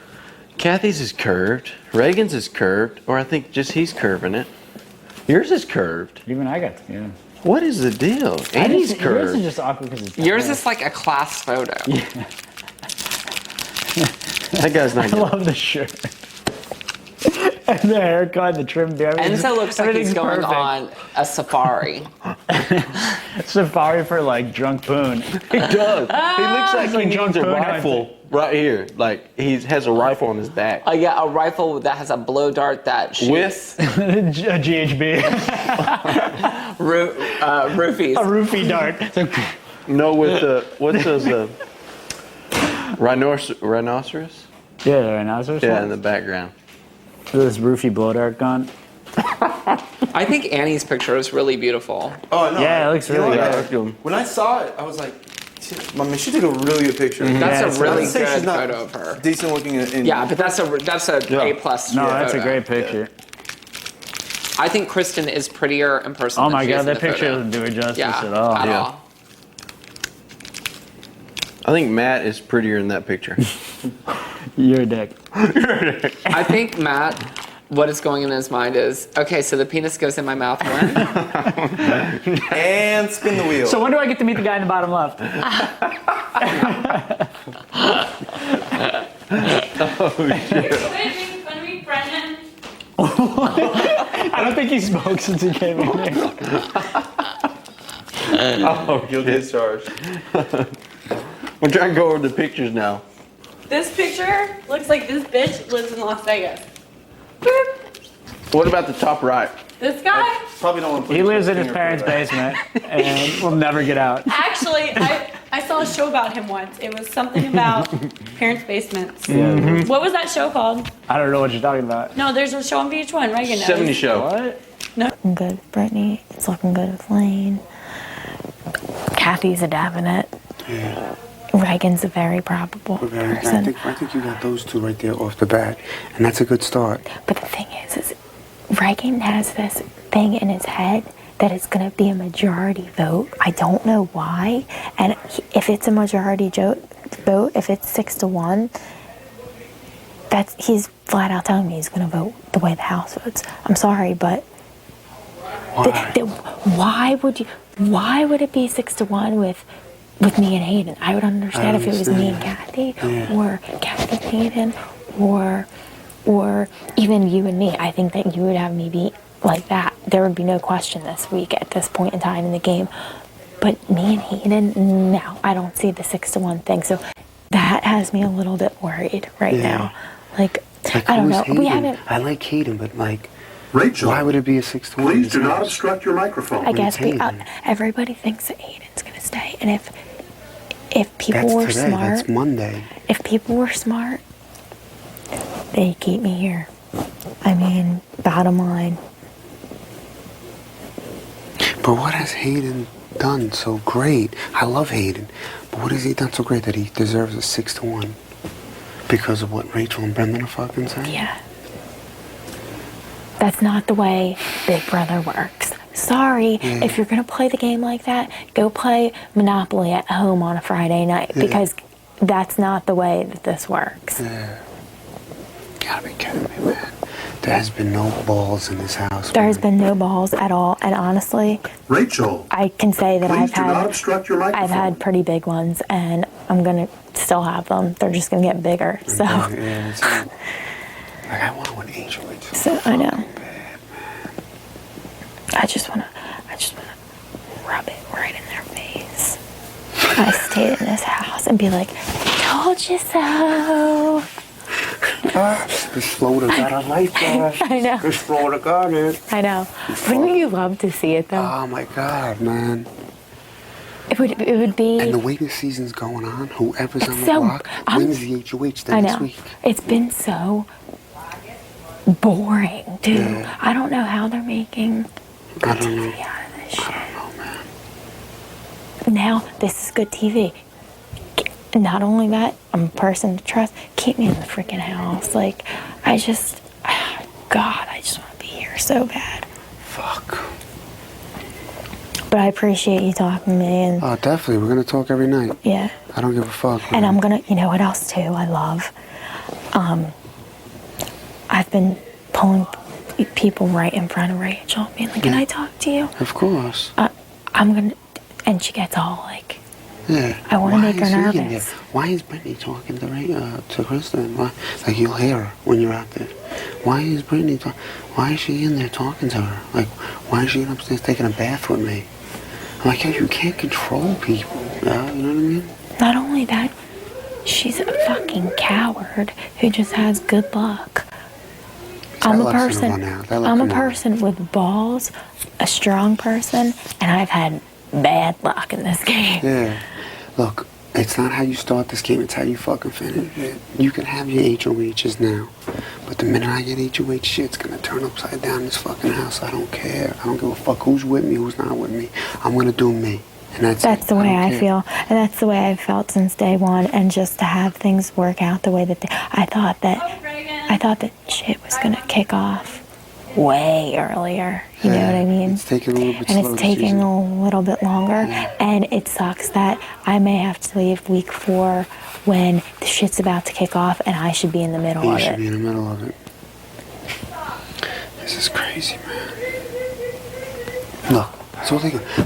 Kathy's is curved. Reagan's is curved, or I think just he's curving it. Yours is curved. Even I got, yeah. What is the deal? Annie's Yours curved. is just awkward because it's Yours is like a class photo. That guy's not I good. love the shirt. And the haircut, the trim beard. Enzo looks like he's everything's going perfect. on a safari. Safari for like drunk poon. He does. He looks like he drunk needs a poon rifle right here. Like he has a rifle on his back. Yeah, a rifle that has a blow dart that shoots. With a GHB. Roofies. A roofie dart. No, with the what's those rhinoceros? Yeah, the rhinoceros. Yeah, ones. in the background. This roofie blow dart gun. I think Annie's picture is really beautiful. Oh no! Yeah, it looks you know really what? good. When I saw it, I was like, I mean, she took a really good picture. That's a really I'd say good she's not photo of her. Decent looking. Yeah, but that's a A plus. No, that's a photo. great picture. I think Kristen is prettier in person. Oh than my she is god, in that the picture photo. doesn't do it justice Yeah, at all. at all. I think Matt is prettier in that picture. You're a dick. I think Matt, what is going in his mind is, okay, so the penis goes in my mouth when? And spin the wheel. So when do I get to meet the guy in the bottom left? Brendon. I don't think he smoked since he came in here. Oh, guilty as charged. We're trying to go over the pictures now. This picture looks like this bitch lives in Las Vegas. What about the top right? This guy? Probably don't want to put He lives in his parents' basement and will never get out. Actually, I saw a show about him once. It was something about parents' basements. Yeah. What was that show called? I don't know what you're talking about. No, there's a show on VH1. Reagan knows. 70 show. What? No. Looking good with Brittany. It's looking good with Lane. Kathy's a definite. Yeah. Reagan's a very probable I person. think you got those two right there off the bat, and that's a good start. But the thing is Reagan has this thing in his head that it's going to be a majority vote. I don't know why. And if it's a majority vote, if it's 6-1, he's flat out telling me he's going to vote the way the House votes. I'm sorry, but why would it be 6-1 with me and Hayden? I would understand if it was me and Kathy, or Kathy and Hayden, or even you and me. I think that you would have me beat like that. There would be no question this week at this point in time in the game. But me and Hayden, no, I don't see the 6-1 thing. So that has me a little bit worried right now. Like I don't know. Hayden? We haven't. I like Hayden, but like Rachel. Why would it be a 6 to 1? Please do not obstruct your microphone. I guess everybody thinks that Hayden's gonna stay, and if people were today. smart, That's Monday. if people were smart, they'd keep me here. I mean, bottom line. But what has Hayden done so great? I love Hayden, but what has he done so great that he deserves a 6 to 1? Because of what Rachel and Brendon are fucking saying? Yeah. That's not the way Big Brother works. Sorry, if you're gonna play the game like that, go play Monopoly at home on a Friday night, because that's not the way that this works. Yeah. Gotta be kidding me, man. There has been no balls in this house. There has been no balls at all, and honestly, Rachel, I can say that please do not obstruct your microphone. I've had pretty big ones, and I'm gonna still have them. They're just gonna get bigger. So, Yeah, like I want an angel. So I know. I just wanna rub it right in their face. I stayed in this house and be like, told you so. This Florida got a life, guys. I know. This Florida got it. I know. Wouldn't you love to see it though? Oh my God, man. It would be. And the way this season's going on, whoever's on the so- block wins the HOH the I next know. week. It's been so boring, dude. Yeah. I don't know how they're making I don't know. out of this shit. I don't know, man. Now, this is good TV. Not only that, I'm a person to trust. Keep me in the freaking house. Like, I just want to be here so bad. Fuck. But I appreciate you talking to me. And Oh, definitely. We're gonna talk every night. yeah. I don't give a fuck. And man. I'm gonna, you know what else too I love? I've been pulling people right in front of Rachel, being like, can I talk to you? Of course. I'm gonna, and she gets all like, Yeah. I want to Why make her is he in there? nervous. Why is Britney talking to Kristen? Why? Like you'll hear her when you're out there. Why is Britney talking? Why is she in there talking to her? Like, why is she upstairs taking a bath with me? I'm like, yo, you can't control people. Yeah, you know what I mean? Not only that, she's a fucking coward who just has good luck. I'm a person with balls, a strong person, and I've had bad luck in this game. Yeah. Look, it's not how you start this game, it's how you fucking finish it. You can have your HOHs now, but the minute I get HOH, shit's gonna turn upside down in this fucking house. I don't care. I don't give a fuck who's with me, who's not with me. I'm gonna do me. And that's the way I feel, and that's the way I've felt since day one. And just to have things work out the way that I thought that shit was gonna kick off way earlier. You know what I mean? It's taking a little bit and slower it's this taking season. a little bit longer. And it sucks that I may have to leave week 4 when the shit's about to kick off, and I should be in the middle You of should it. be in the middle of it. This is crazy, man. Look, so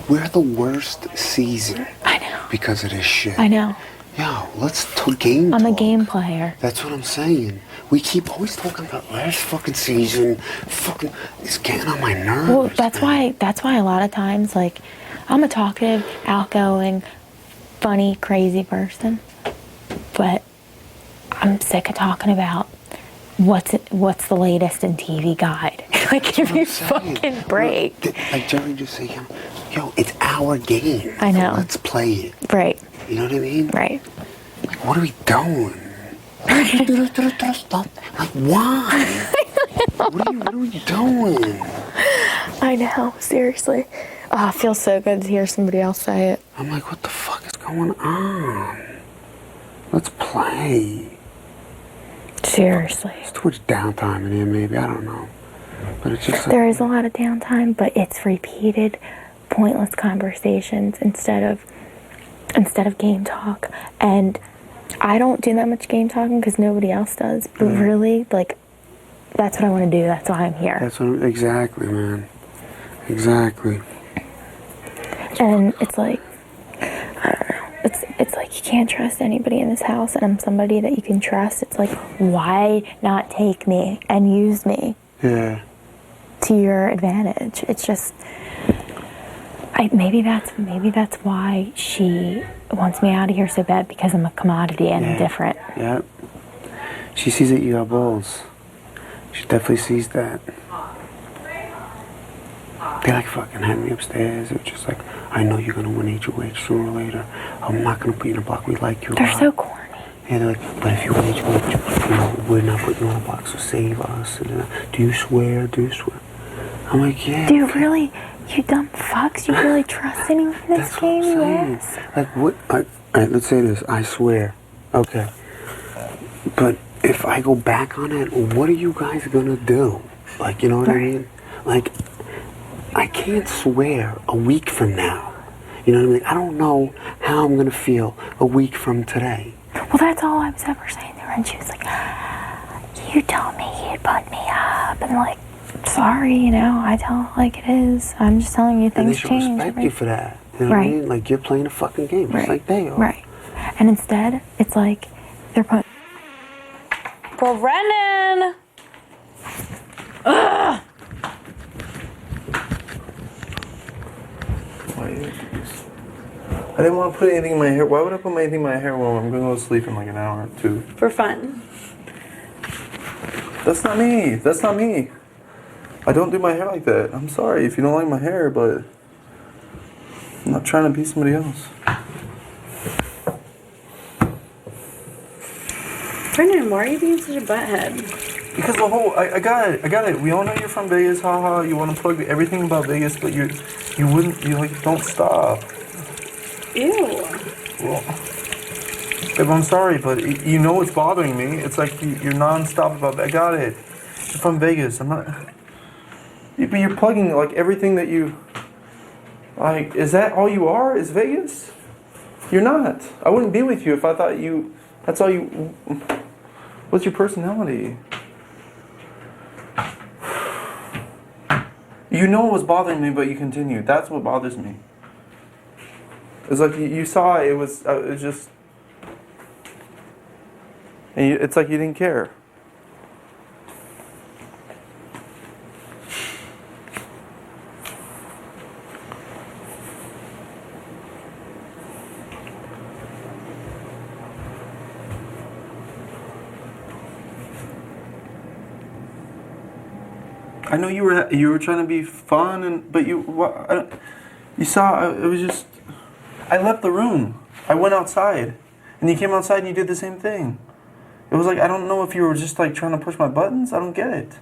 we're the worst season. I know. Because of this shit. I know. Yo, let's game I'm talk. a game player. That's what I'm saying. We keep always talking about last fucking season. Fucking, it's getting on my nerves. Well, that's why a lot of times, like, I'm a talkative, outgoing, funny, crazy person, but I'm sick of talking about what's the latest in TV Guide. Like, give me a fucking break. Like Jerry just said, yo, it's our game. I know. So let's play it. Right. You know what I mean? Right. Like, what are we doing? Like, why? What are we doing? I know, seriously. Oh, it feels so good to hear somebody else say it. I'm like, what the fuck is going on? Let's play. Seriously. It's too much downtime in here, maybe. I don't know. But it's just There is a lot of downtime, but it's repeated, pointless conversations instead of game talk. And I don't do that much game talking because nobody else does. But really, like, that's what I want to do. That's why I'm here. Exactly, man. Exactly. And it's like, I don't know. It's like you can't trust anybody in this house, and I'm somebody that you can trust. It's like, why not take me and use me? Yeah. To your advantage. It's just, maybe that's why she wants me out of here so bad, because I'm a commodity and I'm different. Yeah. She sees that you got balls. She definitely sees that. They like fucking had me upstairs. It was just like, I know you're gonna win HOH sooner or later. I'm not gonna put you in a block. We like you a They're lot. so corny. Yeah, they're like, but if you win HOH, you know, we're not putting you in a box, so save us. And, do you swear? Do you swear? I'm like, yeah. Do you really, you dumb fucks, you really trust anyone in this game, you ass? Like, what? All right, let's say this. I swear. Okay. But if I go back on it, what are you guys gonna do? Like, you know what I mean? Like, I can't swear a week from now. You know what I mean? I don't know how I'm gonna feel a week from today. Well, that's all I was ever saying to her, and she was like, you told me you'd put me up, and like, sorry, you know, I tell it like it is. I'm just telling you things change. And they should respect you for that. You know what I mean? Like, you're playing a fucking game, just like they are. Right. And instead, it's like, they're putting... Brendon! Ugh! I didn't want to put anything in my hair. Why would I put anything in my hair when I'm going to go to sleep in like an hour or two? For fun. That's not me. That's not me. I don't do my hair like that. I'm sorry if you don't like my hair, but I'm not trying to be somebody else. Brendon, why are you being such a butthead? Because the whole, I got it. We all know you're from Vegas, haha. You want to plug everything about Vegas, but you like, don't stop. Ew. Well, babe, I'm sorry, but you know it's bothering me. It's like you're non-stop about that. I got it. You're from Vegas. I'm not. But you're plugging like everything that you. Like, is that all you are? Is Vegas? You're not. I wouldn't be with you if I thought you. That's all you. What's your personality? You know it was bothering me, but you continued. That's what bothers me. It's like you saw it was just, and it's like you didn't care. I know you were trying to be fun, but you saw it was just. I left the room. I went outside, and you came outside and you did the same thing. It was like, I don't know if you were just like trying to push my buttons. I don't get it.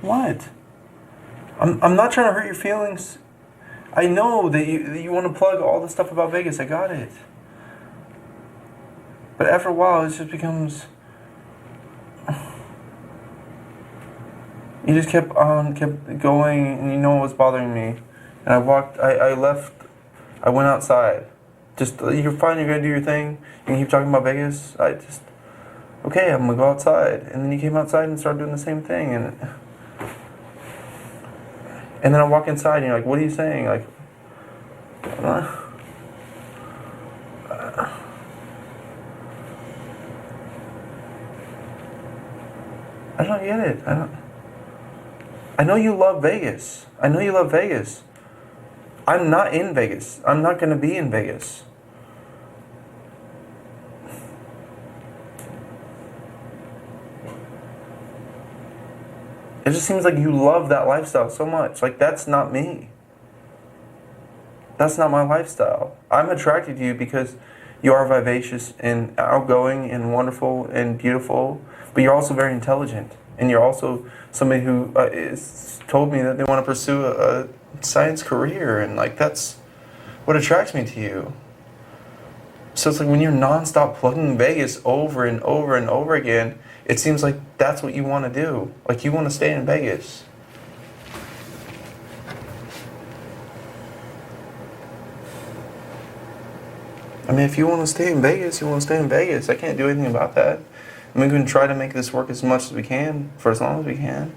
What? I'm not trying to hurt your feelings. I know that you want to plug all the stuff about Vegas. I got it. But after a while, it just becomes... You just kept going, and you know what was bothering me. And I left, I went outside. Just, you're fine, you're going to do your thing. You can keep talking about Vegas. Okay, I'm going to go outside. And then you came outside and started doing the same thing. And then I walk inside, and you're like, what are you saying? Like, I don't get it. I know you love Vegas. I know you love Vegas. I'm not in Vegas. I'm not going to be in Vegas. It just seems like you love that lifestyle so much. Like, that's not me. That's not my lifestyle. I'm attracted to you because you are vivacious and outgoing and wonderful and beautiful, but you're also very intelligent. And you're also somebody who told me that they want to pursue a science career, and like that's what attracts me to you. So it's like when you're nonstop plugging Vegas over and over and over again, it seems like that's what you want to do. Like you want to stay in Vegas. I mean, if you want to stay in Vegas, you want to stay in Vegas. I can't do anything about that. And we can try to make this work as much as we can, for as long as we can.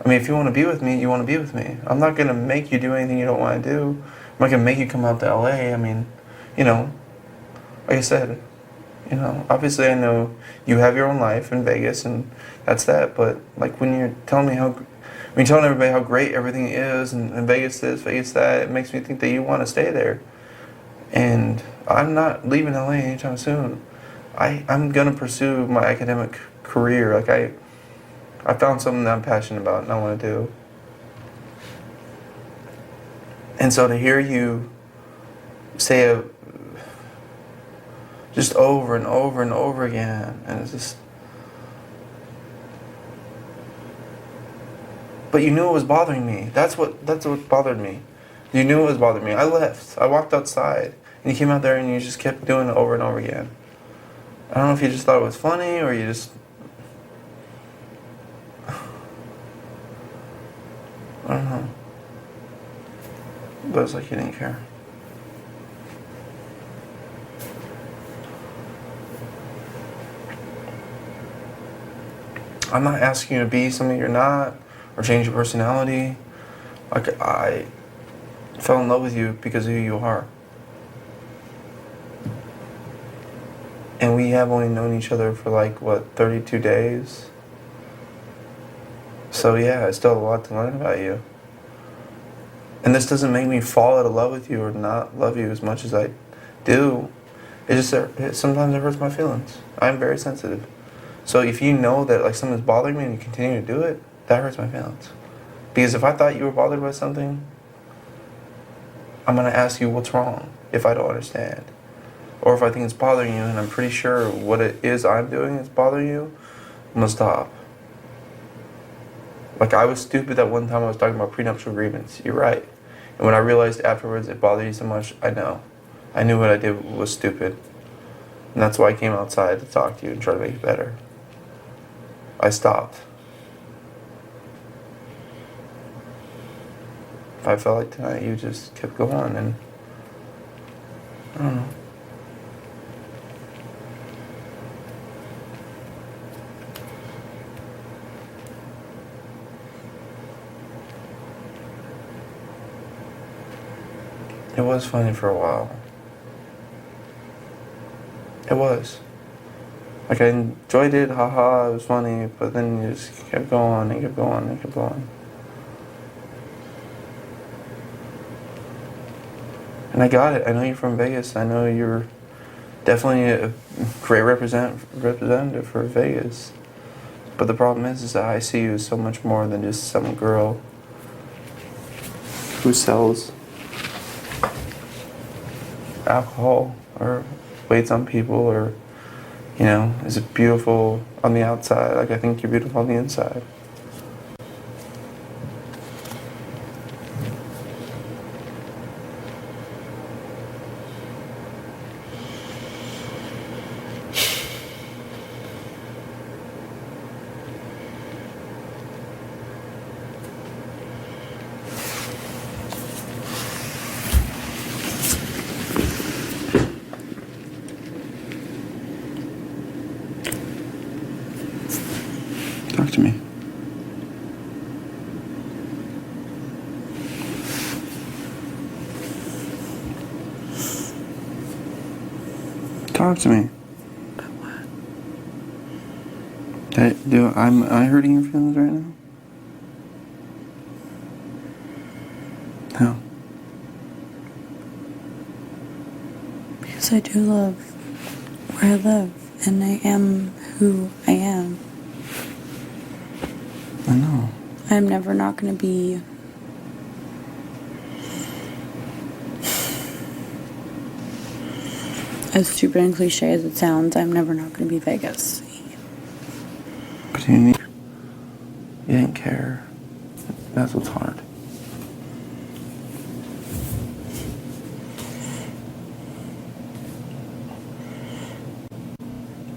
I mean, if you want to be with me, you want to be with me. I'm not going to make you do anything you don't want to do. I'm not going to make you come out to LA. I mean, you know, like I said, you know, obviously I know you have your own life in Vegas, and that's that. But like when you're telling me when you're telling everybody how great everything is, and Vegas this, Vegas that, it makes me think that you want to stay there. And I'm not leaving LA anytime soon. I'm gonna pursue my academic career. Like I found something that I'm passionate about and I want to do. And so to hear you say it just over and over and over again, and it's just. But you knew it was bothering me. That's what bothered me. You knew it was bothering me. I left. I walked outside, and you came out there and you just kept doing it over and over again. I don't know if you just thought it was funny or you just. I don't know. But it's like you didn't care. I'm not asking you to be something you're not or change your personality. Like, I fell in love with you because of who you are. And we have only known each other for like, what, 32 days? So yeah, I still have a lot to learn about you. And this doesn't make me fall out of love with you or not love you as much as I do. It's just sometimes it hurts my feelings. I'm very sensitive. So if you know that like something's bothering me and you continue to do it, that hurts my feelings. Because if I thought you were bothered by something, I'm going to ask you what's wrong if I don't understand. Or if I think it's bothering you and I'm pretty sure what it is I'm doing is bothering you, I'm going to stop. Like, I was stupid that one time I was talking about prenuptial agreements. You're right. And when I realized afterwards it bothered you so much, I know. I knew what I did was stupid. And that's why I came outside to talk to you and try to make it better. I stopped. If I felt like tonight you just kept going, and I don't know. It was funny for a while. It was. Like, I enjoyed it, haha, it was funny, but then you just kept going and kept going and kept going. And I got it. I know you're from Vegas. I know you're definitely a great representative for Vegas. But the problem is that I see you as so much more than just some girl who sells alcohol or waits on people or, you know, is beautiful on the outside. Like, I think you're beautiful on the inside. Talk to me. Talk to me. About what? Am I hurting your feelings right now? How? Because I do love where I live, and I am who I am. I know. I'm never not going to be as stupid and cliche as it sounds. I'm never not going to be Vegas. But you didn't care. That's what's hard.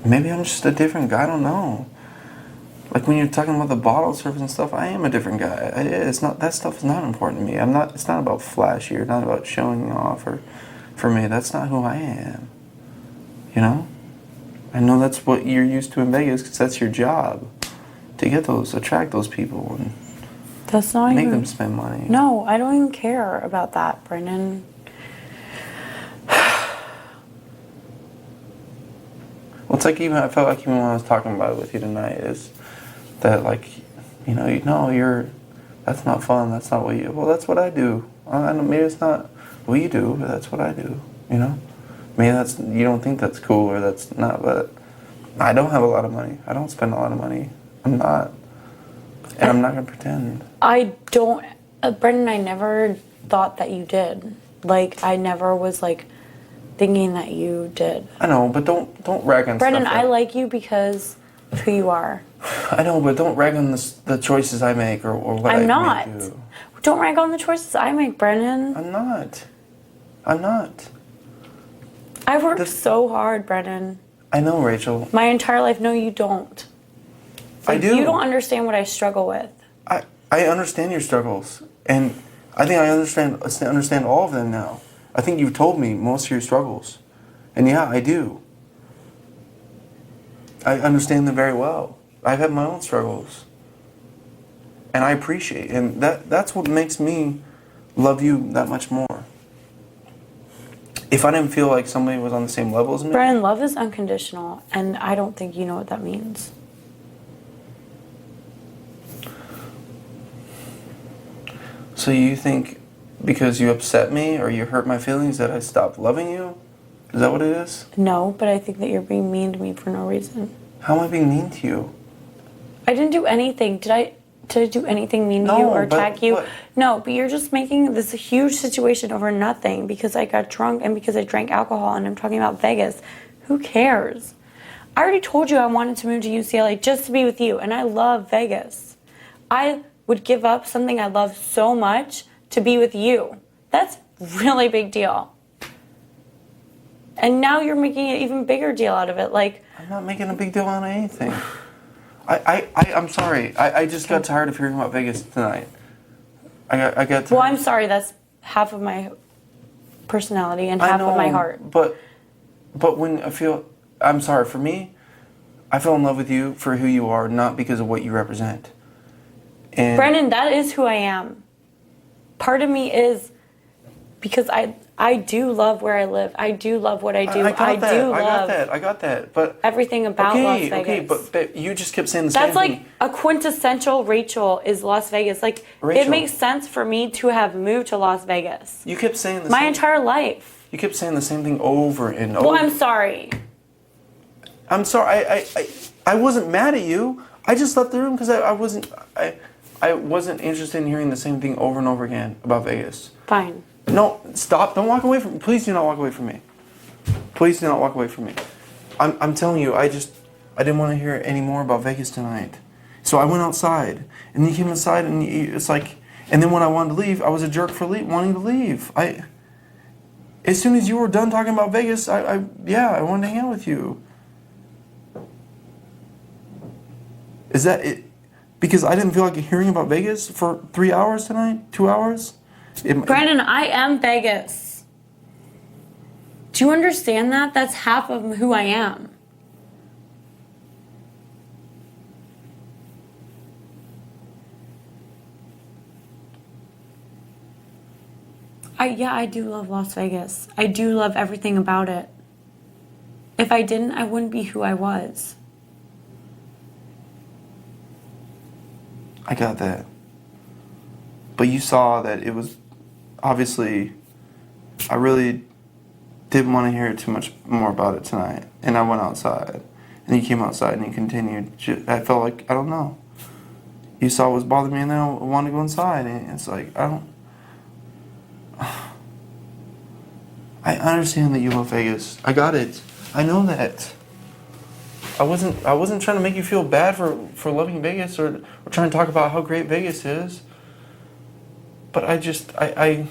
Maybe I'm just a different guy. I don't know. Like, when you're talking about the bottle service and stuff, I am a different guy. It's not, that stuff is not important to me. It's not about flashy or not about showing off, or for me, that's not who I am. You know? I know that's what you're used to in Vegas because that's your job. To attract those people and that's not make even, them spend money. No, I don't even care about that, Brendon. Well, it's like I felt like even when I was talking about it with you tonight, is that, like, that's not fun, that's not what you, well, that's what I do. I know maybe it's not what you do, but that's what I do, You know, maybe that's, you don't think that's cool or that's not, but I don't have a lot of money. I don't spend a lot of money. I'm not, and I'm not gonna pretend. I don't, Brendon, I never thought that you did. Like, I never was like thinking that you did. I know, but don't rag on Brendon, stuff. I like you because of who you are. I know, but don't rag on the choices I make or what I'm I not. may do. Don't rag on the choices I make, Brendon. I'm not. I'm not. I worked so hard, Brendon. I know, Rachel. My entire life. No, you don't. I do. You don't understand what I struggle with. I understand your struggles, and I think I understand all of them now. I think you've told me most of your struggles, and yeah, I do. I understand them very well. I've had my own struggles, and I appreciate, and that's what makes me love you that much more. If I didn't feel like somebody was on the same level as me, Brendon, love is unconditional, and I don't think you know what that means. So you think because you upset me or you hurt my feelings that I stopped loving you? Is that what it is? No, but I think that you're being mean to me for no reason. How am I being mean to you? I didn't do anything. Did I do anything mean to you or attack you? No, but you're just making this huge situation over nothing because I got drunk and because I drank alcohol and I'm talking about Vegas. Who cares? I already told you I wanted to move to UCLA just to be with you, and I love Vegas. I would give up something I love so much to be with you. That's a really big deal. And now you're making an even bigger deal out of it. Like, I'm not making a big deal out of anything. I'm sorry. I just got tired of hearing about Vegas tonight. I got tired. Well, I'm sorry. That's half of my personality and half of my heart. But when I'm sorry, for me, I fell in love with you for who you are, not because of what you represent. And Brendon, that is who I am. Part of me is because I do love where I live. I do love what I do. I got that. But everything about Las Vegas. Okay, but you just kept saying the same thing. That's like a quintessential Rachel is Las Vegas. Like, Rachel, it makes sense for me to have moved to Las Vegas. You kept saying my entire life. You kept saying the same thing over and over. Well, I'm sorry. I'm sorry. I wasn't mad at you. I just left the room because I wasn't interested in hearing the same thing over and over again about Vegas. Fine. No, stop. Don't walk away from me. Please do not walk away from me. Please do not walk away from me. I'm telling you, I didn't want to hear any more about Vegas tonight. So I went outside, and you came inside, and it's like, and then when I wanted to leave, I was a jerk for wanting to leave. As soon as you were done talking about Vegas, I wanted to hang out with you. Is that it? Because I didn't feel like hearing about Vegas for 3 hours tonight, 2 hours. Brendon, I am Vegas. Do you understand that? That's half of who I am. I do love Las Vegas. I do love everything about it. If I didn't, I wouldn't be who I was. I got that. But you saw that it was obviously, I really didn't want to hear too much more about it tonight. And I went outside. And you came outside and you continued. I felt like, I don't know. You saw what was bothering me and then I wanted to go inside. And it's like, I understand that you love Vegas. I got it. I know that. I wasn't trying to make you feel bad for loving Vegas or trying to talk about how great Vegas is. But I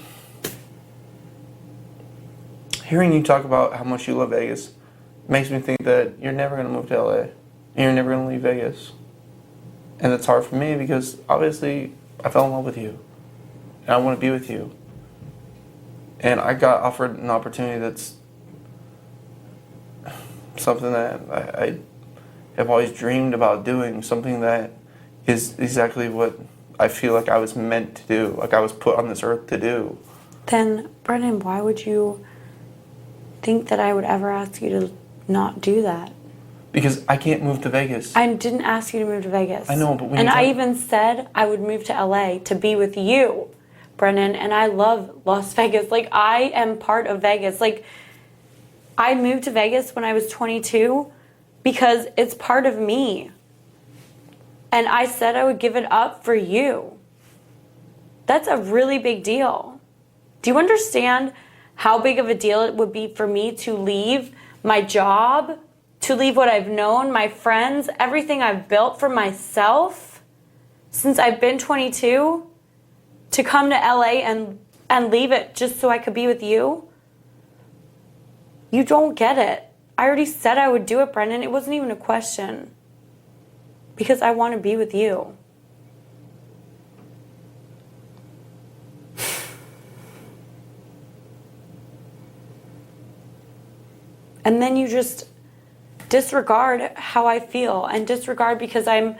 hearing you talk about how much you love Vegas makes me think that you're never going to move to LA and you're never going to leave Vegas. And that's hard for me because obviously I fell in love with you and I want to be with you. And I got offered an opportunity that's something that I have always dreamed about doing, something that is exactly what I feel like I was meant to do, like I was put on this earth to do. Then, Brendon, why would you think that I would ever ask you to not do that? Because I can't move to Vegas. I didn't ask you to move to Vegas. I know, but when and I even said I would move to LA to be with you, Brendon, and I love Las Vegas. Like, I am part of Vegas. Like, I moved to Vegas when I was 22 because it's part of me. And I said I would give it up for you. That's a really big deal. Do you understand how big of a deal it would be for me to leave my job, to leave what I've known, my friends, everything I've built for myself since I've been 22, to come to LA and leave it just so I could be with you? You don't get it. I already said I would do it, Brendon. It wasn't even a question. Because I want to be with you. And then you just disregard how I feel and disregard because I'm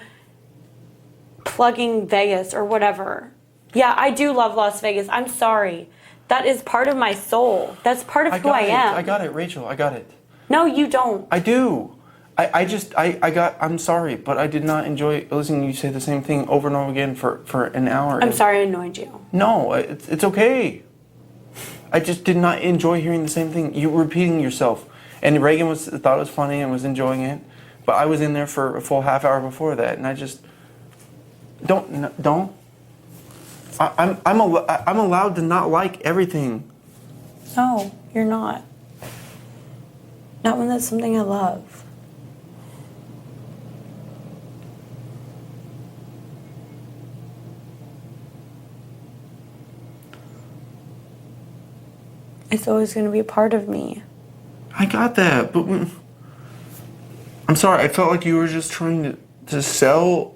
plugging Vegas or whatever. Yeah, I do love Las Vegas. I'm sorry. That is part of my soul. That's part of who I am. I got it, Rachel. I got it. No, you don't. I do. I'm sorry, but I did not enjoy listening to you say the same thing over and over again for an hour. I'm sorry I annoyed you. No, it's okay. I just did not enjoy hearing the same thing. You were repeating yourself. And Reagan thought it was funny and was enjoying it. But I was in there for a full half hour before that, and I just don't. I'm allowed to not like everything. No, you're not. Not when that's something I love. It's always going to be a part of me. I got that, but I'm sorry. I felt like you were just trying to sell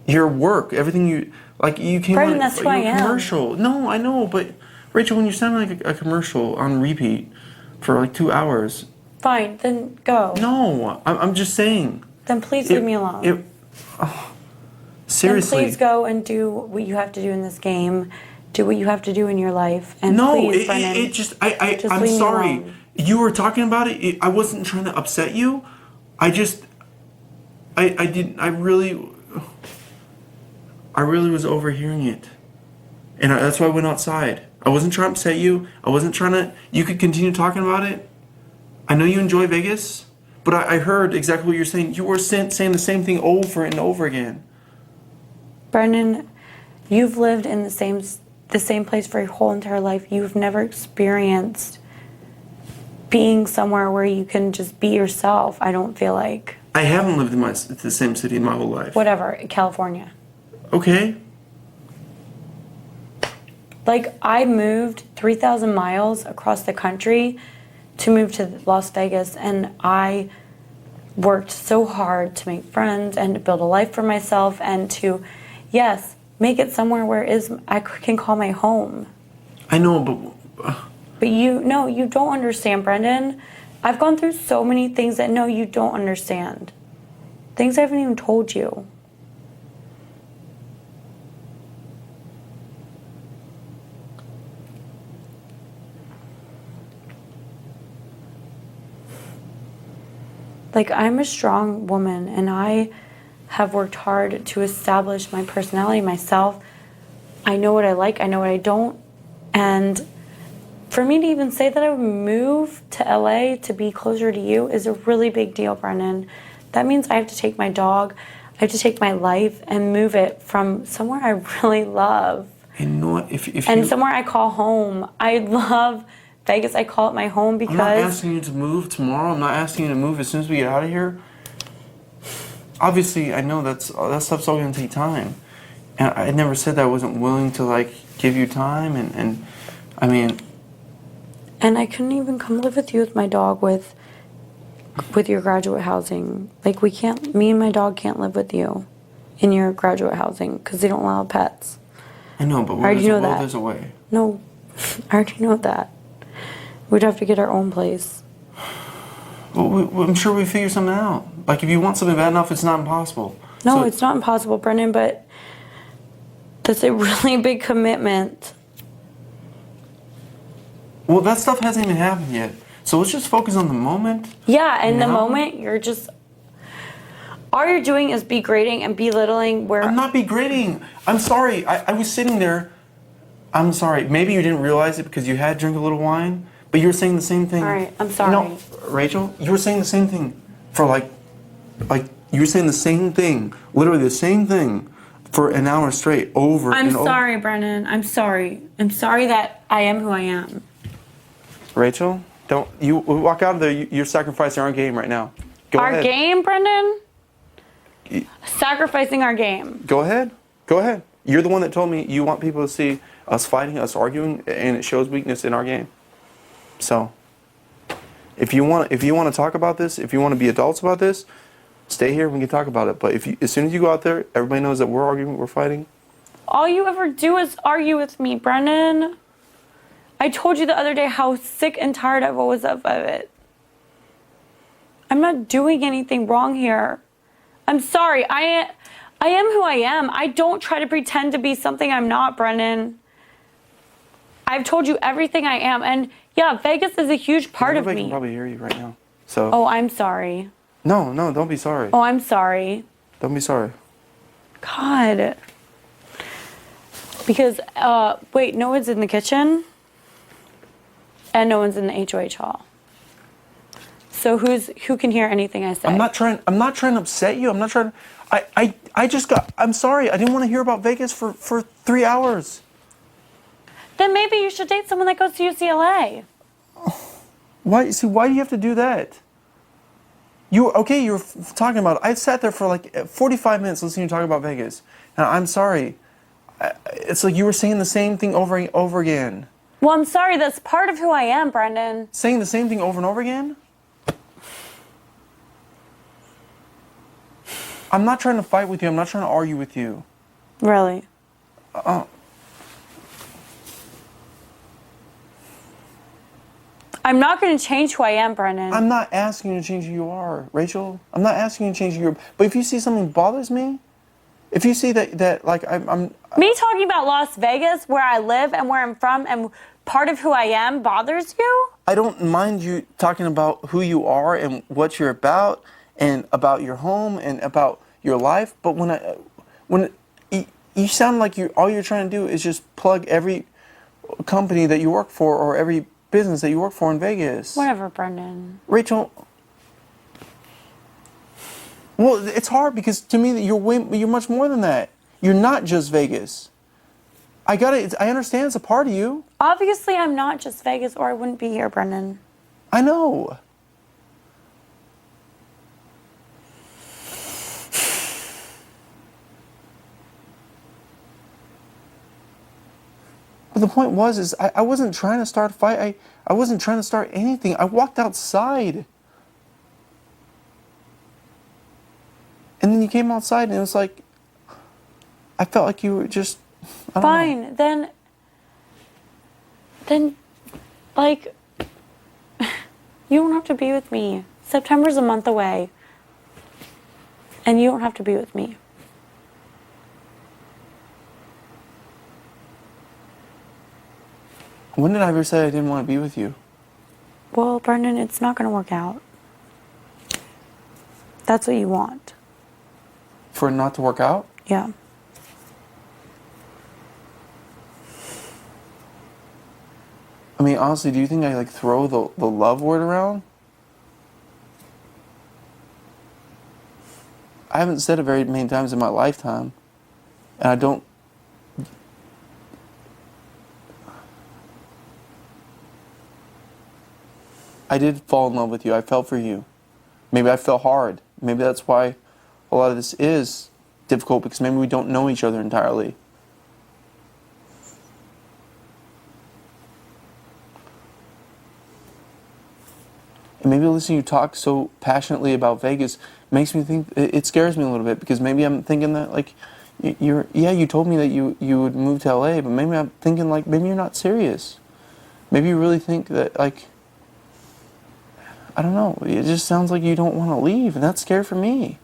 your work, everything you came Brendon, on that's who I am. commercial. No, I know, but Rachel, when you sound like a commercial on repeat for like 2 hours. Fine, then go. No, I'm just saying. Then please leave me alone. Seriously. Then please go and do what you have to do in this game. Do what you have to do in your life. And No, please, Brendon, I'm leave me sorry. alone. You were talking about it. I wasn't trying to upset you. I really was overhearing it. And that's why I went outside. I wasn't trying to upset you. I wasn't trying to... You could continue talking about it. I know you enjoy Vegas, but I heard exactly what you're saying. You were saying the same thing over and over again. Brendon, you've lived in the same place for your whole entire life. You've never experienced being somewhere where you can just be yourself, I don't feel like. I haven't lived in the same city in my whole life. Whatever, California. Okay. Like, I moved 3,000 miles across the country to move to Las Vegas, and I worked so hard to make friends and to build a life for myself and to, yes, make it somewhere where I can call my home. I know, but... But you don't understand, Brendon. I've gone through so many things that no, you don't understand. Things I haven't even told you. Like, I'm a strong woman, and I have worked hard to establish my personality, myself. I know what I like, I know what I don't, and for me to even say that I would move to LA to be closer to you is a really big deal, Brendon. That means I have to take my dog, I have to take my life and move it from somewhere I really love. And you know what? And somewhere I call home. I love Vegas. I call it my home because... I'm not asking you to move tomorrow. I'm not asking you to move as soon as we get out of here. Obviously, I know that stuff's all going to take time. And I never said that I wasn't willing to, like, give you time. And I mean... And I couldn't even come live with you with my dog with your graduate housing. Like, me and my dog can't live with you in your graduate housing because they don't allow pets. I know, but there's a way. No, I already know that. We'd have to get our own place. Well, I'm sure we figure something out. Like, if you want something bad enough, it's not impossible. No, it's not impossible, Brendon, but that's a really big commitment. Well, that stuff hasn't even happened yet. So let's just focus on the moment. Yeah, in the moment, you're just... All you're doing is degrading and belittling where... I'm not degrading. I'm sorry. I was sitting there. I'm sorry. Maybe you didn't realize it because you had drank a little wine. But you were saying the same thing. All right, I'm sorry. No, Rachel, you were saying the same thing for like you were saying the same thing, literally the same thing for an hour straight, over and over. I'm sorry, Brendon. I'm sorry. I'm sorry that I am who I am. Rachel, don't you walk out of there. You're sacrificing our game right now. Go ahead. Our game, Brendon? Sacrificing our game. Go ahead. Go ahead. You're the one that told me you want people to see us fighting, us arguing, and it shows weakness in our game. So, if you want to talk about this, if you want to be adults about this, stay here. We can talk about it. But as soon as you go out there, everybody knows that we're arguing, we're fighting. All you ever do is argue with me, Brendon. I told you the other day how sick and tired I was of it. I'm not doing anything wrong here. I'm sorry. I am who I am. I don't try to pretend to be something I'm not, Brendon. I've told you everything I am. And yeah, Vegas is a huge part of me. Everybody can probably hear you right now. So. Oh, I'm sorry. No, don't be sorry. Oh, I'm sorry. Don't be sorry. God. Because, wait, no one's in the kitchen? And no one's in the HOH hall. So who can hear anything I say? I'm not trying to upset you. I'm not trying. I'm sorry. I didn't want to hear about Vegas for 3 hours. Then maybe you should date someone that goes to UCLA. Why do you have to do that? You were talking about it. I sat there for like 45 minutes listening to you talk about Vegas. Now, I'm sorry. It's like you were saying the same thing over and over again. Well, I'm sorry. That's part of who I am, Brendon. Saying the same thing over and over again? I'm not trying to fight with you. I'm not trying to argue with you. Really? I'm not going to change who I am, Brendon. I'm not asking you to change who you are, Rachel. I'm not asking you to change who you are. But if you see something bothers me, if you see that like I'm me talking about Las Vegas, where I live and where I'm from, and part of who I am bothers you? I don't mind you talking about who you are and what you're about and about your home and about your life. But when you sound like all you're trying to do is just plug every company that you work for or every business that you work for in Vegas. Whatever, Brendon. Rachel. Well, it's hard because to me you're much more than that. You're not just Vegas. I understand it's a part of you. Obviously, I'm not just Vegas, or I wouldn't be here, Brendon. I know. But the point was, I wasn't trying to start a fight. I wasn't trying to start anything. I walked outside. And then you came outside and it was like, I felt like you were just, I don't know. Then, like, you don't have to be with me. September's a month away. And you don't have to be with me. When did I ever say I didn't want to be with you? Well, Brendon, it's not going to work out. That's what you want. For it not to work out? Yeah. I mean, honestly, do you think I throw the love word around? I haven't said it very many times in my lifetime. And I don't... I did fall in love with you. I fell for you. Maybe I fell hard. Maybe that's why a lot of this is difficult, because maybe we don't know each other entirely. And maybe listening to you talk so passionately about Vegas makes me think, it scares me a little bit, because maybe I'm thinking that you told me that you would move to LA, but maybe I'm thinking maybe you're not serious. Maybe you really think that I don't know, it just sounds like you don't want to leave, and that's scary for me.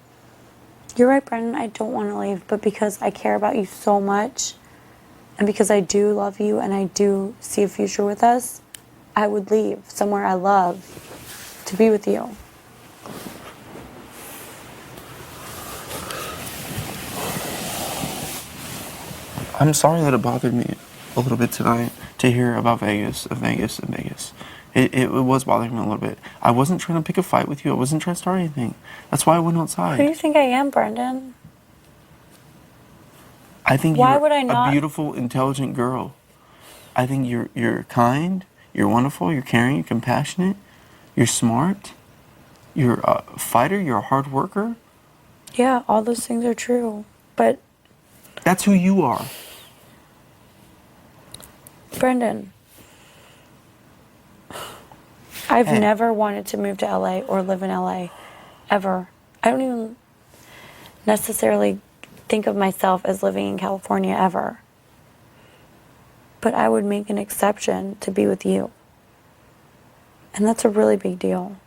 You're right, Brendon, I don't want to leave, but because I care about you so much, and because I do love you and I do see a future with us, I would leave somewhere I love to be with you. I'm sorry that it bothered me a little bit tonight to hear about Vegas. It was bothering me a little bit. I wasn't trying to pick a fight with you. I wasn't trying to start anything. That's why I went outside. Who do you think I am, Brendon? I think Why you're would I not? a beautiful, intelligent girl. I think you're kind, you're wonderful, you're caring, you're compassionate, you're smart, you're a fighter, you're a hard worker. Yeah, all those things are true, but that's who you are. Brendon, I've never wanted to move to LA or live in LA, ever. I don't even necessarily think of myself as living in California ever. But I would make an exception to be with you. And that's a really big deal.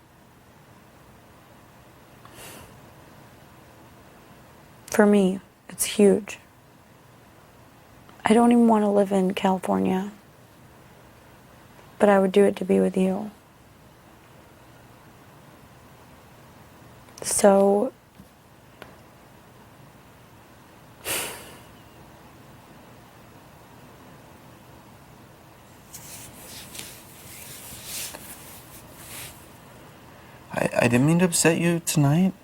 For me, it's huge. I don't even want to live in California, but I would do it to be with you. So, I didn't mean to upset you tonight.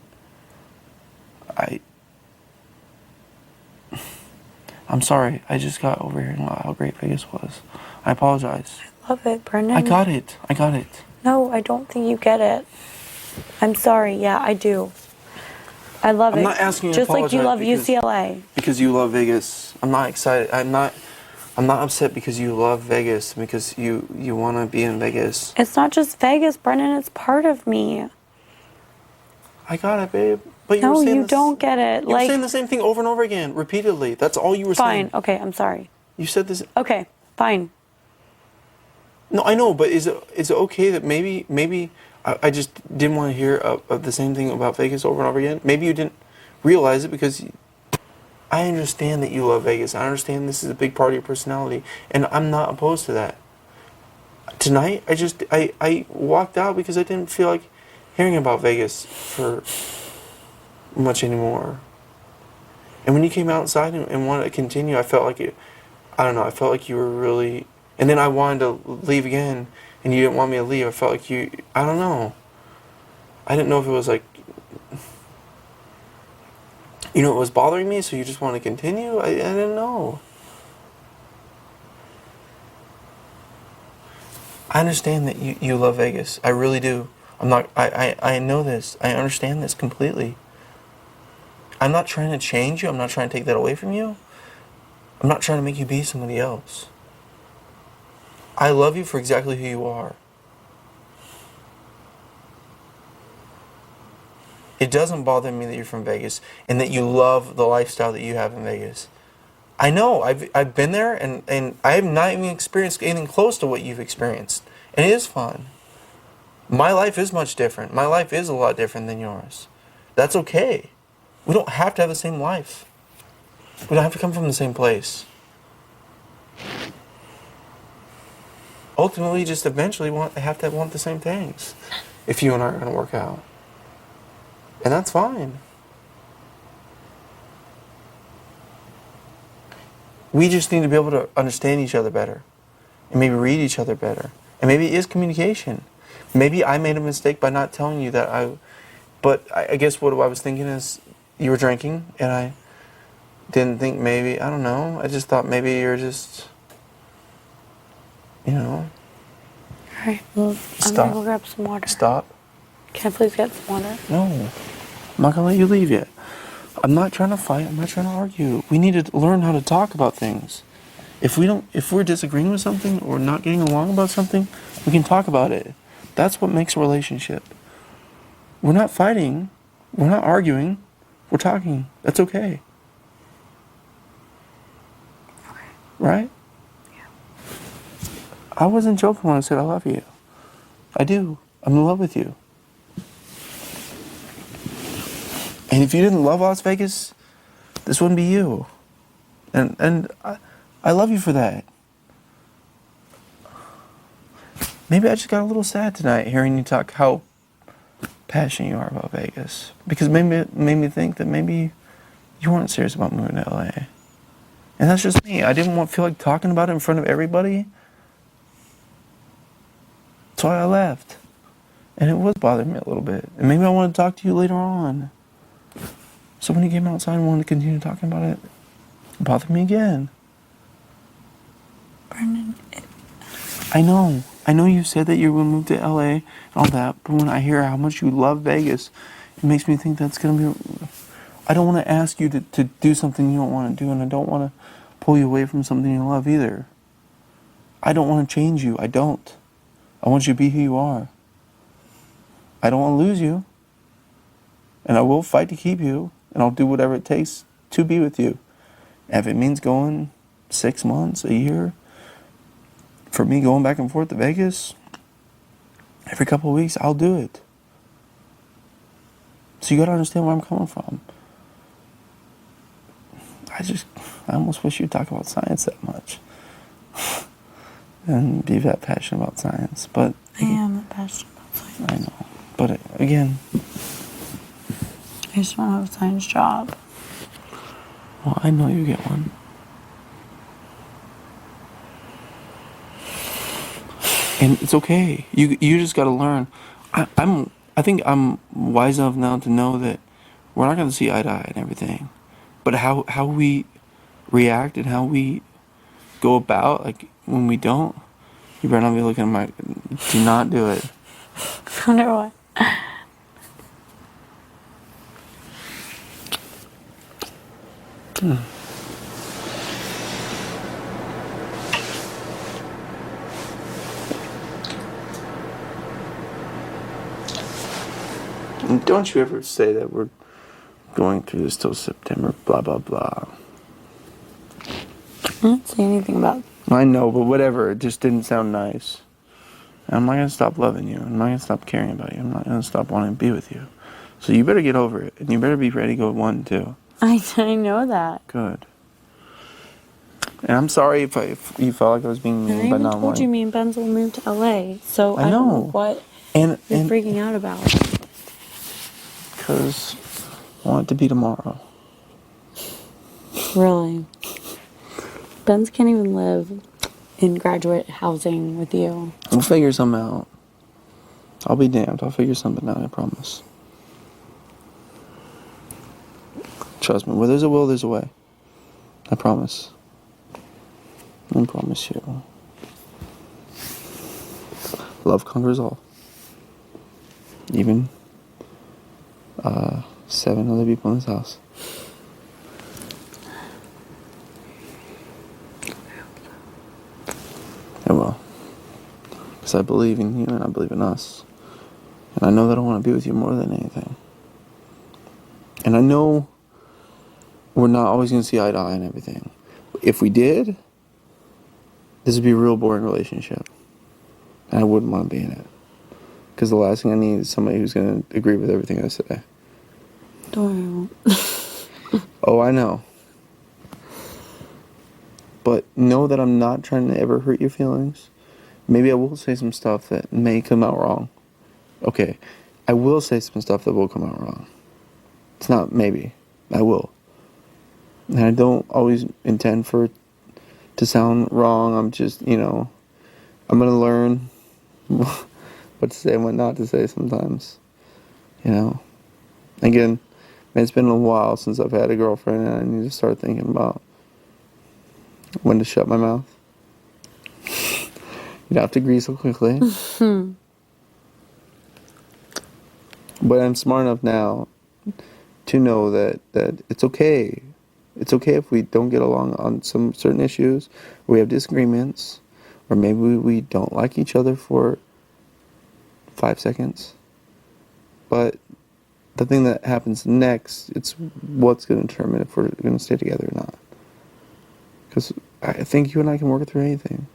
I'm sorry. I just got over here and how great Vegas was. I apologize. I love it, Brendon. I got it. I got it. No, I don't think you get it. I'm sorry. Yeah, I do. I love it. I'm not asking you to just like you love apologize UCLA. Because you love Vegas. I'm not excited. I'm not upset because you love Vegas, because you want to be in Vegas. It's not just Vegas, Brendon. It's part of me. I got it, babe. But you No, were saying you don't get it. You were saying the same thing over and over again, repeatedly. That's all you were saying. Fine. Okay, I'm sorry. You said this. Okay, fine. No, I know, but is it okay that maybe I just didn't want to hear of the same thing about Vegas over and over again? Maybe you didn't realize it because I understand that you love Vegas. I understand this is a big part of your personality, and I'm not opposed to that. Tonight, I walked out because I didn't feel like hearing about Vegas for much anymore. And when you came outside and wanted to continue, I felt like I felt like you were really... And then I wanted to leave again, and you didn't want me to leave. I felt like I don't know. I didn't know if it was like... it was bothering me, so you just want to continue? I didn't know. I understand that you love Vegas. I really do. I know this. I understand this completely. I'm not trying to change you. I'm not trying to take that away from you. I'm not trying to make you be somebody else. I love you for exactly who you are. It doesn't bother me that you're from Vegas and that you love the lifestyle that you have in Vegas. I know, I've been there and I have not even experienced anything close to what you've experienced. And it is fun. My life is much different. My life is a lot different than yours. That's okay. We don't have to have the same life. We don't have to come from the same place. Ultimately, just eventually have to want the same things if you and I are going to work out. And that's fine. We just need to be able to understand each other better and maybe read each other better. And maybe it is communication. Maybe I made a mistake by not telling you that but I guess what I was thinking is you were drinking and I didn't think maybe, I don't know, I just thought maybe you're just, Alright, well, I'm gonna go grab some water. Stop. Can I please get some water? No, I'm not gonna let you leave yet. I'm not trying to fight, I'm not trying to argue. We need to learn how to talk about things. If we're disagreeing with something or not getting along about something, we can talk about it. That's what makes a relationship. We're not fighting, we're not arguing, we're talking. That's okay. Okay. Right? Yeah. I wasn't joking when I said I love you. I do. I'm in love with you. And if you didn't love Las Vegas, this wouldn't be you. And I love you for that. Maybe I just got a little sad tonight hearing you talk how passionate you are about Vegas. Because maybe it made me think that maybe you weren't serious about moving to LA. And that's just me. I didn't feel like talking about it in front of everybody. That's why I left. And it was bothering me a little bit. And maybe I want to talk to you later on. So when you came outside and wanted to continue talking about it, it bothered me again. Brendon, I know you said that you were going to move to LA and all that, but when I hear how much you love Vegas, it makes me think that's going to be... I don't want to ask you to do something you don't want to do, and I don't want to pull you away from something you love either. I don't want to change you. I don't. I want you to be who you are. I don't want to lose you. And I will fight to keep you, and I'll do whatever it takes to be with you. And if it means going 6 months, a year, for me going back and forth to Vegas every couple of weeks, I'll do it. So you gotta understand where I'm coming from. I almost wish you'd talk about science that much. And be that passionate about science. But I am passionate about science. I know. But again, I just want to have a science job. Well, I know you get one. And it's okay. You just got to learn. I think I'm wise enough now to know that we're not going to see eye to eye and everything. But how we react and how we go about, like when we don't, you better not be looking at my... Do not do it. Wonder what? And don't you ever say that we're going through this till September, blah, blah, blah. I didn't say anything about... I know, but whatever. It just didn't sound nice. And I'm not going to stop loving you. I'm not going to stop caring about you. I'm not going to stop wanting to be with you. So you better get over it. And you better be ready to go 1 and 2. I know that. Good. And I'm sorry if you felt like I was being mean, I but even not told wanting. you me and Benz will move to LA. So I I don't know. know what And you're freaking out about. Because I want it to be tomorrow. Really? Benz can't even live in graduate housing with you. We'll figure something out. I'll be damned. I'll figure something out, I promise. Trust me, where there's a will, there's a way. I promise. I promise you. Love conquers all. Even 7 other people in this house. I will. Because I believe in you and I believe in us. And I know that I want to be with you more than anything. And I know we're not always going to see eye to eye and everything. If we did, this would be a real boring relationship. And I wouldn't want to be in it. Because the last thing I need is somebody who's going to agree with everything I say. Don't. Oh, I know. But know that I'm not trying to ever hurt your feelings. Maybe I will say some stuff that may come out wrong. Okay, I will say some stuff that will come out wrong. It's not maybe. I will. And I don't always intend for it to sound wrong. I'm just, I'm going to learn what to say and what not to say sometimes. Again, man, it's been a while since I've had a girlfriend, and I need to start thinking about when to shut my mouth. You don't have to agree so quickly. But I'm smart enough now to know that it's okay. It's okay if we don't get along on some certain issues, or we have disagreements, or maybe we don't like each other for 5 seconds. But the thing that happens next, it's what's going to determine if we're going to stay together or not. Because I think you and I can work through anything.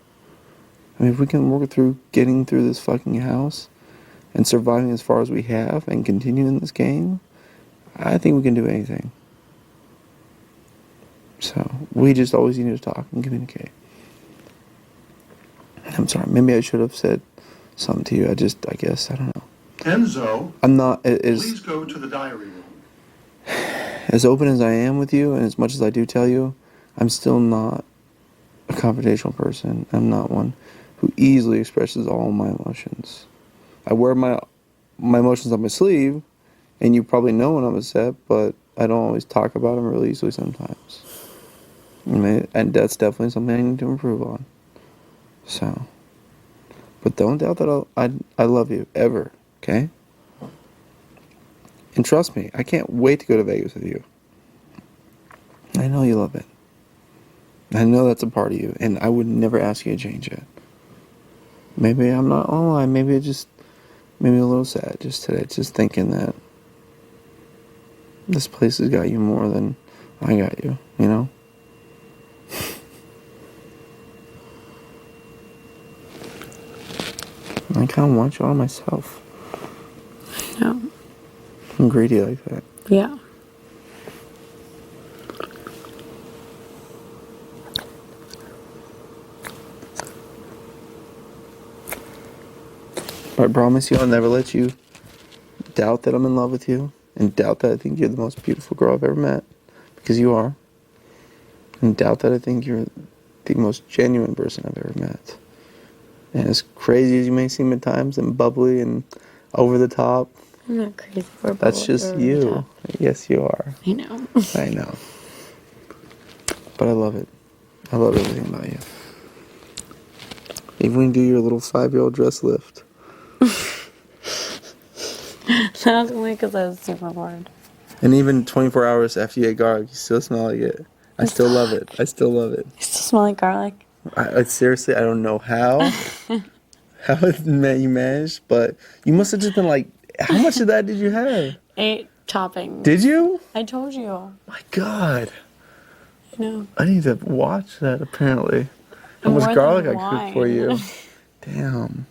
I mean, if we can work through getting through this fucking house and surviving as far as we have and continuing this game, I think we can do anything. So, we just always need to talk and communicate. I'm sorry, maybe I should have said something to you. I guess, I don't know. Enzo, I'm not please go to the diary room. as open as I am with you, and as much as I do tell you, I'm still not a confrontational person. I'm not one who easily expresses all my emotions. I wear my emotions on my sleeve, and you probably know when I'm upset, but I don't always talk about them really easily sometimes. And that's definitely something I need to improve on. So, but don't doubt that I love you, ever, okay? And trust me, I can't wait to go to Vegas with you. I know you love it. I know that's a part of you, and I would never ask you to change it. Maybe I'm not online, maybe it just made me a little sad just today, just thinking that this place has got you more than I got you, you know? I kind of want you all myself. I know. I'm greedy like that. Yeah. I promise you I'll never let you doubt that I'm in love with you and doubt that I think you're the most beautiful girl I've ever met, because you are. And doubt that I think you're the most genuine person I've ever met. And as crazy as you may seem at times and bubbly and over the top, I'm not crazy for that's just you. Yes, you are. I know. I know. But I love it. I love everything about you. Even when you do your little 5-year-old dress lift. That was only because I was super bored. And even 24 hours after you ate garlic, you still smell like it. I still love it. I still love it. You still smell like garlic? I seriously, I don't know how you managed, but you must have just been like, how much of that did you have? 8 toppings. Did you? I told you. My God. I know. I need to watch that, apparently. How More much than garlic I wine. cooked for you. Damn.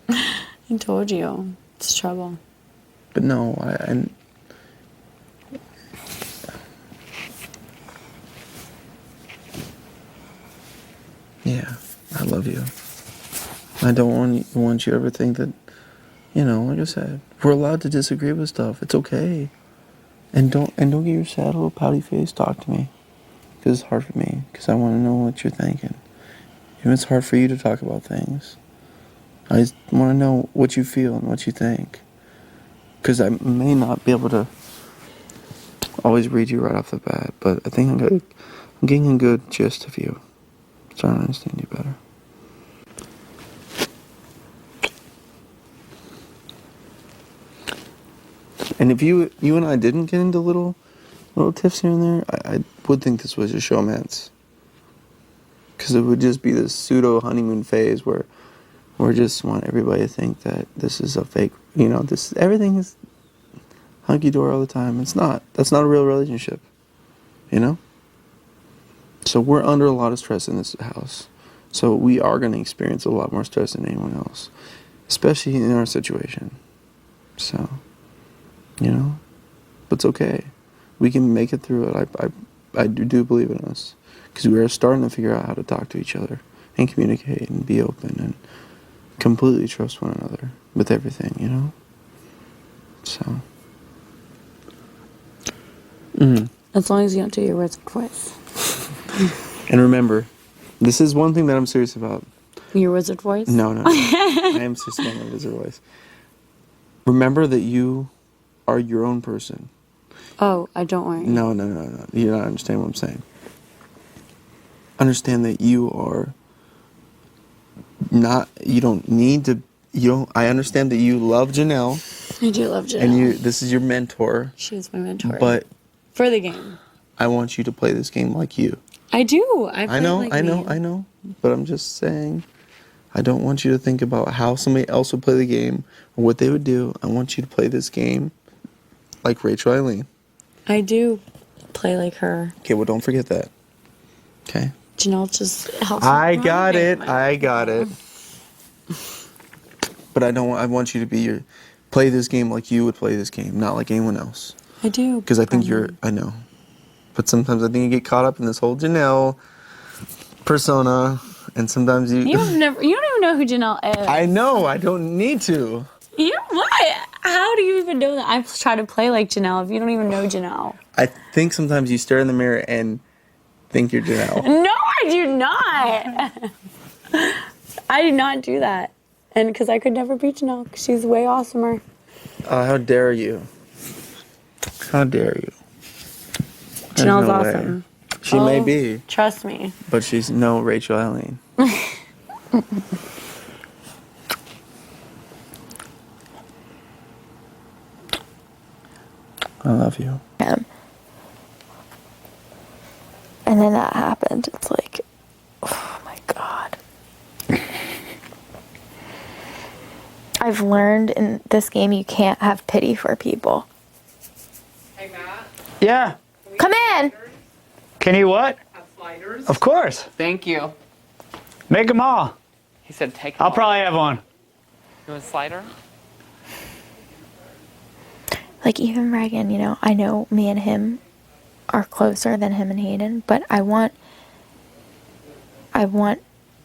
I told you. It's trouble. But no, yeah, I love you. I don't want you to ever think that, you know, like I said, we're allowed to disagree with stuff. It's okay. And don't get your sad little pouty face. Talk to me. Because it's hard for me. Because I want to know what you're thinking. Even it's hard for you to talk about things. I just want to know what you feel and what you think. Because I may not be able to always read you right off the bat, but I think I'm getting a good gist of you. Starting to understand you better. And if you and I didn't get into little tiffs here and there, I would think this was a showmance. Because it would just be this pseudo honeymoon phase where we just want everybody to think that this is a fake, you know, everything is hunky-dory all the time. It's not. That's not a real relationship, you know? So we're under a lot of stress in this house. So we are going to experience a lot more stress than anyone else, especially in our situation. So, you know, but it's okay. We can make it through it. I do believe in us, because we are starting to figure out how to talk to each other and communicate and be open and completely trust one another with everything, you know? So. As long as you don't do your words voice. And remember, this is one thing that I'm serious about. Your wizard voice? No. I am serious about my wizard voice. Remember that you are your own person. Oh, I don't worry. No. You don't understand what I'm saying. Understand that you are not, you don't need to, I understand that you love Janelle. I do love Janelle. And this is your mentor. She is my mentor. But for the game. I want you to play this game like you. I do. I know. But I'm just saying, I don't want you to think about how somebody else would play the game or what they would do. I want you to play this game like Rachel Eileen. I do play like her. Okay, well, don't forget that. Okay? Janelle just helps I got it. But I want you to play this game like you would play this game, not like anyone else. I do. Because I think I know. But sometimes I think you get caught up in this whole Janelle persona, and sometimes you don't even know who Janelle is. I know, I don't need to. What? How do you even know that? I try to play like Janelle if you don't even know Janelle. I think sometimes you stare in the mirror and think you're Janelle. No, I do not. I did not do that. And because I could never beat Janelle, 'cause she's way awesomer. How dare you? How dare you? There's Janelle's no way. awesome. She may be. Trust me. But she's no Rachel Eileen. I love you. And then that happened. It's like, oh my God. I've learned in this game you can't have pity for people. Hey, Matt. Yeah. Come in! Can you what? Have sliders? Of course. Thank you. Make them all. He said take I'll probably have one. You want a slider? Like, even Reagan, you know, I know me and him are closer than him and Hayden, but I want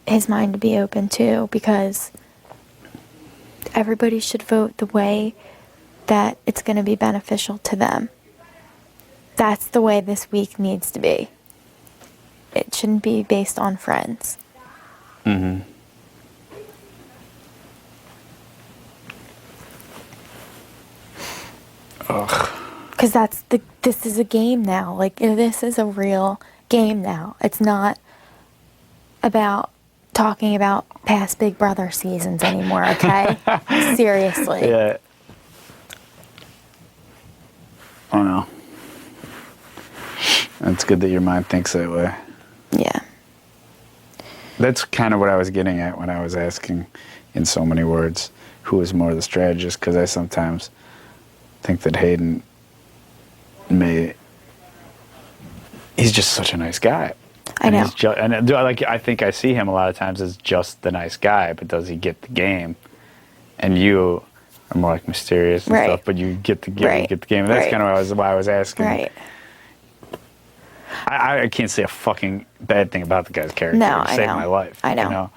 his mind to be open too, because everybody should vote the way that it's going to be beneficial to them. That's the way this week needs to be. It shouldn't be based on friends. Mm-hmm. Ugh. Because this is a game now. Like, this is a real game now. It's not about talking about past Big Brother seasons anymore, okay? Seriously. Yeah. Oh no. It's good that your mind thinks that way. Yeah. That's kind of what I was getting at when I was asking in so many words who is more the strategist, because I sometimes think that Hayden he's just such a nice guy. I know. I think I see him a lot of times as just the nice guy, but does he get the game? And you are more like mysterious and Right. stuff, but you get the game. Right. You get the game. And that's Right. kind of why I was asking. Right. I can't say a fucking bad thing about the guy's character. No, He I saved know. my life. I know. You know?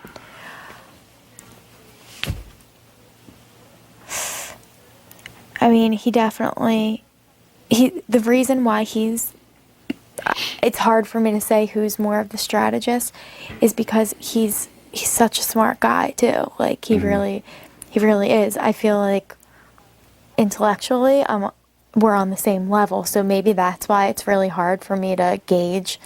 I mean, the reason why it's hard for me to say who's more of the strategist is because he's such a smart guy too. Like, he really is. I feel like intellectually we're on the same level, so maybe that's why it's really hard for me to gauge